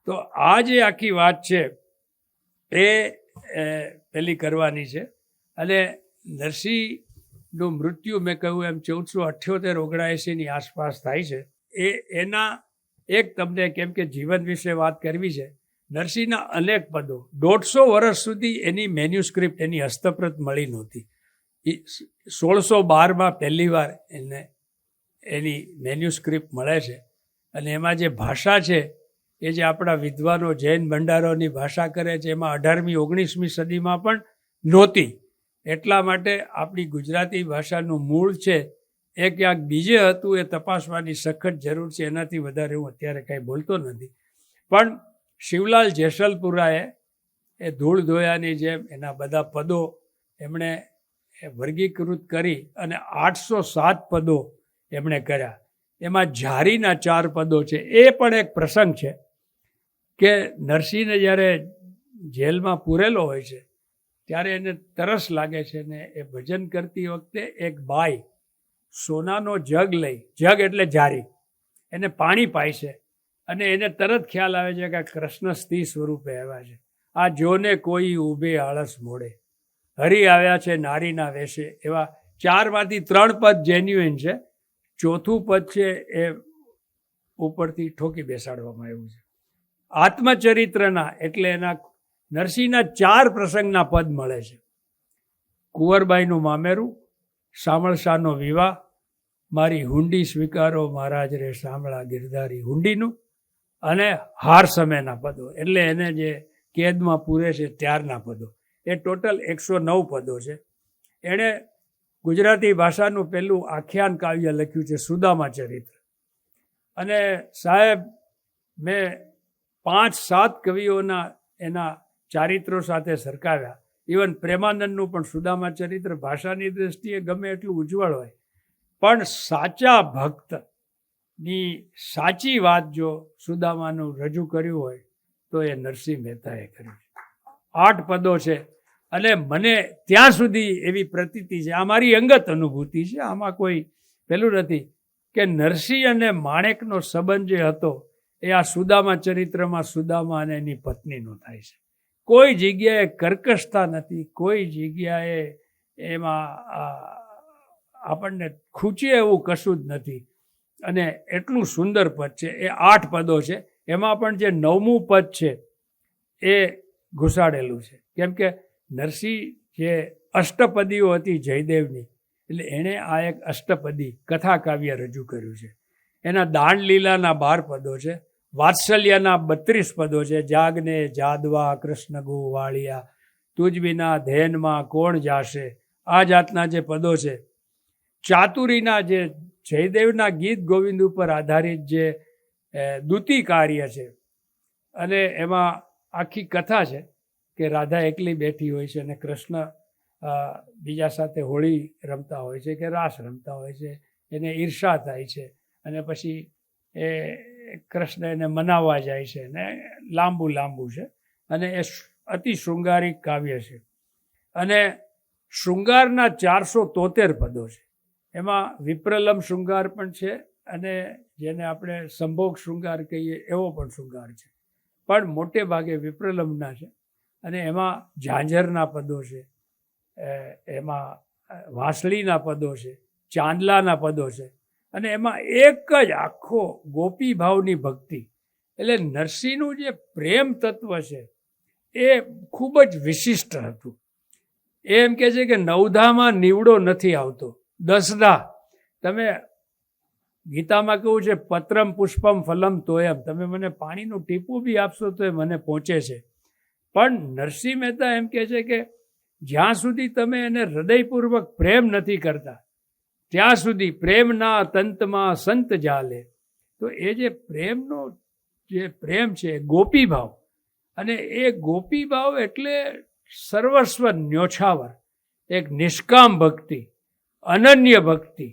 તો આ જે આખી વાત છે એ પેલી કરવાની છે. અને નરસિંહનું મૃત્યુ મેં કહ્યું એમ 1478-79 આસપાસ થાય છે. એના એક તમને કેમ કે જીવન વિશે વાત કરવી છે. નરસિંહના અનેક પદો 150 વર્ષ સુધી એની મેન્યુસ્ક્રિપ્ટ, એની હસ્તપ્રત મળી નહોતી. 1612માં પહેલી વાર એની મેન્યુસ્ક્રિપ્ટ મળે છે, અને એમાં જે ભાષા છે એ જે આપણા વિદ્વાનો જૈન ભંડારોની ભાષા કરે છે એમાં 18મી 19મી સદીમાં પણ નહોતી. એટલા માટે આપણી ગુજરાતી ભાષાનું મૂળ છે એ ક્યાંક બીજે હતું, એ તપાસવાની સખત જરૂર છે. એનાથી વધારે હું અત્યારે કાંઈ બોલતો નથી. પણ શિવલાલ જેસલપુરાએ એ ધૂળ ધોયાની જેમ એના બધા પદો એમણે વર્ગીકૃત કરી અને 807 પદો એમણે કર્યા. એમાં જારીના 4 પદો છે. એ પણ એક પ્રસંગ છે કે નરસિંહને જ્યારે જેલમાં પૂરેલો હોય છે ત્યારે એને તરસ લાગે છે, ને એ ભજન કરતી વખતે એક બાઈ સોનાનો જગ લઈ, જગ એટલે જારી, એને પાણી પાય છે, અને એને તરત ખ્યાલ આવે છે કે આ કૃષ્ણ સ્ત્રી સ્વરૂપે આવ્યા છે. આ જોને કોઈ ઊભે આળસ મોડે, હરી આવ્યા છે નારીના વેશે. એવા 4માંથી 3 પદ જેન્યુઇન છે, 4થું પદ છે એ ઉપરથી ઠોકી બેસાડવામાં આવ્યું છે. આત્મચરિત્રના એટલે એના નરસિંહના 4 પ્રસંગના પદ મળે છે. કુંવરબાઈનું મામેરું, શામળશાનો વિવાહ, મારી હુંડી સ્વીકારો મહારાજ રે શામળા ગિરધારી હુંડીનું, અને હાર સમયના પદો એટલે એને જે કેદમાં પૂરે છે ત્યારના પદો. એ ટોટલ 109 પદો છે. એણે ગુજરાતી ભાષાનું પહેલું આખ્યાન કાવ્ય લખ્યું છે સુદામા ચરિત્ર. અને સાહેબ મેં 5-7 કવિઓના એના ચારિત્રો સાથે સરખાવ્યા. ઇવન પ્રેમાનંદનું પણ સુદામા ચરિત્ર ભાષાની દૃષ્ટિએ ગમે એટલું ઉજ્જવળ હોય, પણ સાચા ભક્તની સાચી વાત જો સુદામાનું રજૂ કર્યું હોય તો એ નરસિંહ મહેતાએ કર્યું છે. 8 પદો છે અને મને ત્યાં સુધી એવી પ્રતીતિ છે, આ મારી અંગત અનુભૂતિ છે, આમાં કોઈ પેલું નથી, કે નરસિંહ અને માણેકનો સંબંધ જે હતો એ આ સુદામા ચરિત્રમાં સુદામા અને એની પત્નીનો થાય છે. કોઈ જગ્યાએ કર્કશતા નથી, કોઈ જગ્યાએ એમાં આપણને ખૂંચે એવું કશું જ નથી. અને એટલું સુંદર પદ છે. એ 8 પદો છે. એમાં પણ જે 9મું પદ છે એ ઘુસાડેલું છે, કેમ કે નરસિંહ જે અષ્ટપદીઓ હતી જયદેવની, એટલે એણે આ એક અષ્ટપદી કથા કાવ્ય રજૂ કર્યું છે. એના દાંડલીલાના 12 પદો છે, વાત્સલ્યના 32 પદો છે, જાગને જાદવા કૃષ્ણ ગો વાળિયા, તુજ વિના ધેનમાં કોણ જાશે, આ જાતના જે પદો છે. ચાતુરીના જે જયદેવના ગીત ગોવિંદ ઉપર આધારિત જે દૂતી કાર્ય છે, અને એમાં આખી કથા છે કે રાધા એકલી બેઠી હોય છે અને કૃષ્ણ બીજા સાથે હોળી રમતા હોય છે કે રાસ રમતા હોય છે, એને ઈર્ષા થાય છે અને પછી એ કૃષ્ણ એને મનાવવા જાય છે ને લાંબુ છે અને એ અતિ શૃંગારિક કાવ્ય છે. અને શૃંગારના 473 પદો છે. એમાં વિપ્રલમ શૃંગાર પણ છે અને જેને આપણે સંભોગ શૃંગાર કહીએ એવો પણ શૃંગાર છે, પણ મોટે ભાગે વિપ્રલમના છે. અને એમાં ઝાંઝરના પદો છે, એમાં વાંસળીના પદો છે, ચાંદલાના પદો છે, અને એમાં એક જ આખો ગોપી ભાવની ભક્તિ. એટલે નરસિંહનું જે પ્રેમ તત્વ છે એ ખૂબ જ વિશિષ્ટ હતું. એમ કહે છે કે 9ધામાં નીવડો નથી આવતો, 10ધા. તમે ગીતામાં કહ્યું છે પત્રમ પુષ્પમ ફલમ તોયમ, તમે મને પાણીનું ટીપું બી આપશો તો એ મને પહોંચે છે. પણ નરસિંહ મહેતા એમ કહે છે કે જ્યાં સુધી તમે એને હૃદયપૂર્વક પ્રેમ નથી કરતા ત્યાં સુધી પ્રેમના તંતમાં સંત જાલે. તો એ જે પ્રેમનો જે પ્રેમ છે ગોપી ભાવ, અને એ ગોપી ભાવ એટલે સર્વસ્વ ન્યોછાવર, એક નિષ્કામ ભક્તિ, અનન્ય ભક્તિ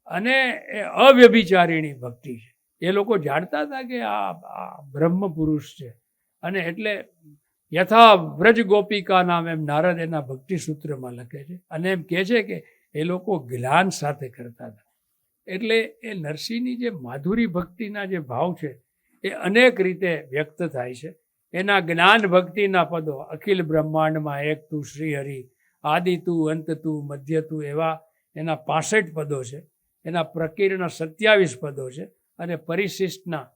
અને એ અવ્યભિચારીણી ભક્તિ છે. એ લોકો જાણતા હતા કે આ બ્રહ્મ પુરુષ છે. અને એટલે યથા વ્રજ ગોપિકા નામ એમ નારદ એના ભક્તિ સૂત્રમાં લખે છે. અને એમ કહે છે કે એ લોકો જ્ઞાન સાથે કરતા હતા. એટલે એ નરસિંહની જે માધુરી ભક્તિના જે ભાવ છે એ અનેક રીતે વ્યક્ત થાય છે. એના જ્ઞાન ભક્તિના પદો અખિલ બ્રહ્માંડમાં એક તું શ્રીહરિ, આદિ તું અંત તું મધ્ય તું, એવા એના 65 પદો છે. એના પ્રકીર્ણ 27 પદો છે. અને પરિશિષ્ટના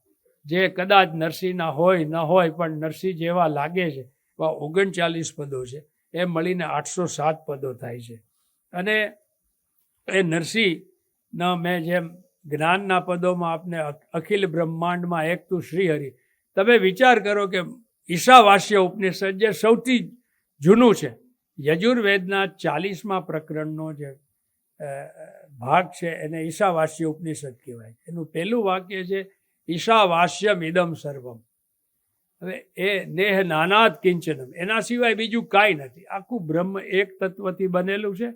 જે કદાચ નરસિંહના હોય ન હોય પણ નરસિંહ જેવા લાગે છે એવા 39 પદો છે. એ મળીને 807 પદો થાય છે. અને એ નરસિંહના મેં જેમ જ્ઞાનના પદોમાં આપને અખિલ બ્રહ્માંડમાં એક તું શ્રીહરિ, તમે વિચાર કરો કે ઈશાવાસ્ય ઉપનિષદ જે સૌથી જૂનું છે, યજુર્વેદના 40મા પ્રકરણનો જે ભાગ છે એને ઈશાવાસ્ય ઉપનિષદ કહેવાય. એનું પહેલું વાક્ય છે ઈશાવાસ્યમ ઇદમ સર્વમ. હવે એ નેહ નાનાદ કિંચનમ, એના સિવાય બીજું કાંઈ નથી. આખું બ્રહ્મ એક તત્વથી બનેલું છે.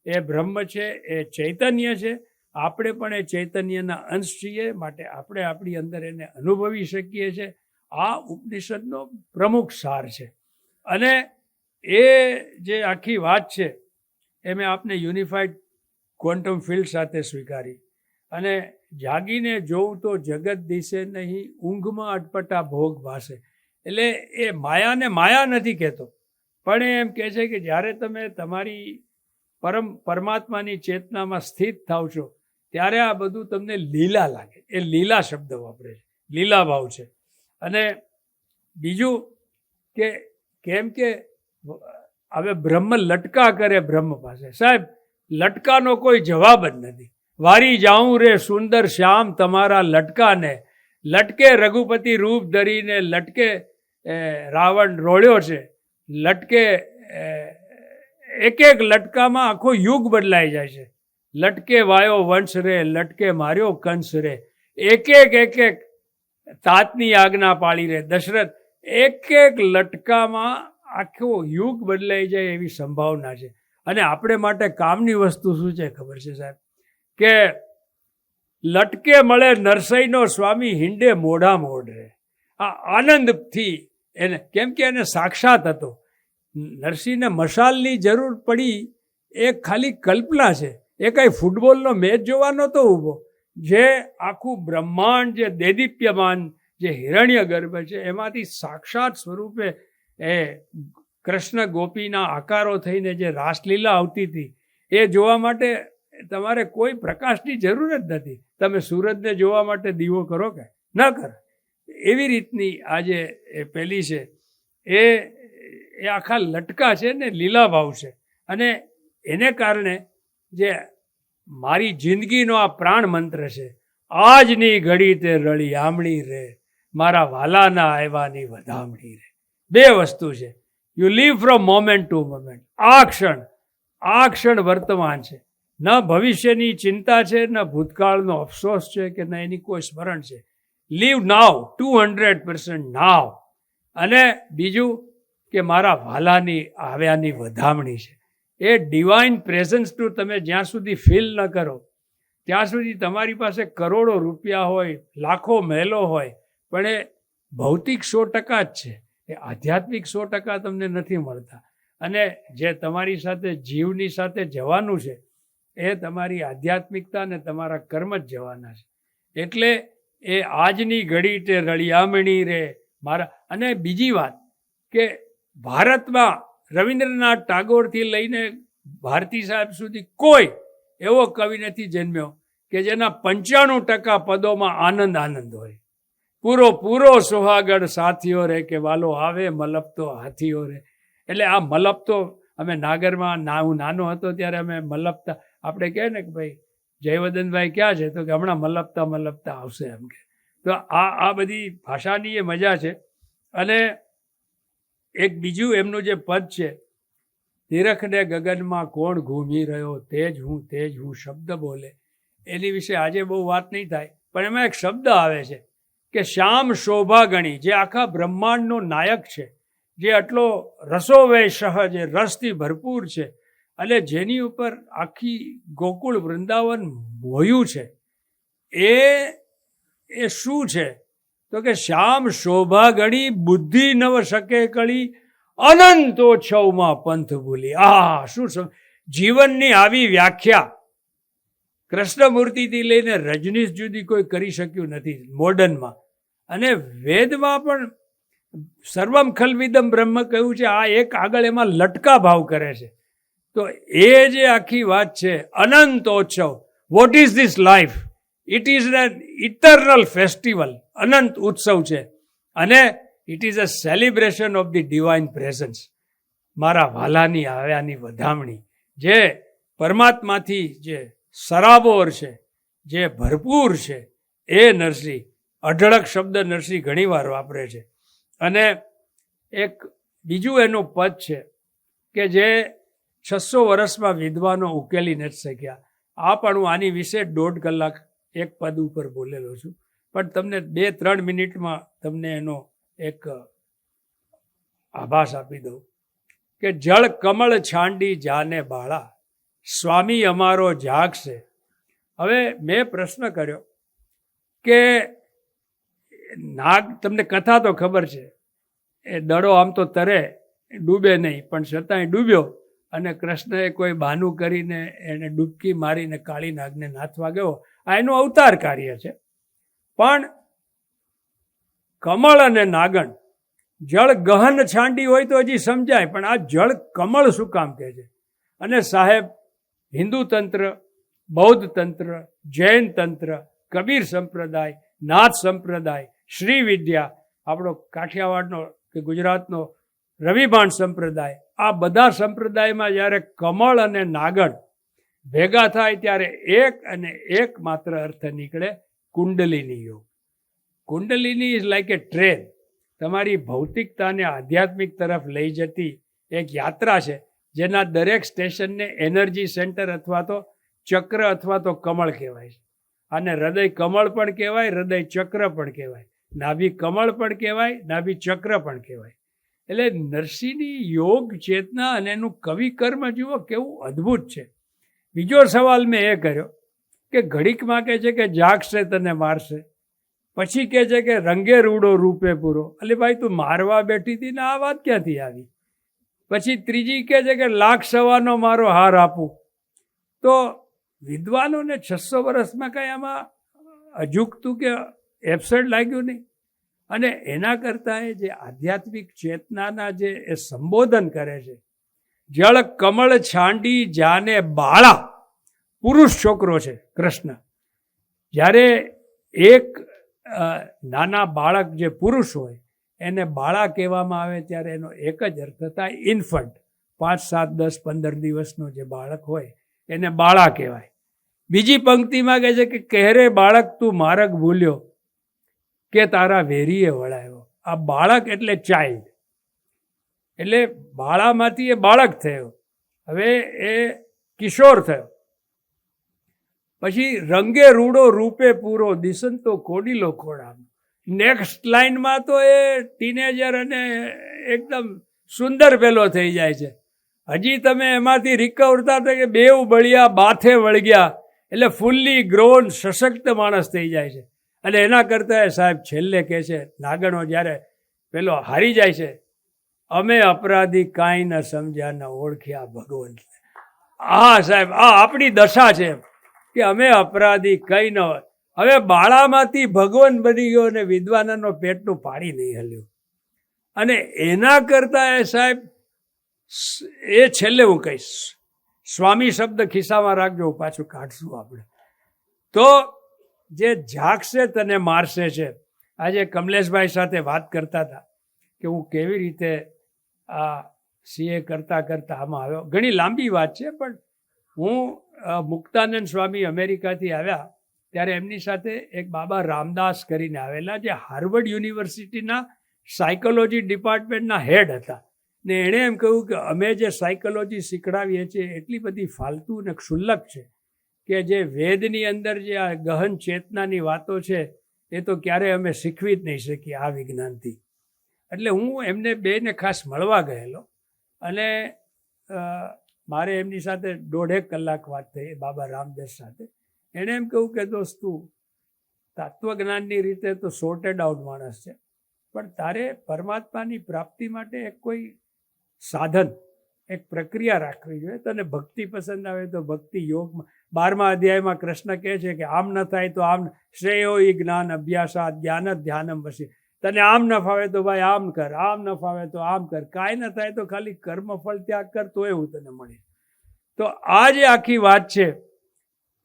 એ બ્રહ્મ છે, એ ચૈતન્ય છે. આપણે પણ એ ચૈતન્યના અંશ છીએ, માટે આપણે આપણી અંદર એને અનુભવી શકીએ છીએ. આ ઉપનિષદનો પ્રમુખ સાર છે. અને એ જે આખી વાત છે એ મેં આપને યુનિફાઈડ ક્વોન્ટમ ફિલ્ડ સાથે સ્વીકારી. અને જાગીને જોઉં તો જગત દિશે નહીં, ઊંઘમાં અટપટા ભોગ ભાસે. એટલે એ માયાને માયા નથી કહેતો, પણ એ એમ કહે છે કે જ્યારે તમે તમારી પરમાત્માની ચેતનામાં સ્થિત થાવ છો ત્યારે આ બધું તમને લીલા લાગે. એ લીલા શબ્દ વાપરે છે, લીલા ભાવ છે. અને બીજું કે કેમ કે હવે બ્રહ્મ લટકા કરે બ્રહ્મ પાસે. સાહેબ, લટકાનો કોઈ જવાબ જ નથી. વારી જાઉં રે સુંદર શ્યામ તમારા લટકાને, લટકે રઘુપતિ રૂપ ધરીને, લટકે રાવણ રોળ્યો છે, લટકે એક એક લટકામાં આખો યુગ બદલાઈ જાય છે. લટકે વાયો વંશ રે, લટકે માર્યો કંસ રે, એક એક તાતની આજ્ઞા પાળી રે. દશરથ એક એક લટકામાં આખો યુગ બદલાઈ જાય એવી સંભાવના છે. અને આપણે માટે કામની વસ્તુ શું છે ખબર છે સાહેબ, કે લટકે મળે નરસૈનો સ્વામી હિંડે મોઢા મોઢ રહે. આ આનંદથી એને, કેમ કે એને સાક્ષાત હતો. નરસિંહને મશાલની જરૂર પડી એ ખાલી કલ્પના છે. એ કાંઈ ફૂટબોલનો મેચ જોવા નહોતો ઊભો. જે આખું બ્રહ્માંડ, જે દેદીપ્યમાન, જે હિરણ્ય ગર્ભ છે, એમાંથી સાક્ષાત સ્વરૂપે એ કૃષ્ણ ગોપીના આકારો થઈને જે રાસલીલા આવતી હતી એ જોવા માટે તમારે કોઈ પ્રકાશની જરૂર જ નથી. તમે સૂરજને જોવા માટે દીવો કરો કે ન કરો, એવી રીતની આજે એ પેલી છે એ આખા લટકા છે ને લીલા ભાવ છે. અને એને કારણે જે મારી જિંદગીનો આ પ્રાણ મંત્ર છે, આજની ઘડી તે રળી આમણી રે, મારા વાલાના આવ્યાની વધામણી રે. બે વસ્તુ છે. You live from moment to moment. આ ક્ષણ વર્તમાન છે. ન ભવિષ્યની ચિંતા છે, ન ભૂતકાળનો અફસોસ છે, કે ન એની કોઈ સ્મરણ છે. લીવ નાવ, 200% નાવ. અને બીજું કે મારા વાલાની આવ્યાની વધામણી છે. એ ડિવાઇન પ્રેઝન્સનું તમે જ્યાં સુધી ફીલ ન કરો ત્યાં સુધી તમારી પાસે કરોડો રૂપિયા હોય, લાખો મહેલો હોય, પણ એ ભૌતિક 100% જ છે. એ આધ્યાત્મિક 100% તમને નથી મળતા. અને જે તમારી સાથે જીવની સાથે જવાનું છે એ તમારી આધ્યાત્મિકતા અને તમારા કર્મ જ જવાના છે. એટલે એ આજની ઘડી તે રળિયામણી રે મારા. અને બીજી વાત કે ભારતમાં રવિન્દ્રનાથ ટાગોરથી લઈને ભારતી સાહેબ સુધી કોઈ એવો કવિ નથી જન્મ્યો કે જેના 95% પદોમાં આનંદ હોય. પૂરો સોહાગઢ સાથીઓ રે, કે વાલો આવે મલપતો હાથીઓ રે. એટલે આ મલપતો અમે નાગરમાં, હું નાનો હતો ત્યારે અમે મલપતા, આપણે કહે ને કે ભાઈ જયવર્ધનભાઈ ક્યાં છે, તો કે હમણાં મલપતા આવશે એમ કે. તો આ બધી ભાષાની એ મજા છે. અને એક બીજું એમનું જે પદ છે, તિરખને ગગનમાં કોણ ઘૂમી રહ્યો, તેજ હું શબ્દ બોલે. એની વિશે આજે બહુ વાત નહીં થાય, પણ એમાં એક શબ્દ આવે છે કે શ્યામ શોભા ગણી, જે આખા બ્રહ્માંડનો નાયક છે, જે આટલો રસોવય સહ, જે રસથી ભરપૂર છે, અને જેની ઉપર આખી ગોકુળ વૃંદાવન મોયું છે, એ શું છે? તો કે શ્યામ શોભા ગણી, બુદ્ધિ નવ શકે કળી, અનંતોત્સવમાં પંથ ભૂલી. શું જીવનની આવી વ્યાખ્યા કૃષ્ણમૂર્તિથી લઈને રજનીશ સુધી કોઈ કરી શક્યું નથી મોડર્નમાં. અને વેદમાં પણ સર્વમ ખલ્વિદમ બ્રહ્મ કહ્યું છે. આ એક આગળ એમાં લટકા ભાવ કરે છે. તો એ જે આખી વાત છે, અનંતોત્સવ. What is this life? It is an eternal festival. અનંત ઉત્સવ છે. અને it is a celebration of the divine presence. મારા વાલાની આવ્યાની વધામણી. જે પરમાત્માથી જે સરાબોર છે, જે ભરપૂર છે, એ નરસિંહ. અઢળક શબ્દ નરસિંહ ઘણી વાર વાપરે છે. અને એક બીજું એનું પદ છે કે જે 600 વર્ષમાં વિદ્વાનો ઉકેલી નથી શક્યા. આ પણ હું આની વિશે 1.5 કલાક એક પદ ઉપર બોલેલો છું, પણ તમને 2-3 મિનિટમાં તમને એનો એક આભાસ આપી દઉં કે જળ કમળ છાંડી જાને બાળા, સ્વામી અમારો જાગશે. હવે મેં પ્રશ્ન કર્યો કે નાગ, તમને કથા તો ખબર છે, એ દડો આમ તો તરે, ડૂબે નહીં, પણ છતાંય ડૂબ્યો. અને કૃષ્ણએ કોઈ બહાનું કરીને એને ડૂબકી મારીને કાળી નાગને નાથવા ગયો. આ એનું અવતાર કાર્ય છે. પણ કમળ અને નાગણ, જળ ગહન છાંડી હોય તો હજી સમજાય, પણ આ જળ કમળ શું કામ કહે છે? અને સાહેબ, હિન્દુ તંત્ર, બૌદ્ધ તંત્ર, જૈન તંત્ર, કબીર સંપ્રદાય, નાથ સંપ્રદાય, શ્રી વિદ્યા, આપણો કાઠિયાવાડનો કે ગુજરાતનો રવિભાણ સંપ્રદાય, આ બધા સંપ્રદાયમાં જ્યારે કમળ અને નાગણ ભેગા થાય ત્યારે એક અને એક માત્ર અર્થ નીકળે, કુંડલિની યોગ. Kundalini is like A train. તમારી ભૌતિકતાને આધ્યાત્મિક તરફ લઈ જતી એક યાત્રા છે, જેના દરેક સ્ટેશનને એનર્જી સેન્ટર અથવા તો ચક્ર અથવા તો કમળ કહેવાય છે. આને હૃદય કમળ પણ કહેવાય, હૃદય ચક્ર પણ કહેવાય, નાભી કમળ પણ કહેવાય, નાભી ચક્ર પણ કહેવાય. એટલે નરસિંહની યોગ ચેતના અને એનું કવિ કર્મ જુઓ કેવું અદ્ભુત છે. બીજો સવાલ મેં એ કર્યો કે ઘડીકમાં કહે છે કે જાગશે તને મારશે, પછી કહે છે કે રંગે રૂડો રૂપે પૂરો. એટલે ભાઈ તું મારવા બેઠી હતી ને આ વાત ક્યાંથી આવી? પછી ત્રીજી કહે છે કે લાખ સવાનો મારો હાર આપું. તો વિદ્વાનોને 600 વર્ષમાં કંઈ આમાં અજુકતું કે એબ્સર્ડ લાગ્યું નહીં. અને એના કરતાં એ જે આધ્યાત્મિક ચેતનાના જે એ સંબોધન કરે છે, જળ કમળ છાંડી જાને બાળા, પુરુષ છોકરો છે કૃષ્ણ. જ્યારે એક નાના બાળક જે પુરુષ હોય એને બાળા કહેવામાં આવે ત્યારે એનો એક જ અર્થ થાય ઇન્ફન્ટ. 5, 7, 10, 15 દિવસનો જે બાળક હોય એને બાળા કહેવાય. બીજી પંક્તિમાં કહે છે કે કહેરે બાળક તું માર્ગ ભૂલ્યો કે તારા વેરીએ વળાયો. આ બાળક એટલે ચાઇલ્ડ, એટલે બાળામાંથી એ બાળક થયો, હવે એ કિશોર થયો. પછી રંગે રૂડો રૂપે પૂરો દિસંતો કોડીલો ખોડામ. નેક્સ્ટ લાઇનમાં તો એ ટીનેજર અને એકદમ સુંદર પેલો થઈ જાય છે. હજી તમે એમાંથી રિકવર થતા કે બેવ બળિયા બાથે વળગ્યા, એટલે ફૂલ્લી ગ્રોન સશક્ત માણસ થઈ જાય છે. અને એના કરતાં સાહેબ છેલ્લે કહે છે, નાગણો જ્યારે પેલો હારી જાય છે, અમે અપરાધી કાંઈ ન સમજ્યા ન ઓળખ્યા ભગવાન. હા સાહેબ, આ આપણી દશા છે કે અમે અપરાધી કંઈ ન હોય. હવે બાળામાંથી ભગવાન બની ગયો અને વિદ્વાનનો પેટનું પાણી નહીં હલ્યું. અને એના કરતાં એ સાહેબ એ છેલ્લે હું કહીશ, સ્વામી શબ્દ ખિસ્સામાં રાખજો, પાછું કાઢશું આપણે. તો જે જાગશે તને મારશે છે. આજે કમલેશભાઈ સાથે વાત કરતા હતા કે હું કેવી રીતે આ સીએ કરતાં આમાં આવ્યો. ઘણી લાંબી વાત છે, પણ હું મુક્તાનંદ સ્વામી અમેરિકાથી આવ્યા ત્યારે એમની સાથે એક બાબા રામદાસ કરીને આવેલા, જે હાર્વર્ડ યુનિવર્સિટીના સાયકોલોજી ડિપાર્ટમેન્ટના હેડ હતા. ને એણે એમ કહ્યું કે અમે જે સાયકોલોજી શીખડાવીએ છીએ એટલી બધી ફાલતુ અને ક્ષુલ્લક છે કે જે વેદની અંદર જે આ ગહન ચેતનાની વાતો છે એ તો ક્યારેય અમે શીખવી જ નહીં શકીએ આ વિજ્ઞાનથી. એટલે હું એમને બેને ખાસ મળવા ગયેલો અને મારે એમની સાથે 1.5 કલાક વાત થઈ બાબા રામદાસ સાથે. એણે એમ કહ્યું કે દોસ્ત તું તત્વજ્ઞાનની રીતે તો સોર્ટેડ આઉટ માણસ છે, પણ તારે પરમાત્માની પ્રાપ્તિ માટે એક કોઈ સાધન, એક પ્રક્રિયા રાખવી જોઈએ. તને ભક્તિ પસંદ આવે તો ભક્તિ યોગમાં 12મા અધ્યાયમાં કૃષ્ણ કહે છે કે આમ ન થાય તો આમ, શ્રેયો ઈ જ્ઞાન અભ્યાસાત જ્ઞાન ધ્યાનમ વસી. તને આમ ન ફાવે તો ભાઈ આમ કર, આમ ન ફાવે તો આમ કર, કાંઈ ન થાય તો ખાલી કર્મફળ ત્યાગ કર, તો એવું તને મળે. તો આ જે આખી વાત છે,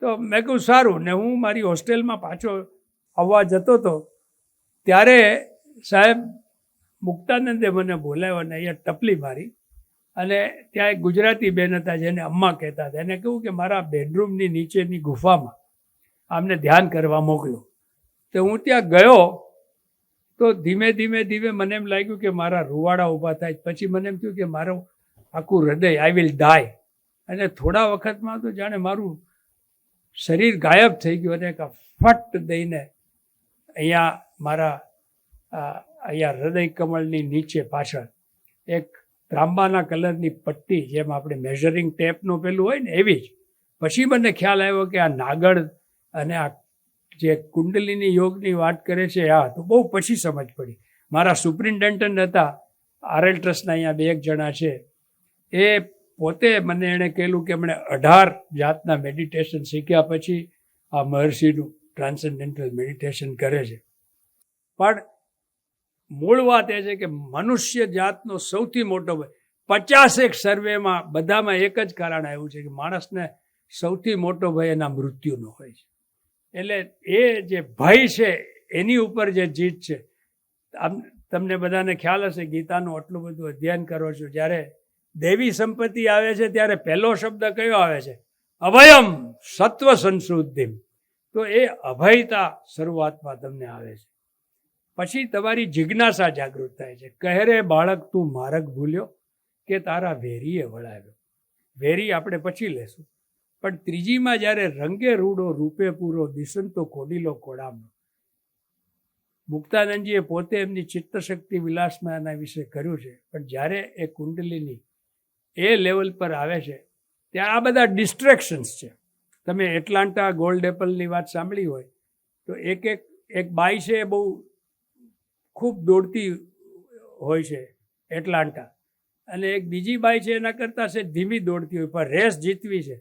તો મેં કહ્યું સારું. ને હું મારી હોસ્ટેલમાં પાછો આવવા જતો હતો ત્યારે સાહેબ મુક્તાનંદે મને બોલાવ્યો અને અહીંયા ટપલી મારી. અને ત્યાં એક ગુજરાતી બેન હતા જેને અમ્મા કહેતા હતા. એને કહ્યું કે મારા બેડરૂમની નીચેની ગુફામાં આમને ધ્યાન કરવા મોકલો. તો હું ત્યાં ગયો તો ધીમે ધીમે મને એમ લાગ્યું કે મારા રૂવાડા ઊભા થાય. પછી મને એમ થયું કે મારું આખું હૃદય આઈ વિલ ડાય. અને થોડા વખતમાં તો જાણે મારું શરીર ગાયબ થઈ ગયું અને એક ફટ દઈને અહીંયા મારા અહીંયા હૃદય કમળની નીચે પાછળ એક ત્રાંબાના કલરની પટ્ટી, જેમ આપણે મેઝરિંગ ટેપનું પેલું હોય ને એવી જ. પછી મને ખ્યાલ આવ્યો કે આ નાગળ અને આ જે કુંડલીની યોગની વાત કરે છે, આ તો બહુ પછી સમજ પડી. મારા સુપ્રિન્ટેન્ડન્ટ હતા આરએલ ટ્રસ્ટના, અહીંયા 2 જણા છે, એ પોતે મને એણે કહેલું કે એમણે 18 જાતના મેડિટેશન શીખ્યા પછી આ મહર્ષિનું ટ્રાન્સેન્ડેન્ટલ મેડિટેશન કરે છે. પણ મૂળ વાત એ છે કે મનુષ્ય જાતનો સૌથી મોટો ભય, 50 સર્વેમાં બધામાં એક જ કારણ આવ્યું છે કે માણસને સૌથી મોટો ભય એના મૃત્યુનો હોય છે. એટલે એ જે ભય છે એની ઉપર જે જીત છે. તમને બધાને ખ્યાલ હશે, ગીતાનું આટલું બધું અધ્યયન કરો છો, જ્યારે દેવી સંપત્તિ આવે છે ત્યારે પહેલો શબ્દ કયો આવે છે? અભયમ સત્વ સંશુદ્ધિમ. તો એ અભયતા શરૂઆતમાં તમને આવે છે. પછી તમારી જિજ્ઞાસા જાગૃત થાય છે. કહેરે બાળક તું માર્ગ ભૂલ્યો કે તારા વેરીએ વળાવ્યો. વેરી આપણે પછી લેશું, પણ ત્રીજીમાં જ્યારે રંગે રૂડો રૂપે પૂરો દિસંતો કોડીલો કોડામનો, મુક્તાનંદજીએ પોતે એમની ચિત્તશક્તિ વિલાસમાં એના વિશે કર્યું છે. પણ જ્યારે એ કુંડલીની એ લેવલ પર આવે છે ત્યાં આ બધા ડિસ્ટ્રેક્શન્સ છે. તમે એટલાન્ટા ગોલ્ડ એપલની વાત સાંભળી હોય તો એક બાઈ છે એ બહુ ખૂબ દોડતી હોય છે એટલાન્ટા, અને એક બીજી બાઈ છે એના કરતાં છે ધીમી દોડતી હોય, પણ રેસ જીતવી છે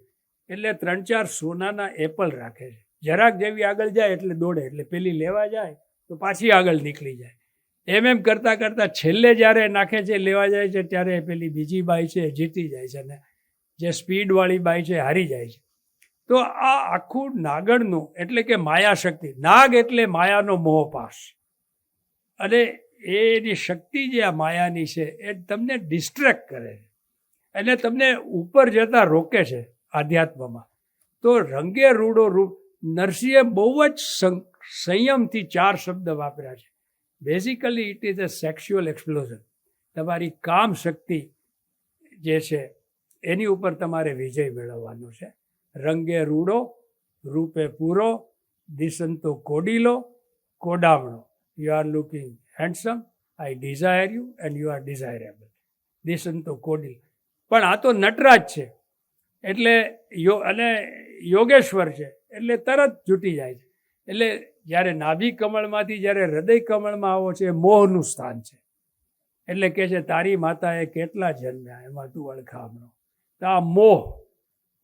એટલે 3-4 સોનાના એપલ રાખે છે. જરાક જેવી આગળ જાય એટલે દોડે, એટલે પેલી લેવા જાય તો પાછી આગળ નીકળી જાય. એમ કરતાં કરતાં છેલ્લે જ્યારે નાખે છે લેવા જાય છે ત્યારે પેલી બીજી બાઈ છે જીતી જાય છે અને જે સ્પીડવાળી બાઈ છે હારી જાય છે. તો આ આખું નાગણનું એટલે કે માયા શક્તિ, નાગ એટલે માયાનો મોહપાશ, અને એની શક્તિ જે આ માયાની છે એ તમને ડિસ્ટ્રેક્ટ કરે છે અને તમને ઉપર જતા રોકે છે આધ્યાત્મમાં. તો રંગે રૂડો રૂપ નરસિંહે બહુ જ સંયમથી 4 શબ્દ વાપર્યા છે. Basically it is a sexual explosion. તમારી કામ શક્તિ જે છે એની ઉપર તમારે વિજય મેળવવાનો છે. રંગે રૂડો રૂપે પૂરો દિશંતો કોડીલો કોડામણો, you are looking handsome, I desire you and you are desirable. દિશંતો કોડીલ. પણ આ તો નટરાજ છે એટલે અને યોગેશ્વર છે એટલે તરત જૂટી જાય છે. એટલે જ્યારે નાભી કમળમાંથી જ્યારે હૃદય કમળમાં આવો છે એ મોહનું સ્થાન છે. એટલે કે છે તારી માતાએ કેટલા જન્મ્યા એમાં તું અળખામણો. તો આ મોહ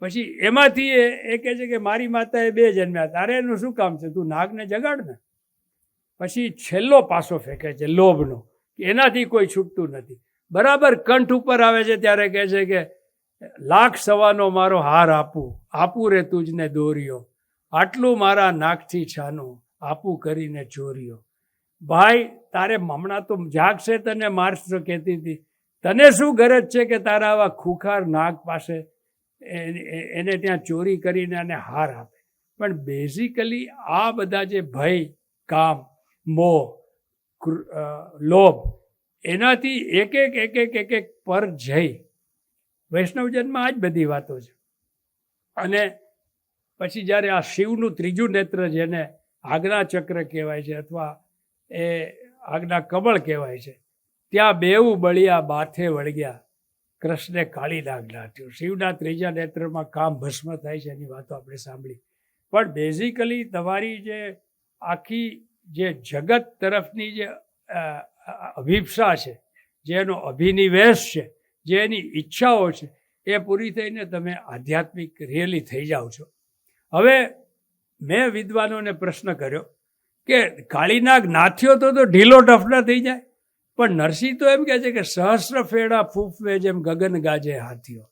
પછી એમાંથી એ કહે છે કે મારી માતાએ 2 જન્મ્યા, તારે એનું શું કામ છે, તું નાગને જગાડ ને. પછી છેલ્લો પાસો ફેંકે છે લોભનો, કે એનાથી કોઈ છૂટતું નથી. બરાબર કંઠ ઉપર આવે છે ત્યારે કહે છે કે 1,00,000 સવાનો મારો હાર આપું રે તુજને દોર્યો, આટલું મારા નાકથી છાનું આપું કરીને ચોર્યો. ભાઈ તારે હમણાં તો જાગશે તને માર્ક્સ કહેતી હતી, તને શું ગરજ છે કે તારા આવા ખૂખાર નાગ પાસે એને ત્યાં ચોરી કરીને અને હાર આપે. પણ બેઝિકલી આ બધા જે ભય, કામ, મોહ, લોભ, એનાથી એક પર જઈ વૈષ્ણવજનમાં આ જ બધી વાતો છે. અને પછી જ્યારે આ શિવનું 3જું નેત્ર જેને આજ્ઞા ચક્ર કહેવાય છે અથવા એ આજ્ઞા કમળ કહેવાય છે, ત્યાં 2 બળિયા બાથે વળગ્યા કૃષ્ણે કાળી નાગ નાટ્યો. શિવના 3જા નેત્રમાં કામ ભસ્મ થાય છે એની વાતો આપણે સાંભળી. પણ બેઝિકલી તમારી જે આખી જે જગત તરફની જે અભિપ્સા છે, જે એનો અભિનિવેશ છે, જે એની ઈચ્છાઓ છે, એ પૂરી થઈને તમે આધ્યાત્મિક રિયલી થઈ જાઓ છો. હવે મેં વિદ્વાનોને પ્રશ્ન કર્યો કે કાળીનાગ નાથ્યો તો ઢીલો ઢફલા થઈ જાય, પણ નરસિંહ તો એમ કહે છે કે સહસ્ર ફેડા ફૂફવે જેમ ગગન ગાજે હાથીઓ.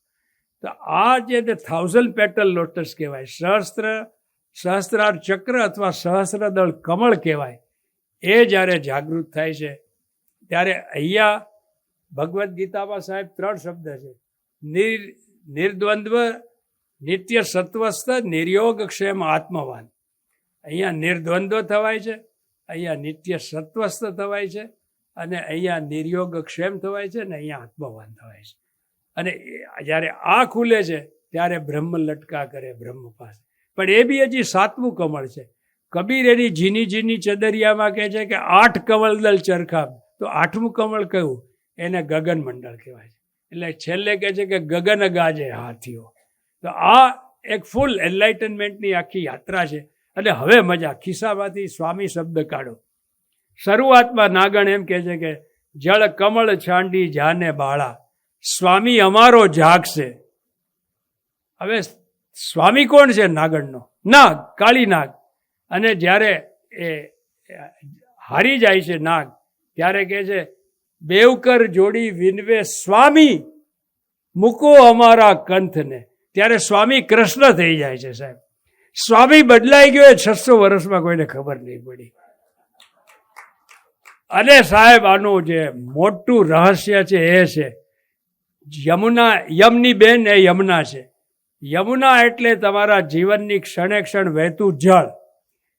તો આ જે 1000 પેટલ લોટસ કહેવાય, સહસ્ત્રાર ચક્ર અથવા સહસ્રદળ કમળ કહેવાય, એ જ્યારે જાગૃત થાય છે ત્યારે અહીંયા ભગવદ્ ગીતામાં સાહેબ 3 શબ્દ છે, નિર્દ્વંદ્વ નિત્ય સત્વસ્થ નિર્યોગ ક્ષેમ આત્મવાન. અહીંયા નિર્દ્વંદ્વ થવાય છે, અહીંયા નિત્ય સત્વસ્થ થવાય છે, અને અહીંયા નિર્યોગ ક્ષેમ થવાય છે, અને અહીંયા આત્મવાન થવાય છે. અને જ્યારે આ ખુલે છે ત્યારે બ્રહ્મ લટકા કરે બ્રહ્મ પાસે. પણ એ બી હજી 7મું કમળ છે. કબીર એની ઝીની ઝીની ચદરિયામાં કહે છે કે 8 કમળદલ ચરખા, તો 8મું કમળ કયું, એને ગગન મંડળ કહેવાય છે. એટલે છેલ્લે કહે છે કે ગગન ગાજે હાથીઓ. તો આ એક ફૂલ એનલાઇટનમેન્ટની આખી યાત્રા છે. અને હવે મજા, ખિસ્સામાંથી સ્વામી શબ્દ કાઢો. શરૂઆતમાં નાગણ એમ કહે છે કે જળ કમળ છાંડી જાને બાળા, સ્વામી અમારો જાગશે. હવે સ્વામી કોણ છે નાગણનો? નાગ, કાળી નાગ. અને જ્યારે એ હારી જાય છે નાગ ત્યારે કહે છે બેવકર જોડી વિનવે સ્વામી મૂકો અમારા કંથને. ત્યારે સ્વામી કૃષ્ણ થઈ જાય છે સાહેબ. સ્વામી બદલાઈ ગયો એ 600 વર્ષમાં કોઈને ખબર નહીં પડી. અને સાહેબ આનું જે મોટું રહસ્ય છે એ છે યમની બેન એ યમુના છે. યમુના એટલે તમારા જીવનની ક્ષણે ક્ષણ વહેતું જળ.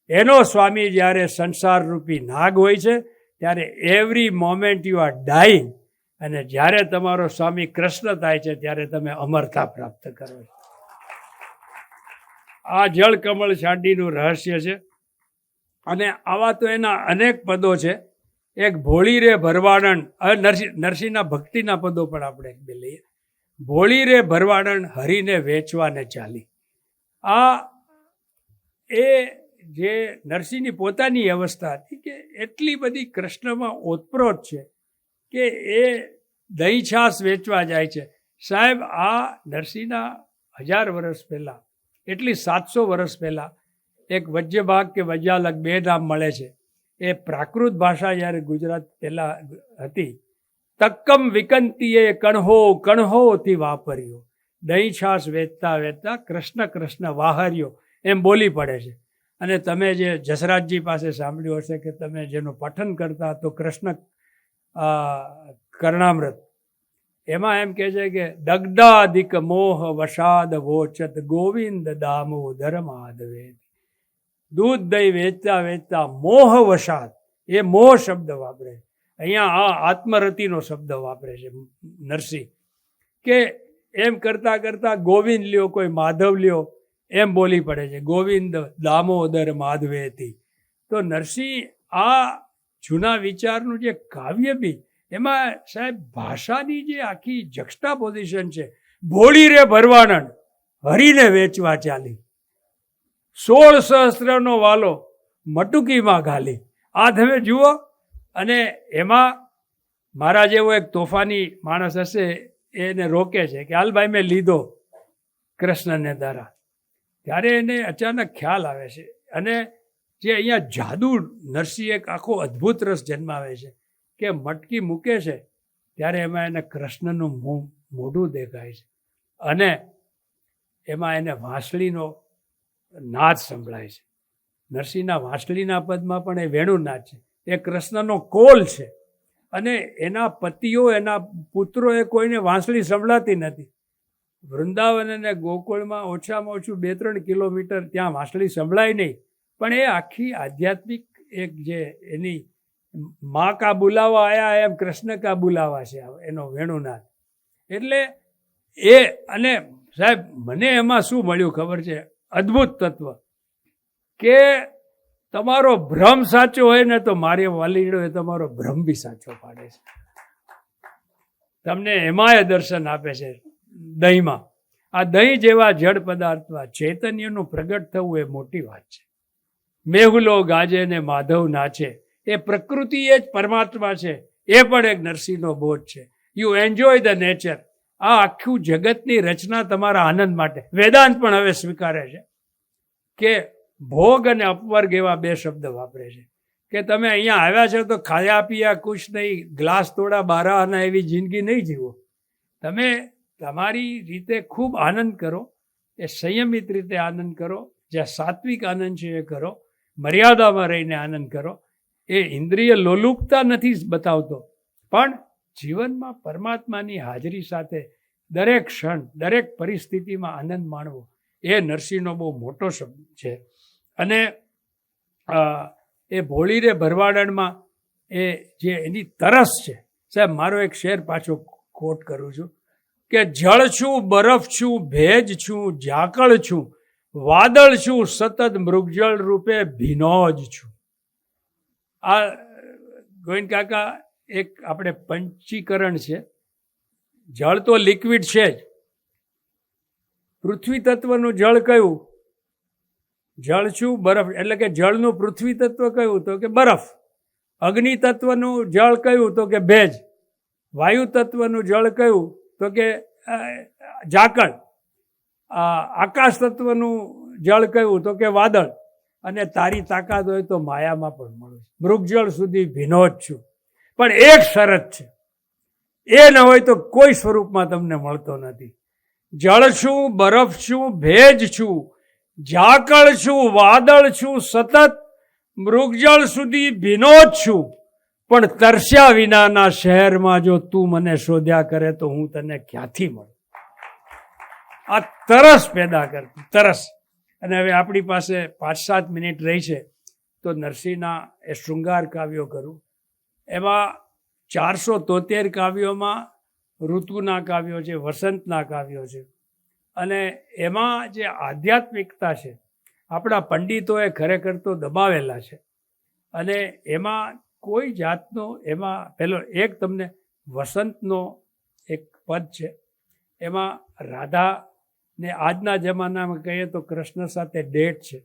એનો સ્વામી જ્યારે સંસારરૂપી નાગ હોય છે ત્યારે every moment you are dying, અને જ્યારે તમારો સ્વામી કૃષ્ણ થાય છે ત્યારે તમે અમરતા પ્રાપ્ત કરો છો. આ જળ કમળ છાંડીનું રહસ્ય છે. અને આવા તો એના અનેક પદો છે. એક ભોળી રે ભરવાડણ, હવે નરસિંહના ભક્તિના પદો પણ આપણે એક બે લઈએ. ભોળી રે ભરવાડણ હરીને વેચવાને ચાલી. આ એ જે નરસિંહની પોતાની અવસ્થા હતી કે એટલી બધી કૃષ્ણમાં ઓતપ્રોત છે કે એ દહીં છાશ વેચવા જાય છે. સાહેબ, આ નરસિંહના 1000 વર્ષ પહેલાં, એટલી 700 વર્ષ પહેલાં એક વજ્યભાગ કે વજ્યાલક બે નામ મળે છે. એ પ્રાકૃત ભાષા જ્યારે ગુજરાત પહેલાં હતી, તક્કમ વિકંતીએ કણહો કણહોથી વાપર્યો. દહીં છાશ વેચતા વેચતા કૃષ્ણ કૃષ્ણ વાહર્યો એમ બોલી પડે છે. અને તમે જે જસરાજજી પાસે સાંભળ્યું હશે કે તમે જેનું પઠન કરતા તો કૃષ્ણ કર્ણામૃત, એમાં એમ કહે છે કે દગ્ધાધિક મોહ વસાદ વોચત ગોવિંદ દામોદર માધવે. દૂધ દહીં વેચતા વેચતા મોહ વસાદ, એ મોહ શબ્દ વાપરે. અહીંયા આ આત્મરતિનો શબ્દ વાપરે છે નરસિંહ, કે એમ કરતાં કરતાં ગોવિંદ લ્યો, કોઈ માધવ લ્યો એમ બોલી પડે છે. ગોવિંદ દામોદર માધવેથી. તો નરસિંહ આ જૂના વિચારનું જે કાવ્ય બી, એમાં સાહેબ ભાષાની જે આખી જક્સ્ટાપોઝિશન છે. ભોળી રે ભરવાડણ હરીને વેચવા ચાલી, 16 સહસ્રનો વાલો મટુકીમાં ઘાલી. આ તમે જુઓ. અને એમાં મારા જેવો એક તોફાની માણસ હશે, એને રોકે છે કે હાલ ભાઈ મેં લીધો કૃષ્ણને તારા. ત્યારે એને અચાનક ખ્યાલ આવે છે. અને જે અહીંયા જાદુ નરસિંહ એક આખો અદ્ભુત રસ જન્માવે છે કે મટકી મૂકે છે ત્યારે એમાં એને કૃષ્ણનું મોઢું દેખાય છે. અને એમાં એને વાંસળીનો નાદ સંભળાય છે. નરસિંહના વાંસળીના પદમાં પણ એ વેણુનાદ છે. એ કૃષ્ણનો કોલ છે. અને એના પતિઓ, એના પુત્રોએ કોઈને વાંસળી સંભળાતી નથી. વૃંદાવન અને ગોકુળમાં ઓછામાં ઓછું 2-3 કિલોમીટર ત્યાં વાંસળી સંભળાય નહીં. પણ એ આખી આધ્યાત્મિક એક જે એની મા કા બુલાવા આયા એમ કૃષ્ણ કા બુલાવા છે એનો વેણુનાદ. એટલે એ, અને સાહેબ મને એમાં શું મળ્યું ખબર છે? અદ્ભુત તત્વ કે તમારો ભ્રમ સાચો હોય ને તો મારી વાલીડો એ તમારો ભ્રમ બી સાચો પાડે છે. તમને એમાંય દર્શન આપે છે દહીંમાં. આ દહીં જેવા જડ પદાર્થમાં ચૈતન્યનું પ્રગટ થવું એ મોટી વાત છે. મેહુલો ગાજે ને માધવ નાચે, એ પ્રકૃતિ એ જ પરમાત્મા છે. એ પણ એક નરસિંહનો બોધ છે. You enjoy the nature. આ આખું જગતની રચના તમારા આનંદ માટે. વેદાંત પણ હવે સ્વીકારે છે કે ભોગ અને અપવર્ગ એવા 2 શબ્દ વાપરે છે કે તમે અહીંયા આવ્યા છો તો ખાયા પીયા કુછ નહીં, ગ્લાસ તોડા બારા અને એવી જિંદગી નહીં જીવો. તમે તમારી રીતે ખૂબ આનંદ કરો, એ સંયમિત રીતે આનંદ કરો, જ્યાં સાત્વિક આનંદ છે એ કરો, મર્યાદામાં રહીને આનંદ કરો. એ ઇન્દ્રિય લોલુપતા નથી બતાવતો, પણ જીવનમાં પરમાત્માની હાજરી સાથે દરેક ક્ષણ, દરેક પરિસ્થિતિમાં આનંદ માણવો, એ નરસિંહનો બહુ મોટો શબ્દ છે. અને એ ભોળી રે ભરવાડણમાં એ જે એની તરસ છે. સાહેબ, મારો એક શેર પાછો કોટ કરું છું કે જળ છું, બરફ છું, ભેજ છું, ઝાકળ છું, વાદળ છું, સતત મૃગજળ રૂપે ભીનો જ છું. આ ગોવિંદ કાકા એક આપણે પંચીકરણ છે. જળ તો લિક્વિડ છે જ. પૃથ્વી તત્વનું જળ કયું? જળ છું, બરફ. એટલે કે જળનું પૃથ્વી તત્વ કયું? તો કે બરફ. અગ્નિ તત્વનું જળ કયું? તો કે ભેજ. વાયુ તત્વનું જળ કયું? તો કે ઝાકળ. આકાશ તત્વનું જળ કયું? તો કે વાદળ. અને તારી તાકાત હોય તો માયામાં પણ મળે. મૃગજળ સુધી ભીનો જ છું. પણ એક શરત છે, એ ન હોય તો કોઈ સ્વરૂપમાં તમને મળતો નથી. જળ છું, બરફ છું, ભેજ છું, ઝાકળ છું, વાદળ છું, સતત મૃગજળ સુધી ભીનો જ છું. પણ તરસ્યા વિનાના શહેરમાં જો તું મને શોધ્યા કરે તો હું તને ક્યાંથી મળું? આ તરસ પેદા કરતી તરસ. અને હવે આપણી પાસે 5-7 મિનિટ રહી છે તો નરસિંહના એ શૃંગાર કાવ્યો કરું. એમાં 473 કાવ્યોમાં ઋતુના કાવ્યો છે, વસંતના કાવ્યો છે. અને એમાં જે આધ્યાત્મિકતા છે, આપણા પંડિતોએ ખરેખર તો દબાવેલા છે. અને એમાં કોઈ જાતનો એમાં પેલો એક તમને વસંતનો એક પદ છે, એમાં રાધાને આજના જમાનામાં કહીએ તો કૃષ્ણ સાથે ડેટ છે,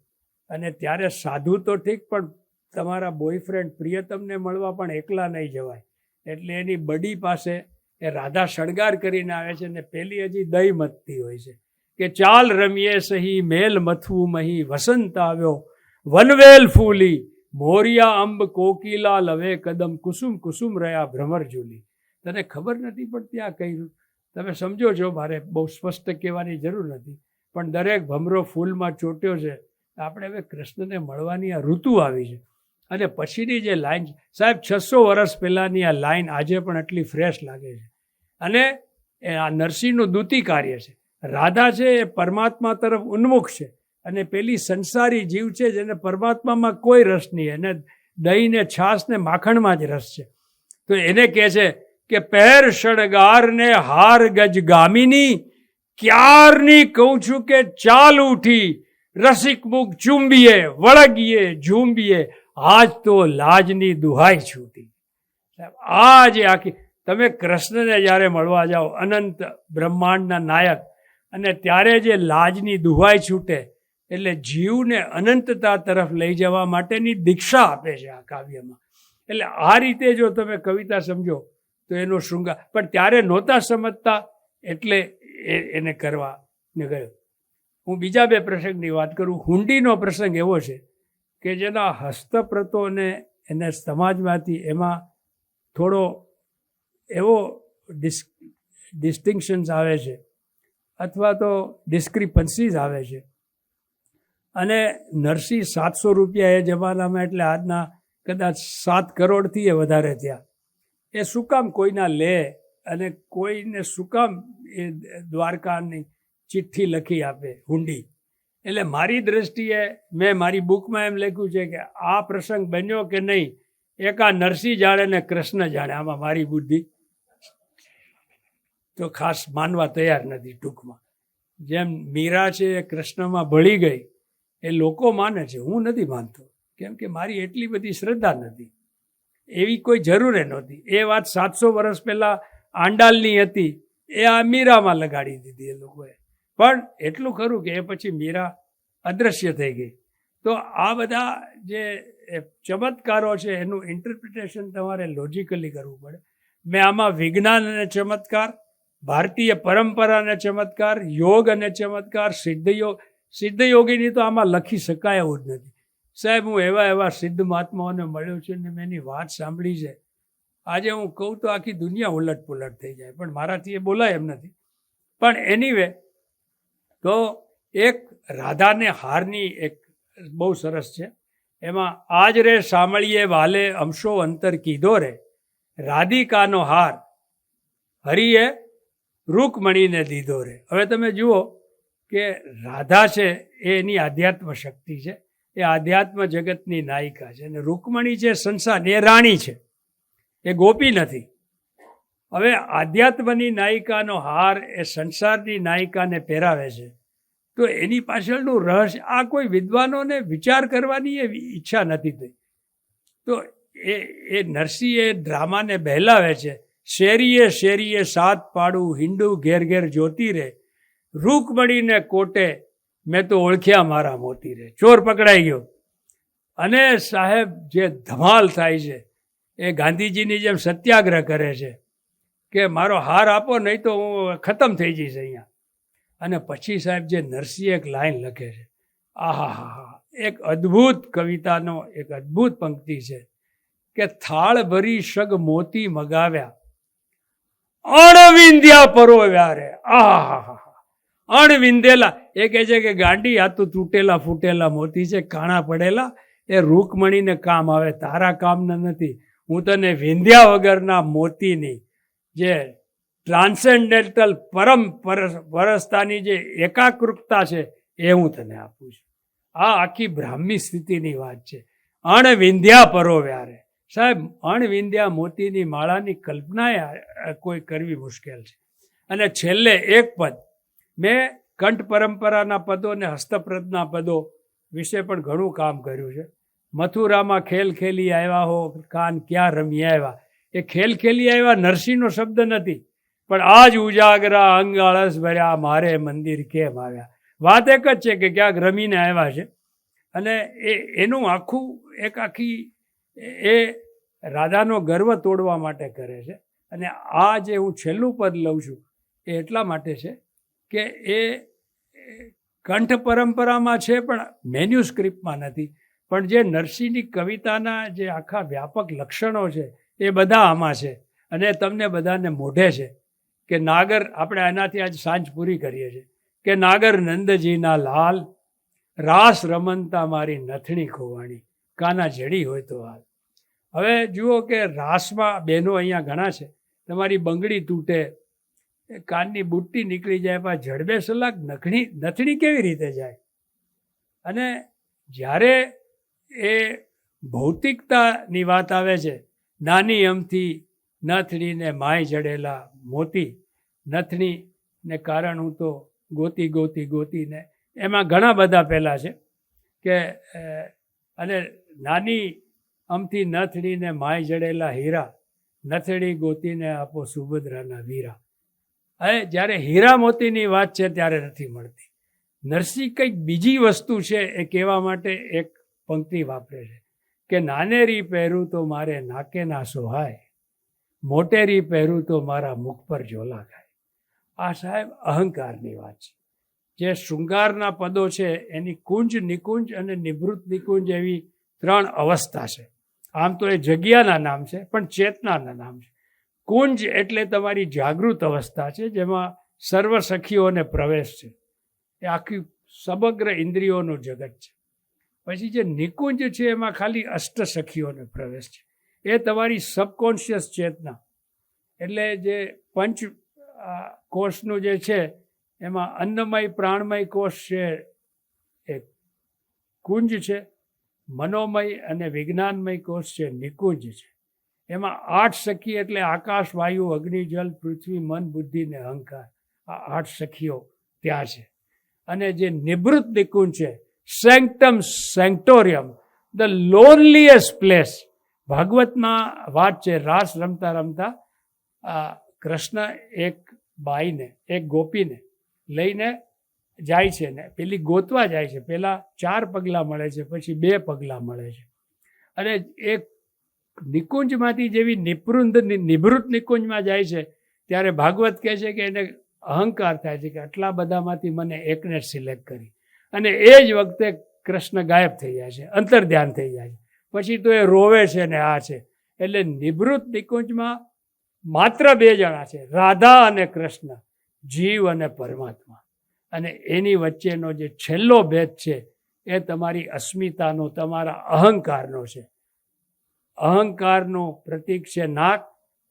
અને ત્યારે સાધુ તો ઠીક, પણ તમારા બોયફ્રેન્ડ પ્રિયતમને મળવા પણ એકલા નહીં જવાય, એટલે એની બડી પાસે એ રાધા શણગાર કરીને આવે છે, ને પેલી હજી દહીં મથતી હોય છે કે ચાલ રમીએ સહી મેલ મથવું મહી, વસંત આવ્યો વનવેલ ફૂલી, મોરિયા અંબ કોકિલા લવે કદમ, કુસુમ કુસુમ રહ્યા ભ્રમર ઝૂલી. તને ખબર નથી પડતી આ કઈ, તમે સમજો છો, મારે બહુ સ્પષ્ટ કહેવાની જરૂર નથી, પણ દરેક ભમરો ફૂલમાં ચોટ્યો છે. આપણે હવે કૃષ્ણને મળવાની આ ઋતુ આવી છે. અને પછીની જે લાઈન, સાહેબ 600 વર્ષ પહેલાંની આ લાઈન આજે પણ એટલી ફ્રેશ લાગે છે. અને આ નરસિંહનું દૂતી કાર્ય છે. રાધા છે એ પરમાત્મા તરફ ઉન્મુખ છે, અને પેલી સંસારી જીવ છે જેને પરમાત્મામાં કોઈ રસ નહીં, એને દહીં ને છાશ ને માખણમાં જ રસ છે. તો એને કહે છે કે પહેર શણગાર ને હાર ગજ ગામિની, ક્યારની કહું છું કે ચાલ ઉઠી, રસિક મુખ ચુંબીએ વળગીએ ઝૂંબીએ, આજ તો લાજની દુહાઈ છૂટી. આ જે આખી, તમે કૃષ્ણને જ્યારે મળવા જાઓ, અનંત બ્રહ્માંડના નાયક, અને ત્યારે જે લાજની દુહાઈ છૂટે, એટલે જીવને અનંતતા તરફ લઈ જવા માટેની દીક્ષા આપે છે આ કાવ્યમાં. એટલે આ રીતે જો તમે કવિતા સમજો તો એનો શૃંગાર, પણ ત્યારે નહોતા સમજતા, એટલે એને કરવા ને ગયો. હું બીજા 2 પ્રસંગની વાત કરું. હુંડીનો પ્રસંગ એવો છે કે જેના હસ્તપ્રતોને એને સમાજમાંથી એમાં થોડો એવો ડિસ્ટિંક્શન્સ આવે છે, અથવા તો ડિસ્ક્રિપન્સીઝ આવે છે. અને નરસિંહ 700 રૂપિયા એ જમાનામાં, એટલે આજના કદાચ 7 કરોડથી એ વધારે થયા. એ શું કામ કોઈના લે, અને કોઈને શું કામ એ દ્વારકાની ચિઠ્ઠી લખી આપે, હુંડી. એટલે મારી દ્રષ્ટિએ મેં મારી બુકમાં એમ લખ્યું છે કે આ પ્રસંગ બન્યો કે નહીં, એક આ નરસિંહ જાણે ને કૃષ્ણ જાણે. આમાં મારી બુદ્ધિ તો ખાસ માનવા તૈયાર નથી. ટૂંકમાં જેમ મીરા છે એ કૃષ્ણમાં ભળી ગઈ, એ લોકો માને છે, હું નથી માનતો, કેમ કે મારી એટલી બધી શ્રદ્ધા નથી, એવી કોઈ જરૂરે નહોતી. એ વાત 700 વર્ષ પહેલાં આંડાલની હતી, એ આ મીરામાં લગાડી દીધી એ લોકોએ. પણ એટલું ખરું કે એ પછી મીરા અદૃશ્ય થઈ ગઈ. તો આ બધા જે ચમત્કારો છે એનું ઇન્ટરપ્રિટેશન તમારે લોજિકલી કરવું પડે. મેં આમાં વિજ્ઞાન અને ચમત્કાર, ભારતીય પરંપરા અને ચમત્કાર, યોગ અને ચમત્કાર, સિદ્ધયોગીની તો આમાં લખી શકાય એવું જ નથી. સાહેબ, હું એવા સિદ્ધ મહાત્માઓને મળ્યો છું ને મેં એની વાત સાંભળી છે. આજે હું કહું તો આખી દુનિયા ઉલટ પુલટ થઈ જાય, પણ મારાથી એ બોલાય એમ નથી. પણ એનીવે, તો એક રાધાને હારની એક બહુ સરસ છે. એમાં આજ રે સાંભળીએ વાલે અમશો અંતર કીધો રે, રાધિકાનો હાર હરિએ રૂકમણીને દીધો રે. હવે તમે જુઓ કે રાધા છે એ એની આધ્યાત્મ શક્તિ છે, એ આધ્યાત્મ જગતની નાયિકા છે, અને રૂકમણી છે સંસારની, એ રાણી છે, એ ગોપી નથી. હવે આધ્યાત્મની નાયિકાનો હાર એ સંસારની નાયિકાને પહેરાવે છે, તો એની પાછળનું રહસ્ય આ કોઈ વિદ્વાનોને વિચાર કરવાની એ ઈચ્છા નથી થઈ. તો એ નરસિંહ એ ડ્રામાને બહેલાવે છે. શેરીએ શેરીએ સાત પાડું, હિંડું ઘેર ઘેર જોતી રે, રૂકમણીને કોટે મેં તો ઓળખ્યા મારા મોતી રે. ચોર પકડાઈ ગયો. અને સાહેબ જે ધમાલ થાય છે, એ ગાંધીજીની જેમ સત્યાગ્રહ કરે છે કે મારો હાર આપો, નહીં તો હું ખતમ થઈ જઈશ અહીંયા. અને પછી સાહેબ જે નરસિંહ એક લાઈન લખે છે, આહા, એક અદ્ભુત કવિતાનો એક અદ્ભુત પંક્તિ છે કે થાળ ભરી શગ મોતી મગાવ્યા, અણવિંધ્યા પરોવ્યા રે. આહા, અણવિંધેલા. એ કહે છે કે ગાંડી, આ તો તૂટેલા ફૂટેલા મોતી છે, કાણા પડેલા, એ રૂકમણીને કામ આવે, તારા કામના નથી. હું તને વિંધ્યા વગરના મોતીની જે ટ્રાન્સેન્ડેન્ટલ પરસ્તાની જે એકાકૃતતા છે એ હું તને આપું છું. આ આખી બ્રાહ્મી સ્થિતિની વાત છે. અણવિંધ્યા પરોવ્યા રે. સાહેબ, અણવિંધ્યા મોતીની માળાની કલ્પના કોઈ કરવી મુશ્કેલ છે. અને છેલ્લે એક પદ, મેં કંઠ પરંપરાના પદો અને હસ્તપ્રદના પદો વિશે પણ ઘણું કામ કર્યું છે. મથુરામાં ખેલ ખેલી આવ્યા હો કાન ક્યાં રમી આવ્યા. એ ખેલ ખેલી આવ્યા નરસિંહનો શબ્દ નથી, પણ આજ ઉજાગરા અંગ આળસ ભર્યા મારે મંદિર કેમ આવ્યા. વાત એક જ છે કે ક્યાંક રમીને આવ્યા છે. અને એનું આખી એ રાધાનો ગર્વ તોડવા માટે કરે છે. અને આ જે હું છેલ્લું પદ લઉં છું એ એટલા માટે છે કે એ કંઠ પરંપરામાં છે પણ મેન્યુસ્ક્રિપ્ટમાં નથી. પણ જે નરસિંહની કવિતાના જે આખા વ્યાપક લક્ષણો છે એ બધા આમાં છે. અને તમને બધાને મોઢે છે કે નાગર, આપણે એનાથી આજ સાંજ પૂરી કરીએ છીએ કે નાગર નંદજીના લાલ રાસ રમનતા મારી નથણી ખોવાણી કાના જડી હોય તો હાલ. હવે જુઓ કે રાસમાં બહેનો અહીંયા ઘણા છે, તમારી બંગડી તૂટે, કાનની બુટ્ટી નીકળી જાય, પણ જડબે સલાક નથણી કેવી રીતે જાય? અને જ્યારે એ ભૌતિકતાની વાત આવે છે, નાની અમથી નથણીને માય જડેલા મોતી, નથણીને કારણ હું તો ગોતીને, એમાં ઘણા બધા પહેલાં છે કે અને નાની અમથી નથણીને માય જડેલા હીરા, નથણી ગોતીને આપો સુભદ્રાના વીરા. હવે જ્યારે હીરા મોતીની વાત છે ત્યારે નથી મળતી. નરસિંહ કંઈક બીજી વસ્તુ છે એ કહેવા માટે એક પંક્તિ વાપરે છે કે નાનેરી પહેરું તો મારે નાકે ના સોહાય, મોટેરી પહેરું તો મારા મુખ પર ઝોલા ખાય. આ સાહેબ અહંકારની વાત છે. જે શૃંગારના પદો છે એની કુંજ, નિકુંજ અને નિભૃત નિકુંજ એવી 3 અવસ્થા છે. આમ તો એ જગ્યાના નામ છે પણ ચેતનાના નામ છે. કુંજ એટલે તમારી જાગૃત અવસ્થા છે જેમાં સર્વ સખીઓને પ્રવેશ છે. એ આખી સમગ્ર ઇન્દ્રિયોનું જગત છે. પછી જે નિકુંજ છે એમાં ખાલી અષ્ટ સખીઓને પ્રવેશ છે. એ તમારી સબકોન્શિયસ ચેતના, એટલે જે પંચ કોષનું જે છે એમાં અન્નમય પ્રાણમય કોષ છે એ કુંજ છે, મનોમય અને વિજ્ઞાનમય કોષ છે નિકુંજ છે. એમાં 8 સખી એટલે આકાશ, વાયુ, અગ્નિ, જલ, પૃથ્વી, મન, બુદ્ધિ ને અહંકાર. આ 8 સખીઓ ત્યાં છે. અને જે નિવૃત્ત નિકુંજ છે, સેન્ક્ટમ સેન્ક્ટોરિયમ, ધ લોનલીએસ્ટ પ્લેસ. ભાગવતમાં વાત છે, રાસ રમતા રમતા કૃષ્ણ એક બાઈને, એક ગોપીને લઈને જાય છે ને પેલી ગોતવા જાય છે. પેલા 4 પગલાં મળે છે, પછી 2 પગલાં મળે છે. અને એક નિકુંજમાંથી જેવી નિવૃત્ત નિકુંજમાં જાય છે ત્યારે ભાગવત કહે છે કે એને અહંકાર થાય છે કે આટલા બધામાંથી મને એકને સિલેક્ટ કરી. અને એ જ વખતે કૃષ્ણ ગાયબ થઈ જાય છે, અંતર ધ્યાન થઈ જાય છે. પછી તો એ રોવે છે ને આ છે. એટલે નિવૃત્ત નિકુંજમાં માત્ર 2 જણા છે, રાધા અને કૃષ્ણ, જીવ અને પરમાત્મા. અને એની વચ્ચેનો જે છેલ્લો ભેદ છે એ તમારી અસ્મિતાનો, તમારા અહંકારનો છે. અહંકારનું પ્રતીક છે નાક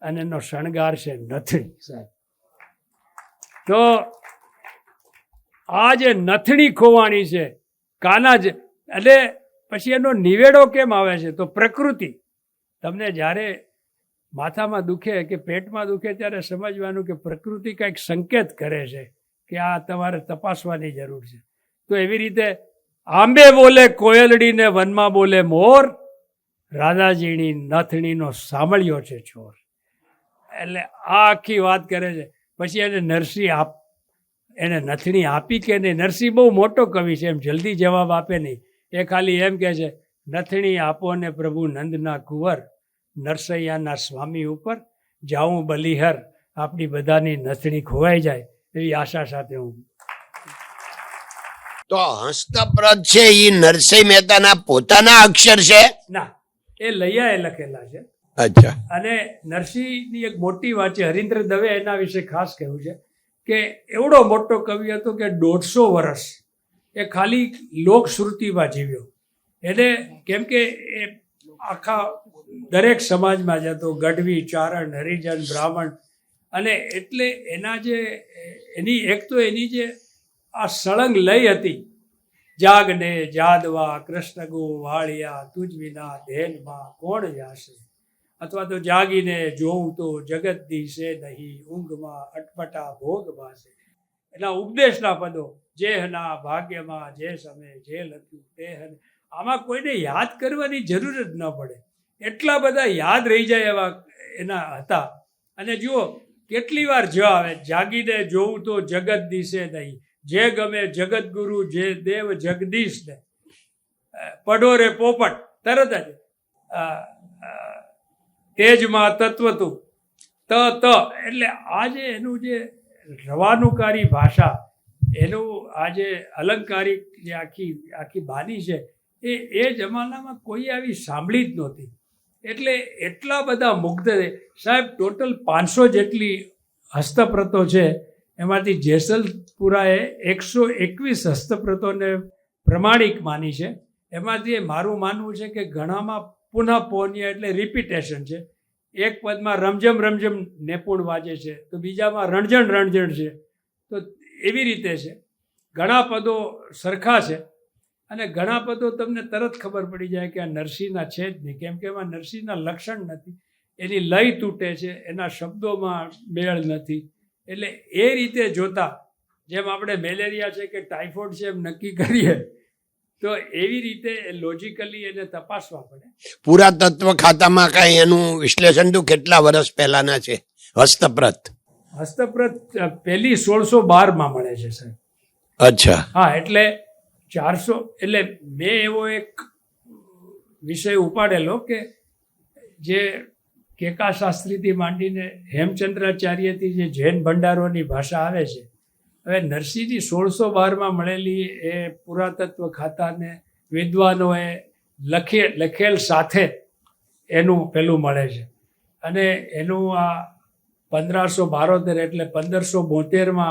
અને એનો શણગાર છે નથણી. સાહેબ, તો આ જે નથણી ખોવાણી છે કાના જ, એટલે પછી એનો નિવેડો કેમ આવે છે? તો પ્રકૃતિ. તમને જ્યારે માથામાં દુખે કે પેટમાં દુખે ત્યારે સમજવાનું કે પ્રકૃતિ કંઈક સંકેત કરે છે કે આ તમારે તપાસવાની જરૂર છે. તો એવી રીતે આંબે બોલે કોયલડીને, વનમાં બોલે મોર, રાધાજીની નથણીનો સાંભળ્યો છે ચોર. એટલે આ આખી વાત કરે છે. પછી એને નરસિંહ એને નથણી આપી કે નહીં? નરસિંહ બહુ મોટો કવિ છે, એમ જલ્દી જવાબ આપે નહીં. એ ખાલી એમ કહે છે, નથણી આપો ને પ્રભુ નંદના કુંવર, નરસૈયાના સ્વામી ઉપર જાઉં બલિહર, આપણી બધાની નથણી ખોવાઈ જાય એવી આશા સાથે હું. તો હસ્તપ્રદ છે એ નરસિંહ મહેતાના પોતાના અક્ષર છે? ના, એ લૈયાએ લખેલા છે. અચ્છા. અને નરસિંહની એક મોટી વાત છે, હરીન્દ્ર દવે એના વિશે ખાસ કહેવું છે કે એવડો મોટો કવિ હતો કે 150 વર્ષ એ ખાલી લોકશ્રુતિમાં જીવ્યો. એને કેમ કે એ આખા દરેક સમાજમાં જતો, ગઢવી, ચારણ, હરિજન, બ્રાહ્મણ. અને એટલે એના જે એની એક તો એની જે આ સળંગ લય હતી, જાગને જાદવા કૃષ્ણ ગો વાળિયા તુજ વિના ધેનમાં કોણ જાશે, અથવા તો જાગીને જોઉં તો જગત દિશે નહીં, ઊંઘમાં અટપટા ભોગ ભાસે. એના ઉપદેશના પદો, જેહના ભાગ્યમાં જે સમય જે લખ્યું તે, આમાં કોઈને યાદ કરવાની જરૂર જ ન પડે, એટલા બધા યાદ રહી જાય એવા એના હતા. અને જુઓ કેટલી વાર જ આવે, જાગીને જોઉં તો જગત દિશે નહીં, જે ગમે જગતગુરુ જે દેવ જગદીશ ને, પડો રે પોપટ, તરત જ તેજમાં તત્વ તું ત એટલે આ જે એનું જે રવાનુકારી ભાષા, એનું આ જે અલંકારિક જે આખી બાની છે એ જમાનામાં કોઈ આવી સાંભળી જ નહોતી. એટલે એટલા બધા મુગ્ધ સાહેબ, ટોટલ 500 જેટલી હસ્તપ્રતો છે, એમાંથી જેસલપુરાએ 121 હસ્તપ્રતોને પ્રમાણિક માની છે. એમાંથી મારું માનવું છે કે ઘણામાં પુનઃ પૌન્ય એટલે રિપીટેશન છે. એક પદમાં રમઝમ રમઝમ નેપુણ વાજે છે, તો બીજામાં રણજણ રણજણ છે, તો એવી રીતે છે. ઘણા પદો સરખા છે અને ઘણા પદો તમને તરત ખબર પડી જાય કે આ નરસિંહના છે જ નહીં, કેમ કે એમાં નરસિંહના લક્ષણ નથી, એની લય તૂટે છે, એના શબ્દોમાં મેળ નથી. એટલે એ રીતે જોતા, જેમ આપણે મેલેરિયા છે કે ટાઇફોઇડ છે એમ નક્કી કરીએ, તો એવી રીતે લોજિકલી એને તપાસવા પડે. પુરાતત્વ ખાતામાં કઈ એનું વિશ્લેષણ તો કેટલા વર્ષ પહેલાના છે હસ્તપ્રત? હસ્તપ્રત પહેલી 1612 મળે છે સાહેબ. અચ્છા. હા, એટલે 400, એટલે મેં એવો એક વિષય ઉપાડેલો કે જે કેકા શાસ્ત્રીથી માંડીને હેમચંદ્રાચાર્યથી જે જૈન ભંડારોની ભાષા આવે છે, હવે નરસિંહજી 1612 મળેલી એ પુરાતત્વ ખાતાને વિદ્વાનોએ લખેલ સાથે એનું પેલું મળે છે. અને એનું આ 1572 એટલે 1572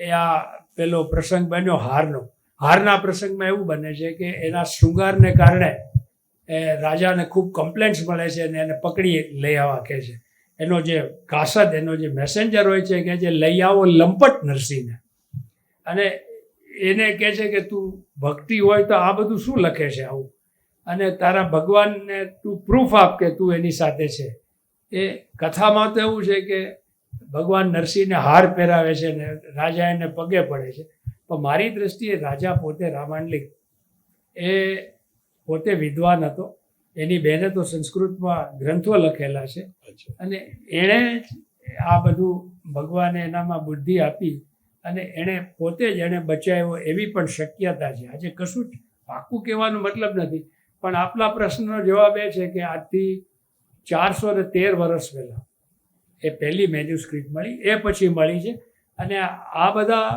એ આ પેલો પ્રસંગ બન્યો હારના પ્રસંગમાં એવું બને છે કે એના શૃંગારને કારણે રાજાને ખૂબ કમ્પ્લેન્ટ્સ મળે છે અને એને પકડી લઈ આવવા કહે છે. એનો જે કાસદ, એનો જે મેસેન્જર હોય છે કે જે લઈ આવો લંપટ નરસિંહને, અને એને કહે છે કે તું ભક્તિ હોય તો આ બધું શું લખે છે આવું, અને તારા ભગવાનને તું પ્રૂફ આપ કે તું એની સાથે છે. એ કથામાં તો એવું છે કે ભગવાન નરસિંહને હાર પહેરાવે છે ને રાજા એને પગે પડે છે, પણ મારી દ્રષ્ટિએ રાજા પોતે રામાંડલિક એ પોતે વિદ્વાન હતો, એની બહેને તો સંસ્કૃતમાં ગ્રંથો લખેલા છે, અને એણે આ બધું ભગવાને એનામાં બુદ્ધિ આપી અને એણે પોતે જ એણે બચાવ્યો એવી પણ શક્યતા છે. આજે કશું જ પાક્કું કહેવાનો મતલબ નથી, પણ આપના પ્રશ્નનો જવાબ એ છે કે આજથી 413 વર્ષ પહેલાં એ પહેલી મેન્યુસ્ક્રિપ્ટ મળી, એ પછી મળી છે. અને આ બધા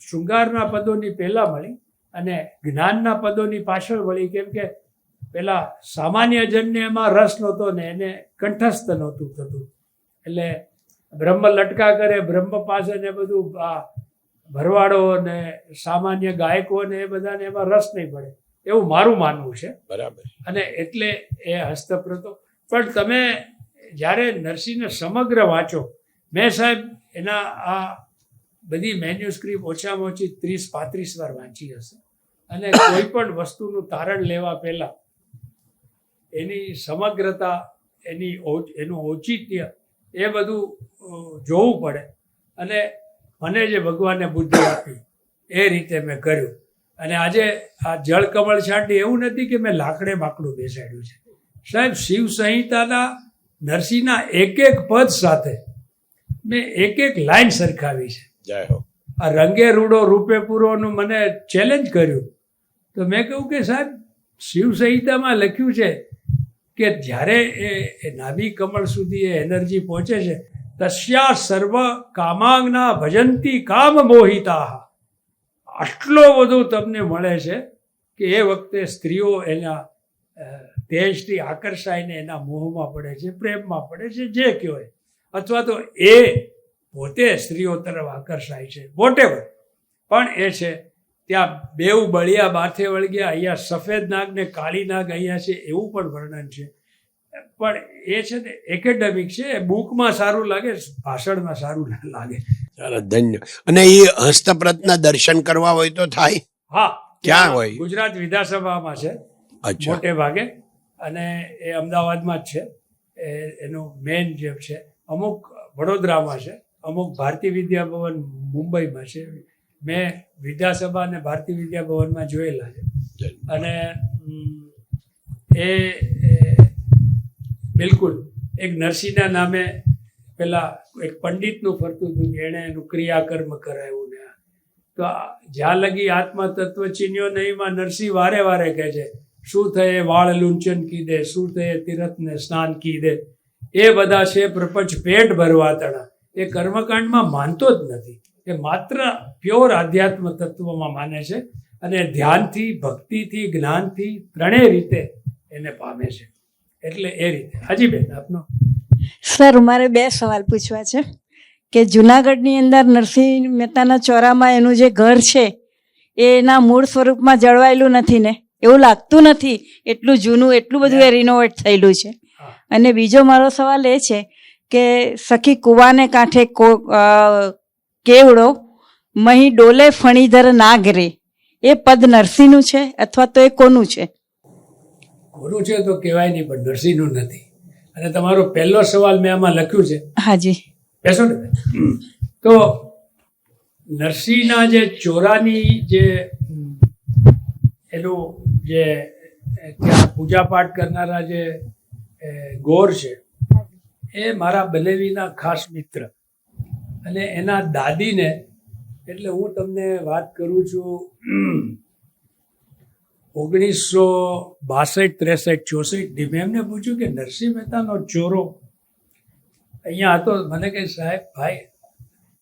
શૃંગારના પદોની પહેલાં મળી અને જ્ઞાનના પદોની પાછળ મળી, કેમ કે પેલા સામાન્ય જનને એમાં રસ નહોતો ને એને કંઠસ્થ નહોતું થતું, એટલે બ્રહ્મ લટકા કરે, બ્રહ્મ પાસે ને બધું આ ભરવાડો ને સામાન્ય ગાયકો ને એ બધાને એમાં રસ નહીં પડે, એવું મારું માનવું છે. બરાબર. અને એટલે એ હસ્તપ્રતો. પણ તમે જ્યારે નરસિંહને સમગ્ર વાંચો, મેં સાહેબ એના આ બધી મેન્યુસ્ક્રિપ્ટ ઓછામાં ઓછી 30-35 વાર વાંચી હશે, અને કોઈ પણ વસ્તુનું તારણ લેવા પહેલાં એની સમગ્રતા, એનું ઔચિત્ય એ બધું જોવું પડે. અને મને જે ભગવાને બુદ્ધિ આપી એ રીતે મેં કર્યું. અને આજે આ જળકમળ છાંડી એવું નથી કે મેં લાકડે બાકડું બેસાડ્યું છે સાહેબ. શિવ સંહિતાના નરસિંહના એક પદ સાથે મેં એક લાઈન સરખાવી છે. જય હો. આ રંગે રૂડો રૂપે પૂરોનું મને ચેલેન્જ કર્યું, તો મેં કહ્યું કે સાહેબ શિવ સંહિતામાં લખ્યું છે કે જ્યારે એ નાભી કમળ સુધી એ એનર્જી પહોંચે છે, તસ્યા સર્વ કામાંગના ભજંતી કામ મોહિતા. આટલો બધું તમને મળે છે કે એ વખતે સ્ત્રીઓ એના તેજથી આકર્ષાઈને એના મોહમાં પડે છે, પ્રેમમાં પડે છે, જે કહેવાય, અથવા તો એ પોતે સ્ત્રીઓ તરફ આકર્ષાય છે, વોટેવર. પણ એ છે ત્યાં બેઉ બળિયા માથે વળગ્યા, અહીંયા સફેદ નાગ ને કાળી નાગ અહીંયા છે, એવું પણ વર્ણન છે. પણ એ છે ને એકેડેમિક છે, બુકમાં સારું લાગે, ભાષણમાં સારું ના લાગે. ચાલો, ધન્ય. અને એ હસ્તપ્રતના દર્શન કરવા હોય તો થાય? હા. ક્યાં હોય? ગુજરાત વિધાનસભામાં છે મોટે ભાગે, અને એ અમદાવાદમાં જ છે. એનું મેન જે છે, અમુક વડોદરામાં છે, અમુક ભારતી વિદ્યા ભવન મુંબઈમાં છે. મેં વિધાનસભા અને ભારતી વિદ્યા ભવનમાં જોયેલા છે. અને એ બિલકુલ એક નરસિંહના નામે પેલા એક પંડિતનું ફરતું હતું કે એણે એનું ક્રિયાકર્મ કરાવ્યું ને તો જ્યાં લગી આત્મા તત્વ ચીન્યો નહીંમાં નરસિંહ વારે વારે કહે છે શું થયે વાળ લૂંચન કીધે શું થયે તીરથને સ્નાન કીધે એ બધા છે પ્રપંચ પેટ ભરવા તણા એ કર્મકાંડમાં માનતો જ નથી એ માત્ર પ્યોર આધ્યાત્મ તત્વમાં માને છે અને ધ્યાનથી ભક્તિથી જ્ઞાનથી ત્રણેય રીતે એને પામે છે એટલે એ રીતે. હાજી બેન આપનો. સર મારે 2 સવાલ પૂછવા છે કે જુનાગઢની અંદર નરસિંહ મહેતાના ચોરામાં એનું જે ઘર છે એ એના મૂળ સ્વરૂપમાં જળવાયેલું નથી ને, એવું લાગતું નથી, એટલું જૂનું એટલું બધું એ રિનોવેટ થયેલું છે. અને બીજો મારો સવાલ એ છે કે સખી કુવાને કાંઠે કેવડો મહી ડોલે ફણીધર નાગરે, એ પદ નરસિંહનું છે અથવા તો એ કોનું છે? કોનું છે તો કહેવાય નહીં, પણ નરસિંહનું નથી. અને તમારો પહેલો સવાલ મેં આમાં લખ્યું છે. હાજી બેસો ને. તો નરસિંહના જે ચોરાની જે એનું જે ત્યાં પૂજાપાઠ કરનારા જે ગોર છે એ મારા બનેવીના ખાસ મિત્ર અને એના દાદીને, એટલે હું તમને વાત કરું છું 1962-63-64 મેં એમને પૂછ્યું કે નરસિંહ મહેતાનો ચોરો અહીંયા હતો. મને કહે સાહેબ ભાઈ,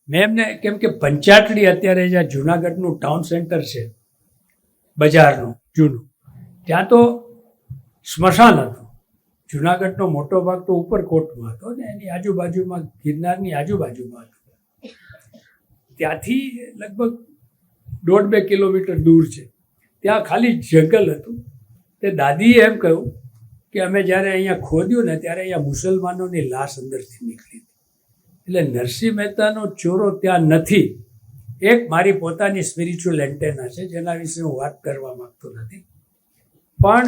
મેં એમને કેમ કે પંચાટડી અત્યારે જ્યાં જુનાગઢનું ટાઉન સેન્ટર છે બજારનું જૂનું, ત્યાં તો સ્મશાન હતું. જુનાગઢનો મોટો ભાગ તો ઉપરકોટમાં હતો ને એની આજુબાજુમાં ગિરનારની આજુબાજુમાં હતો. ત્યાંથી લગભગ 1.5-2 કિલોમીટર દૂર છે. ત્યાં ખાલી જંગલ હતું. તે દાદીએ એમ કહ્યું કે અમે જ્યારે અહીંયા ખોદ્યું ને ત્યારે અહીંયા મુસલમાનોની લાશ અંદરથી નીકળી હતી. એટલે નરસિંહ મહેતાનો ચોરો ત્યાં નથી. એક મારી પોતાની સ્પિરિચ્યુઅલ એન્ટેના છે જેના વિશે હું વાત કરવા માંગતો નથી, પણ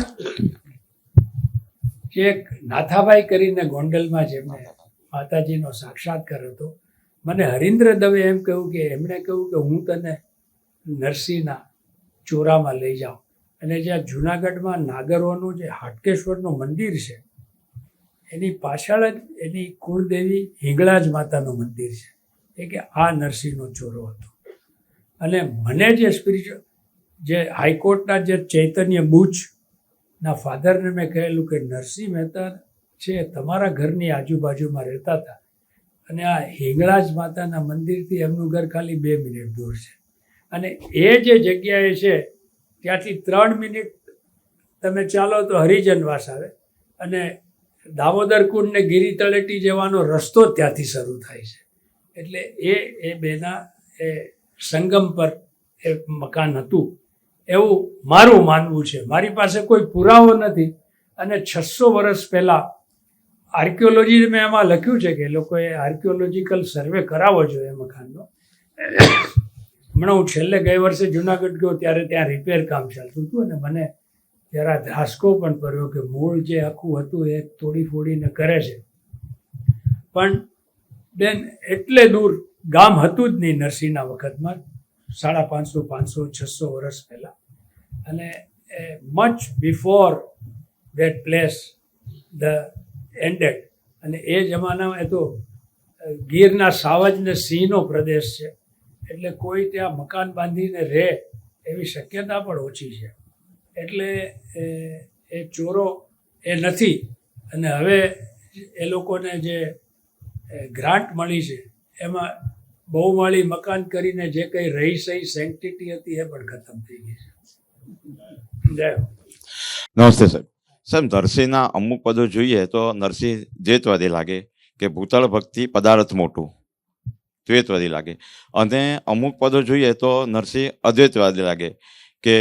જે નાથાભાઈ કરીને ગોંડલમાં જેમને માતાજીનો સાક્ષાત્કાર હતો, મને હરીન્દ્ર દવે એમ કહ્યું કે એમણે કહ્યું કે હું તને નરસિંહના ચોરામાં લઈ જાઉં. અને જ્યાં જુનાગઢમાં નાગરોનું જે હાટકેશ્વરનું મંદિર છે એની પાછળ જ એની કુળદેવી હિંગળાજ માતાનું મંદિર છે. એ કે આ નરસિંહનો ચોરો હતો. અને મને જે સ્પિરિચ્યુઅલ જે હાઈકોર્ટના જે ચૈતન્ય બુચના ફાધરને મેં કહેલું કે નરસિંહ મહેતા છે તમારા ઘરની આજુબાજુમાં રહેતા હતા અને આ હિંગળાજ માતાના મંદિરથી એમનું ઘર ખાલી 2 મિનિટ દૂર છે. અને એ જે જગ્યાએ છે ત્યાંથી 3 મિનિટ તમે ચાલો તો હરિજનવાસ આવે અને દામોદર કુંડ ને ગિરી તળેટી જવાનો રસ્તો ત્યાંથી શરૂ થાય છે. એટલે એ બેના એ સંગમ પર એ મકાન હતું એવું મારું માનવું છે. મારી પાસે કોઈ પુરાવો નથી. અને 600 વર્ષ પહેલાં આર્કિયોલોજી મેં એમાં લખ્યું છે કે લોકોએ આર્કિયોલોજીકલ સર્વે કરાવવો જોઈએ મકાનનો. હમણાં હું છેલ્લે ગઈ વર્ષે જુનાગઢ ગયો ત્યારે ત્યાં રિપેર કામ ચાલતું હતું અને મને જરા ધ્રાસકો પણ પડ્યો કે મૂળ જે આખું હતું એ તોડી ફોડીને કરે છે. પણ બેન એટલે દૂર ગામ હતું જ નહીં નરસિંહના વખતમાં, 550-600 વર્ષ પહેલાં. અને much before that place the ended. અને એ જમાનામાં એ તો ગીરના સાવજ ને સિંહનો પ્રદેશ છે, એટલે કોઈ ત્યાં મકાન બાંધીને રહે એવી શક્યતા પણ ઓછી છે. એટલે એ ચોરો એ નથી. અને હવે એ લોકોને જે ગ્રાન્ટ મળી છે એમાં બહુમાળી મકાન કરીને જે કંઈ રહી સહી સેન્ટિટી હતી એ પણ ખતમ થઈ ગઈ છે. જય હો. નમસ્તે સાહેબ. સાહેબ નરસિંહના અમુક પદો જોઈએ તો નરસિંહ દ્વૈતવાદી લાગે કે ભૂતળ ભક્તિ પદાર્થ મોટું, દ્વૈતવાદી લાગે. અને અમુક પદો જોઈએ તો નરસિંહ અદ્વૈતવાદી લાગે કે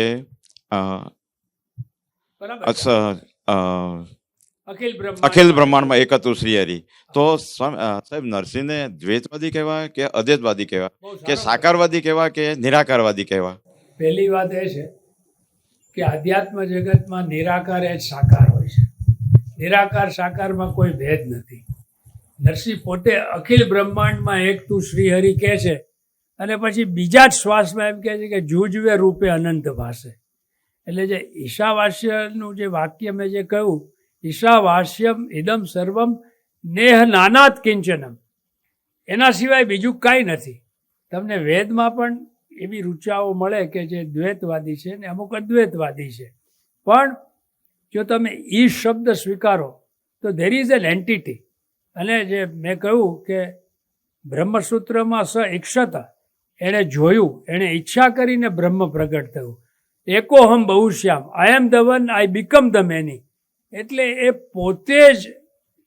અખિલ બ્રહ્માંડમાં એક હતું શ્રી હરિ. તો સાહેબ નરસિંહને દ્વૈતવાદી કહેવાય કે અદ્વૈતવાદી કહેવાય કે સાકારવાદી કહેવાય કે નિરાકારવાદી કહેવાય? પહેલી વાત એ છે કે આધ્યાત્મ જગતમાં નિરાકાર એ જ સાકાર હોય છે. નિરાકાર સાકારમાં કોઈ ભેદ નથી. નરસિંહ પોતે અખિલ બ્રહ્માંડમાં એક તું શ્રી હરિ કહે છે અને પછી બીજા જ શ્વાસમાં એમ કહે છે કે જુજવે રૂપે અનંત ભાસે. એટલે જે ઈશાવાસ્યનું જે વાક્ય મેં જે કહ્યું, ઈશાવાસ્યમ ઇદમ સર્વમ નેહ નાનાત કિંચનમ, એના સિવાય બીજું કાંઈ નથી. તમને વેદમાં પણ એવી ઋચાઓ મળે કે જે દ્વૈતવાદી છે ને અમુક અદ્વૈતવાદી છે, પણ જો તમે ઈ શબ્દ સ્વીકારો તો ધેર ઇઝ એન એન્ટિટી. અને જે મેં કહ્યું કે બ્રહ્મસૂત્રમાં સ ઈક્ષત, એણે જોયું, એણે ઈચ્છા કરીને બ્રહ્મ પ્રગટ થયું. એકોહમ બહુશ્યામ, I am the one, I become the many. એટલે એ પોતે જ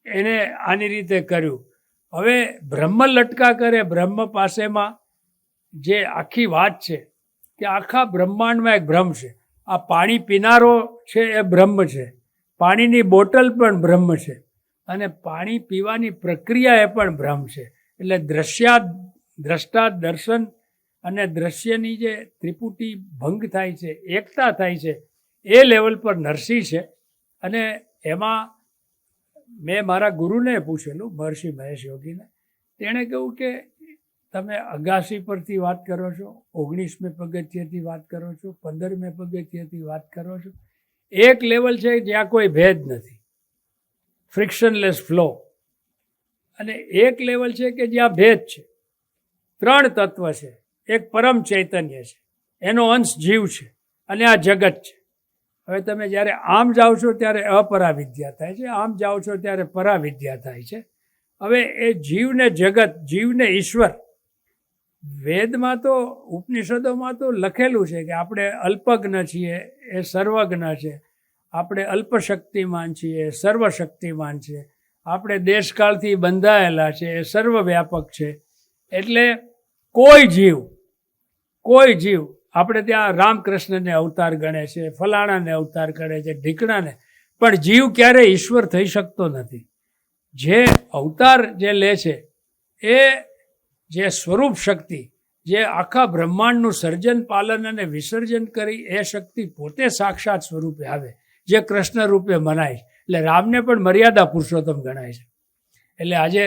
એણે આની રીતે કર્યું. હવે બ્રહ્મ લટકા કરે, બ્રહ્મ પાસેમાં જે આખી વાત છે કે આખા બ્રહ્માંડમાં એક બ્રહ્મ છે. આ પાણી પીનારો છે એ બ્રહ્મ છે, પાણીની બોટલ પણ બ્રહ્મ છે, અને પાણી પીવાની પ્રક્રિયા એ પણ બ્રહ્મ છે. એટલે દ્રષ્ટા દર્શન અને દ્રશ્યની જે ત્રિપુટી ભંગ થાય છે, એકતા થાય છે, એ લેવલ પર નરસિંહ છે. અને એમાં મેં મારા ગુરુને પૂછેલું, મહર્ષિ મહેશ યોગીને. તેણે કહ્યું કે તમે અગાસી પરથી વાત કરો છો, 19મે પગથિયેથી વાત કરો છો, 15મે પગથિયેથી વાત કરો છો. એક લેવલ છે જ્યાં કોઈ ભેદ નથી, ફ્રિક્શનલેસ ફ્લો. અને એક લેવલ છે કે જ્યાં ભેદ છે. 3 તત્વ છે. એક પરમ ચૈતન્ય છે, એનો અંશ જીવ છે, અને આ જગત છે. હવે તમે જ્યારે આમ જાઓ છો ત્યારે અપરાવિદ્યા થાય છે, આમ જાઓ છો ત્યારે પરાવિદ્યા થાય છે. હવે એ જીવને જગત, જીવને ઈશ્વર, વેદમાં તો ઉપનિષદોમાં તો લખેલું છે કે આપણે અલ્પજ્ઞ છીએ, એ સર્વજ્ઞ છે. આપણે અલ્પશક્તિમાન છીએ, સર્વશક્તિમાન છે. આપણે દેશકાળથી બંધાયેલા છે, એ સર્વવ્યાપક છે. એટલે કોઈ જીવ આપણે ત્યાં રામકૃષ્ણને અવતાર ગણે છે, ફલાણાને અવતાર ગણે છે, ઢીકણાને, પણ જીવ ક્યારેય ઈશ્વર થઈ શકતો નથી. જે અવતાર જે લે છે એ જે સ્વરૂપ શક્તિ, જે આખા બ્રહ્માંડનું સર્જન, પાલન અને વિસર્જન કરી, એ શક્તિ પોતે સાક્ષાત સ્વરૂપે આવે, જે કૃષ્ણ રૂપે મનાય છે. એટલે રામને પણ મર્યાદા પુરુષોત્તમ ગણાય છે. એટલે આજે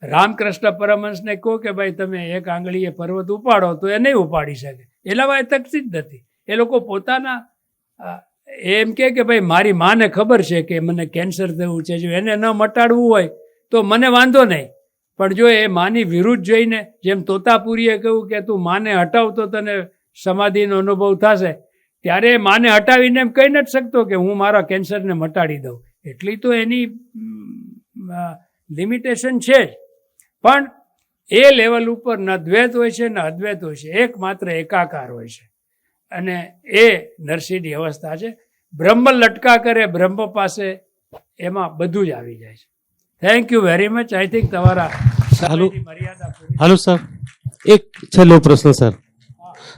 રામકૃષ્ણ પરમહંસને કહો કે ભાઈ તમે એક આંગળીએ પર્વત ઉપાડો તો એ નહીં ઉપાડી શકે, એલાવા એ તકતી જ નથી. એ લોકો પોતાના એમ કે ભાઈ મારી માને ખબર છે કે મને કેન્સર થયું છે, જો એને ન મટાડવું હોય તો મને વાંધો નહીં, પણ જો એ માની વિરુદ્ધ જઈને, જેમ તોતાપુરીએ કહ્યું કે તું માને હટાવ તો તને સમાધિનો અનુભવ થશે, ત્યારે માને હટાવીને એમ કહી નથી શકતો કે હું મારા કેન્સરને મટાડી દઉં. એટલી તો એની લિમિટેશન છે જ. પણ એ લેવલ ઉપર ન દ્વૈત હોય છે ન અદ્વૈત હોય છે, એકમાત્ર એકાકાર હોય છે. અને એ નરસિંહની અવસ્થા છે. બ્રહ્મ લટકા કરે બ્રહ્મ પાસે, એમાં બધું જ આવી જાય છે. Thank you very much. I think તમારા મર્યાદા પૂરી. હાલો સર, એક છેલ્લો પ્રશ્ન સર.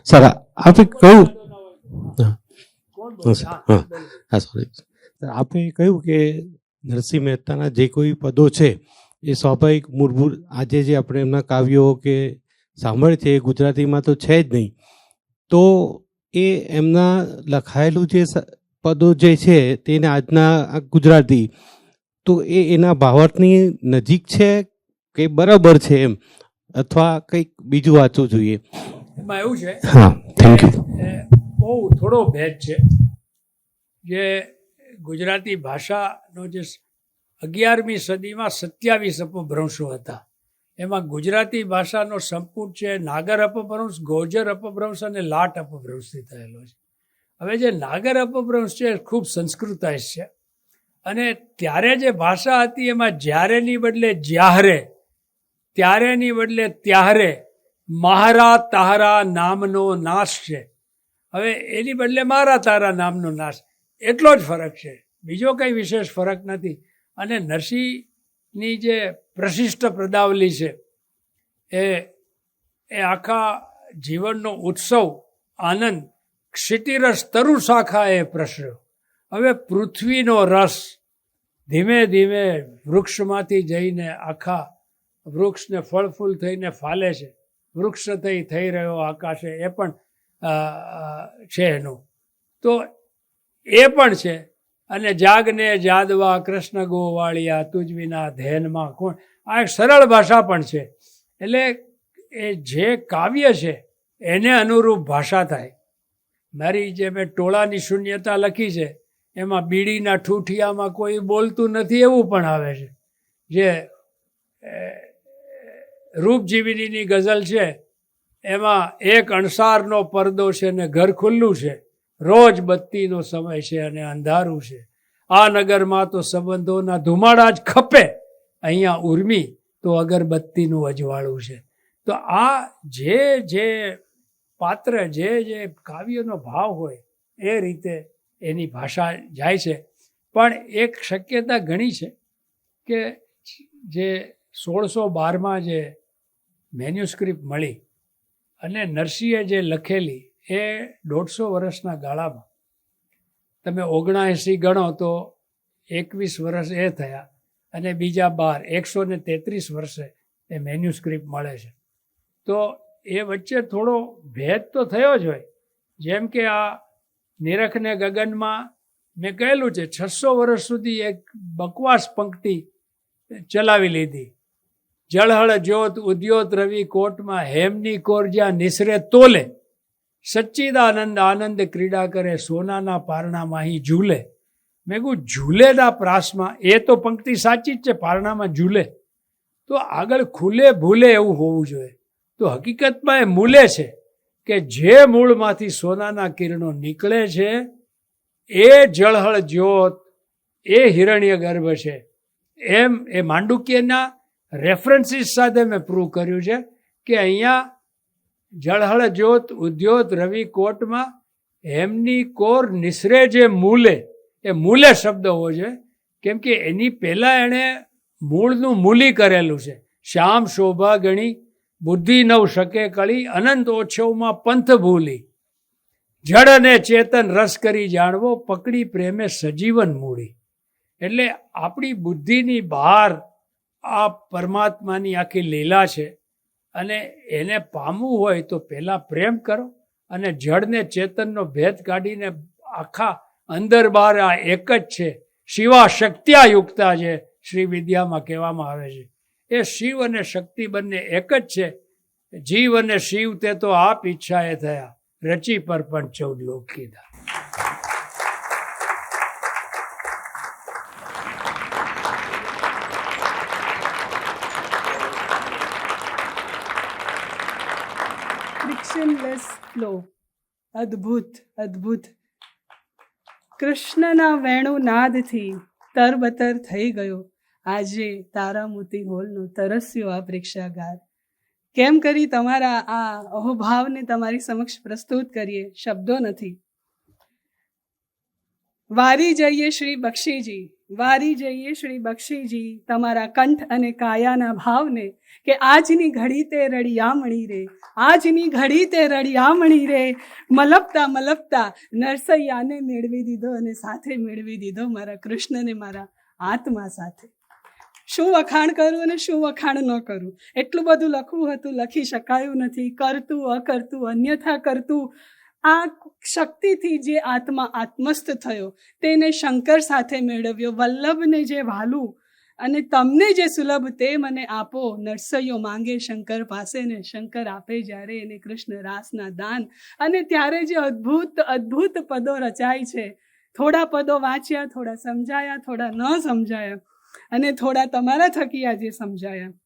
સર આપે કહ્યું, સોરી, આપે કહ્યું કે નરસિંહ મહેતાના જે કોઈ પદો છે એ સ્વાભાવિક મૂળભૂત આજે જે આપણે એમના કાવ્યો કે સાંભળે છે એ ગુજરાતીમાં તો છે જ નહીં, તો એ એમના લખાયેલું જે પદો જે છે તેને આજના ગુજરાતી, તો એના ભાવાર્થની નજીક છે કે બરાબર છે એમ, અથવા કંઈક બીજું વાંચવું જોઈએ? એમાં એવું છે, હા, થેન્ક યુ. બહુ થોડો ભેદ છે. જે ગુજરાતી ભાષાનો જે 11મી સદીમાં 27 અપભ્રંશો હતા, એમાં ગુજરાતી ભાષાનો સંપૂર્ણ છે નાગર અપભ્રંશ, ગોજર અપભ્રંશ અને લાટ અપભ્રંશથી થયેલો છે. હવે જે નાગર અપભ્રંશ છે ખૂબ સંસ્કૃતાઇઝ છે, અને ત્યારે જે ભાષા હતી એમાં જ્યારેની બદલે જ્યાહરે, ત્યારેની બદલે ત્યાહરે, મારા તારા નામનો નાશ છે. હવે એની બદલે મારા તારા નામનો નાશ, એટલો જ ફરક છે, બીજો કંઈ વિશેષ ફરક નથી. અને નરસિંહની જે પ્રશિષ્ટ પદાવલી છે એ આખા જીવનનો ઉત્સવ, આનંદ, ક્ષિતિરસ તરુ શાખાએ પ્રસર્યો. હવે પૃથ્વીનો રસ ધીમે ધીમે વૃક્ષમાંથી જઈને આખા વૃક્ષને ફળ ફૂલ થઈને ફાલે છે, વૃક્ષ થઈ રહ્યો આકાશે, એ પણ છે એનું. તો એ પણ છે. અને જાગને જાદવા કૃષ્ણ ગોવાળિયા તુજ વિના ધ્યાનમાં કોણ, આ એક સરળ ભાષા પણ છે. એટલે એ જે કાવ્ય છે એને અનુરૂપ ભાષા થાય. મારી જે મેં ટોળાની શૂન્યતા લખી છે એમાં બીડીના ઠૂઠિયામાં કોઈ બોલતું નથી એવું પણ આવે છે. જે રૂપજીવિનીની ગઝલ છે એમાં એક અણસારનો પડદો છે ને ઘર ખુલ્લું છે, રોજ બત્તીનો સમય છે અને અંધારું છે. આ નગરમાં તો સંબંધોના ધુમાડા જ ખપે, અહીંયા ઉર્મી તો અગરબત્તીનું અજવાળું છે. તો આ જે પાત્ર જે કાવ્યનો ભાવ હોય એ રીતે એની ભાષા જાય છે. પણ એક શક્યતા ઘણી છે કે જે 1612માં જે મેન્યુસ્ક્રિપ્ટ મળી અને નરસિંહે જે લખેલી એ 150 વર્ષના ગાળામાં તમે 79 ગણો તો 21 વર્ષ એ થયા અને બીજા 12 133 વર્ષે એ મેન્યુસ્ક્રિપ્ટ મળે છે. તો એ વચ્ચે થોડો ભેદ તો થયો જ હોય. જેમ કે આ નિરખને ગગનમાં મેં કહેલું છે 600 વર્ષ સુધી એક બકવાસ પંક્તિ ચલાવી લીધી. જળહળ જ્યોત ઉદ્યોત રવિ કોટમાં હેમની કોર જ્યાં નિસરે તોલે, સચ્ચિદાનંદ આનંદ ક્રીડા કરે સોનાના પારણામાં અહીં ઝૂલે. મેં કહું ઝૂલેના પ્રાસમાં એ તો પંક્તિ સાચી જ છે, પારણામાં ઝૂલે તો આગળ ખુલે ભૂલે એવું હોવું જોઈએ. તો હકીકતમાં એ મૂલે છે કે જે મૂળમાંથી સોનાના કિરણો નીકળે છે એ જળહળ જ્યોત, એ હિરણ્ય ગર્ભ છે. એમ એ માંડુક્યના રેફરન્સીસ સાથે મેં પ્રૂવ કર્યું છે કે અહીંયા જળહળ જ્યોત ઉદ્યોત રવિ કોટમાં હેમની કોર નિસરે જે મૂલે, એ મૂલે શબ્દ હોવો જોઈએ. કેમ કે એની પહેલાં એણે મૂળનું મૂલી કરેલું છે. શ્યામ શોભા ગણી બુદ્ધિ નવ શકે કળી, અનંત ઓછવમાં પંથ ભૂલી, જડ અને ચેતન રસ કરી જાણવો, પકડી પ્રેમે સજીવન મૂડી. એટલે આપણી બુદ્ધિની બહાર આ પરમાત્માની આખી લીલા છે અને એને પામવું હોય તો પહેલાં પ્રેમ કરો અને જડને ચેતનનો ભેદ કાઢીને આખા અંદર બહાર આ એક જ છે. શિવા શક્ત્યા યુક્તા જે શ્રી વિદ્યામાં કહેવામાં આવે છે એ શિવ અને શક્તિ બંને એક જ છે. જીવ અને શિવ તે તો આપ ઈચ્છાએ થયા, રચી પર પણ 14 લોક કીધા. ફ્રિક્શનલેસ ફ્લો, અદ્ભુત અદ્ભુત. કૃષ્ણના વેણુ નાદથી તરબતર થઈ ગયો આજે તારામોતી હોલનો તરસ્યો આ પ્રેક્ષાગાર. કેમ કરી તમારા આ અહોભાવને તમારી સમક્ષ પ્રસ્તુત કરીએ, શબ્દો નથી. વારી જઈએ શ્રી બક્ષીજી, વારી જઈએ શ્રી બક્ષીજી તમારા કંઠ અને કાયાના ભાવને કે આજની ઘડી તે રળિયામણી રે, આજની ઘડી તે રળિયામણી રે. મલપતા મલપતા નરસૈયાને મેળવી દીધો અને સાથે મેળવી દીધો મારા કૃષ્ણને મારા આત્મા સાથે. શું વખાણ કરું અને શું વખાણ ન કરું, એટલું બધું લખવું હતું, લખી શકાયું નથી. કરતું અકરતું અન્યથા કરતું આ શક્તિથી જે આત્મા આત્મસ્થ થયો તેને શંકર સાથે મેળવ્યો. વલ્લભને જે ભાલું અને તમને જે સુલભ તે મને આપો. નરસૈયો માંગે શંકર પાસે ને શંકર આપે જ્યારે એને કૃષ્ણ રાસના દાન. અને ત્યારે જે અદ્ભુત અદ્ભુત પદો રચાય છે. થોડા પદો વાંચ્યા, થોડા સમજાયા, થોડા ન સમજાયા અને થોડા તમારા થકી આજે સમજાયા.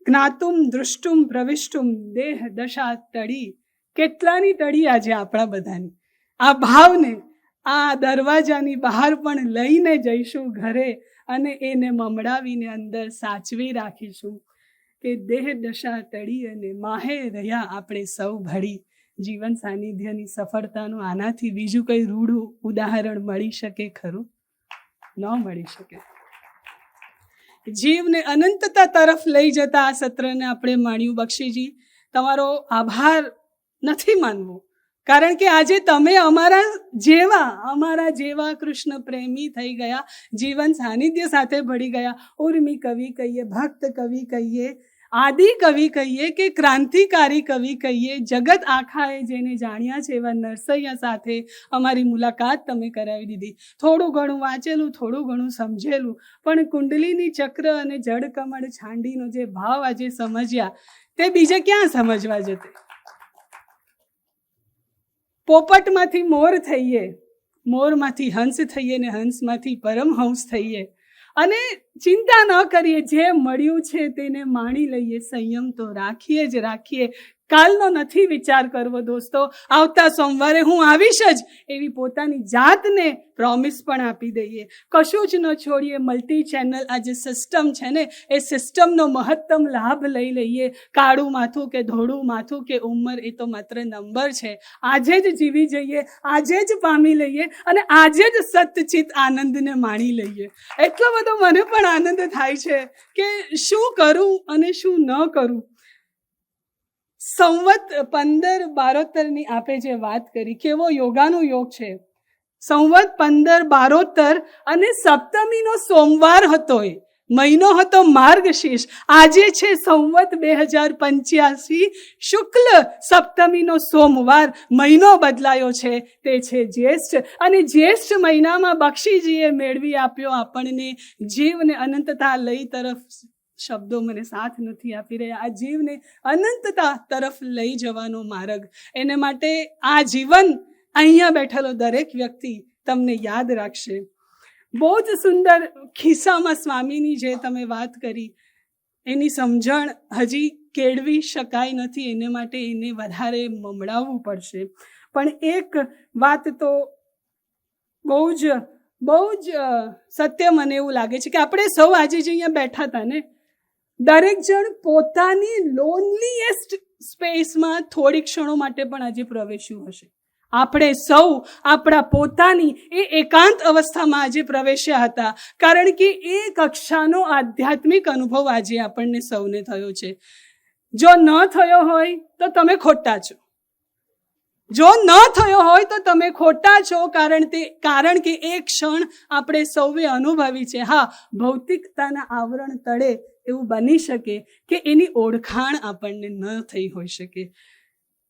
જ્ઞાતુમ દૃષ્ટુમ પ્રવિષ્ટુમ દેહ દશા તળી. કેટલાની તળી આજે આપણા બધાની. આ ભાવને આ દરવાજાની બહાર પણ લઈને જઈશું ઘરે અને એને મમડાવીને અંદર સાચવી રાખીશું કે દેહ દશા તળી અને માહે રહ્યા આપણે સૌ ભળી. જીવન સાનિધ્યની સફળતાનું આનાથી બીજું કંઈ રૂઢું ઉદાહરણ મળી શકે ખરું? ન મળી શકે. જીવને અનંતતા તરફ લઈ જતા આ સત્રને આપણે માણ્યું. બક્ષીજી, તમારો આભાર નથી માનવો, કારણ કે આજે તમે અમારા જેવા કૃષ્ણ પ્રેમી થઈ ગયા, જીવન સાનિધ્ય સાથે ભળી ગયા. ઉર્મી કવિ કહીએ, ભક્ત કવિ કહીએ, આદિ કવિ કહીએ કે ક્રાંતિકારી કવિ કહીએ, જગત આખાએ જેને જાણ્યા છે એવા નરસૈયા સાથે અમારી મુલાકાત તમે કરાવી દીધી. થોડું ઘણું વાંચેલું, થોડું ઘણું સમજેલું, પણ કુંડલીની ચક્ર અને જળકમળ છાંડીનો જે ભાવ આજે સમજ્યા તે બીજે ક્યાં સમજવા જતે. પોપટમાંથી મોર થઈએ, મોરમાંથી હંસ થઈએ ને હંસમાંથી પરમહંસ થઈએ. અને ચિંતા ન કરીએ, જે મળ્યું છે તેને માણી લઈએ. સંયમ તો રાખીએ જ રાખીએ. કાલનો નથી વિચાર કરવો દોસ્તો. આવતા સોમવારે હું આવીશ જ એવી પોતાની જાતને પ્રોમિસ પણ આપી દઈએ. કશું જ ન છોડીએ. મલ્ટી ચેનલ આ જે સિસ્ટમ છે ને, એ સિસ્ટમનો મહત્તમ લાભ લઈ લઈએ. કાળું માથું કે ધોળું માથું કે ઉંમર એ તો માત્ર નંબર છે. આજે જ જીવી જઈએ, આજે જ પામી લઈએ અને આજે જ સતચિત આનંદને માણી લઈએ. એટલો બધો મને પણ આનંદ થાય છે કે શું કરું અને શું ન કરું. સંવત 15-12ની આપે જે વાત કરી, કેવો યોગાનો યોગ છે. સંવત 15-12 અને સપ્તમીનો સોમવાર હતો. એ મહિનો હતો માર્ગશીર્ષ. આજે છે સંવત 2085 શુક્લ સપ્તમીનો સોમવાર. મહિનો બદલાયો છે, તે છે જ્યેષ્ઠ. અને જ્યેષ્ઠ મહિનામાં બક્ષીજીએ મેળવી આપ્યો આપણને જીવને અનંતતા લઈ તરફ. શબ્દો મને સાથ નથી આપી રહ્યા. આ જીવને અનંતતા તરફ લઈ જવાનો માર્ગ. એને માટે આ જીવન અહીંયા બેઠેલો દરેક વ્યક્તિ તમને યાદ રાખશે. બહુ જ સુંદર ખિસ્સામાં સ્વામીની જે તમે વાત કરી, એની સમજણ હજી કેળવી શકાય નથી. એને માટે એને વધારે મમડાવવું પડશે. પણ એક વાત તો બહુ જ સત્ય મને એવું લાગે છે કે આપણે સૌ આજે જે અહીંયા બેઠા હતા ને, દરેક જણ પોતાની લોનલીએસ્ટ સ્પેસમાં થોડી ક્ષણો માટે પણ આજે પ્રવેશ્યું હશે. આપણે સૌ આપણા પોતાની એ એકાંત અવસ્થામાં આજે પ્રવેશ્યા હતા, કારણ કે એ કક્ષાનો આધ્યાત્મિક અનુભવ આજે આપણને સૌને થયો છે. જો ન થયો હોય તો તમે ખોટા છો. જો ન થયો હોય તો તમે ખોટા છો, કારણ કે એ ક્ષણ આપણે સૌએ અનુભવી છે. હા, ભૌતિકતાના આવરણ તળે એવું બની શકે કે એની ઓળખાણ આપણને ન થઈ હોઈ શકે.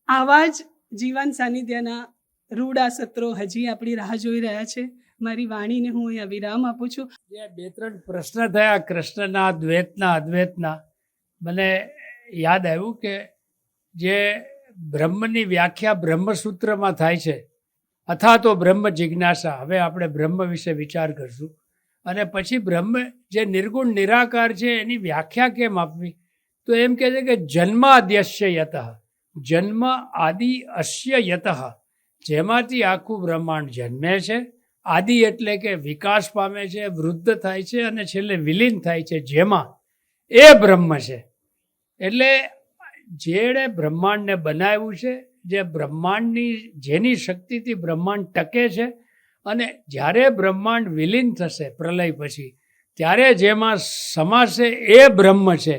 આવા જ જીવન સાનિધ્યના રૂડા સત્રો હજી આપણી રાહ જોઈ રહ્યા છે. મારી વાણીને હું અહીંયા વિરામ આપું છું. જે 2-3 પ્રશ્ન થયા કૃષ્ણના દ્વૈતના અદ્વૈતના, મને યાદ આવ્યું કે જે બ્રહ્મની વ્યાખ્યા બ્રહ્મસૂત્રમાં થાય છે, અથવા તો બ્રહ્મ જિજ્ઞાસા. હવે આપણે બ્રહ્મ વિશે વિચાર કરશું. અને પછી બ્રહ્મ જે નિર્ગુણ નિરાકાર છે એની વ્યાખ્યા કેમ આપવી? તો એમ કહે છે કે જન્માદ્યસ્ય યતઃ, જન્મ આદિ અસ્ય યતઃ, જેમાંથી આખું બ્રહ્માંડ જન્મે છે. આદિ એટલે કે વિકાસ પામે છે, વૃદ્ધ થાય છે અને છેલ્લે વિલીન થાય છે, જેમાં એ બ્રહ્મ છે. એટલે જેણે બ્રહ્માંડને બનાવ્યું છે, જે બ્રહ્માંડની જેની શક્તિથી બ્રહ્માંડ ટકે છે, અને જ્યારે બ્રહ્માંડ વિલીન થશે પ્રલય પછી, ત્યારે જેમાં સમાશે એ બ્રહ્મ છે.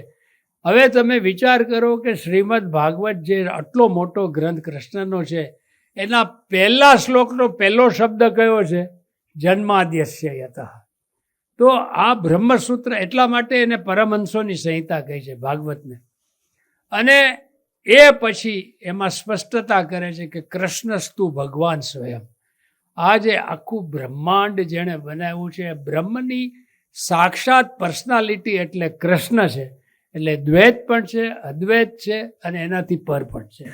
હવે તમે વિચાર કરો કે શ્રીમદ ભાગવત જે આટલો મોટો ગ્રંથ કૃષ્ણનો છે, એના પહેલા શ્લોકનો પહેલો શબ્દ કયો છે? જન્માદ્યસ્ય યતઃ. તો આ બ્રહ્મસૂત્ર, એટલા માટે એને પરમહંસોની સંહિતા કહી છે ભાગવતને. અને એ પછી એમાં સ્પષ્ટતા કરે છે કે કૃષ્ણસ્તુ ભગવાન સ્વયં. આ જે આખું બ્રહ્માંડ જેણે બનાવ્યું છે, બ્રહ્મની સાક્ષાત પર્સનાલિટી એટલે કૃષ્ણ છે. એટલે દ્વૈત પણ છે, અદ્વૈત છે અને એનાથી પર પણ છે.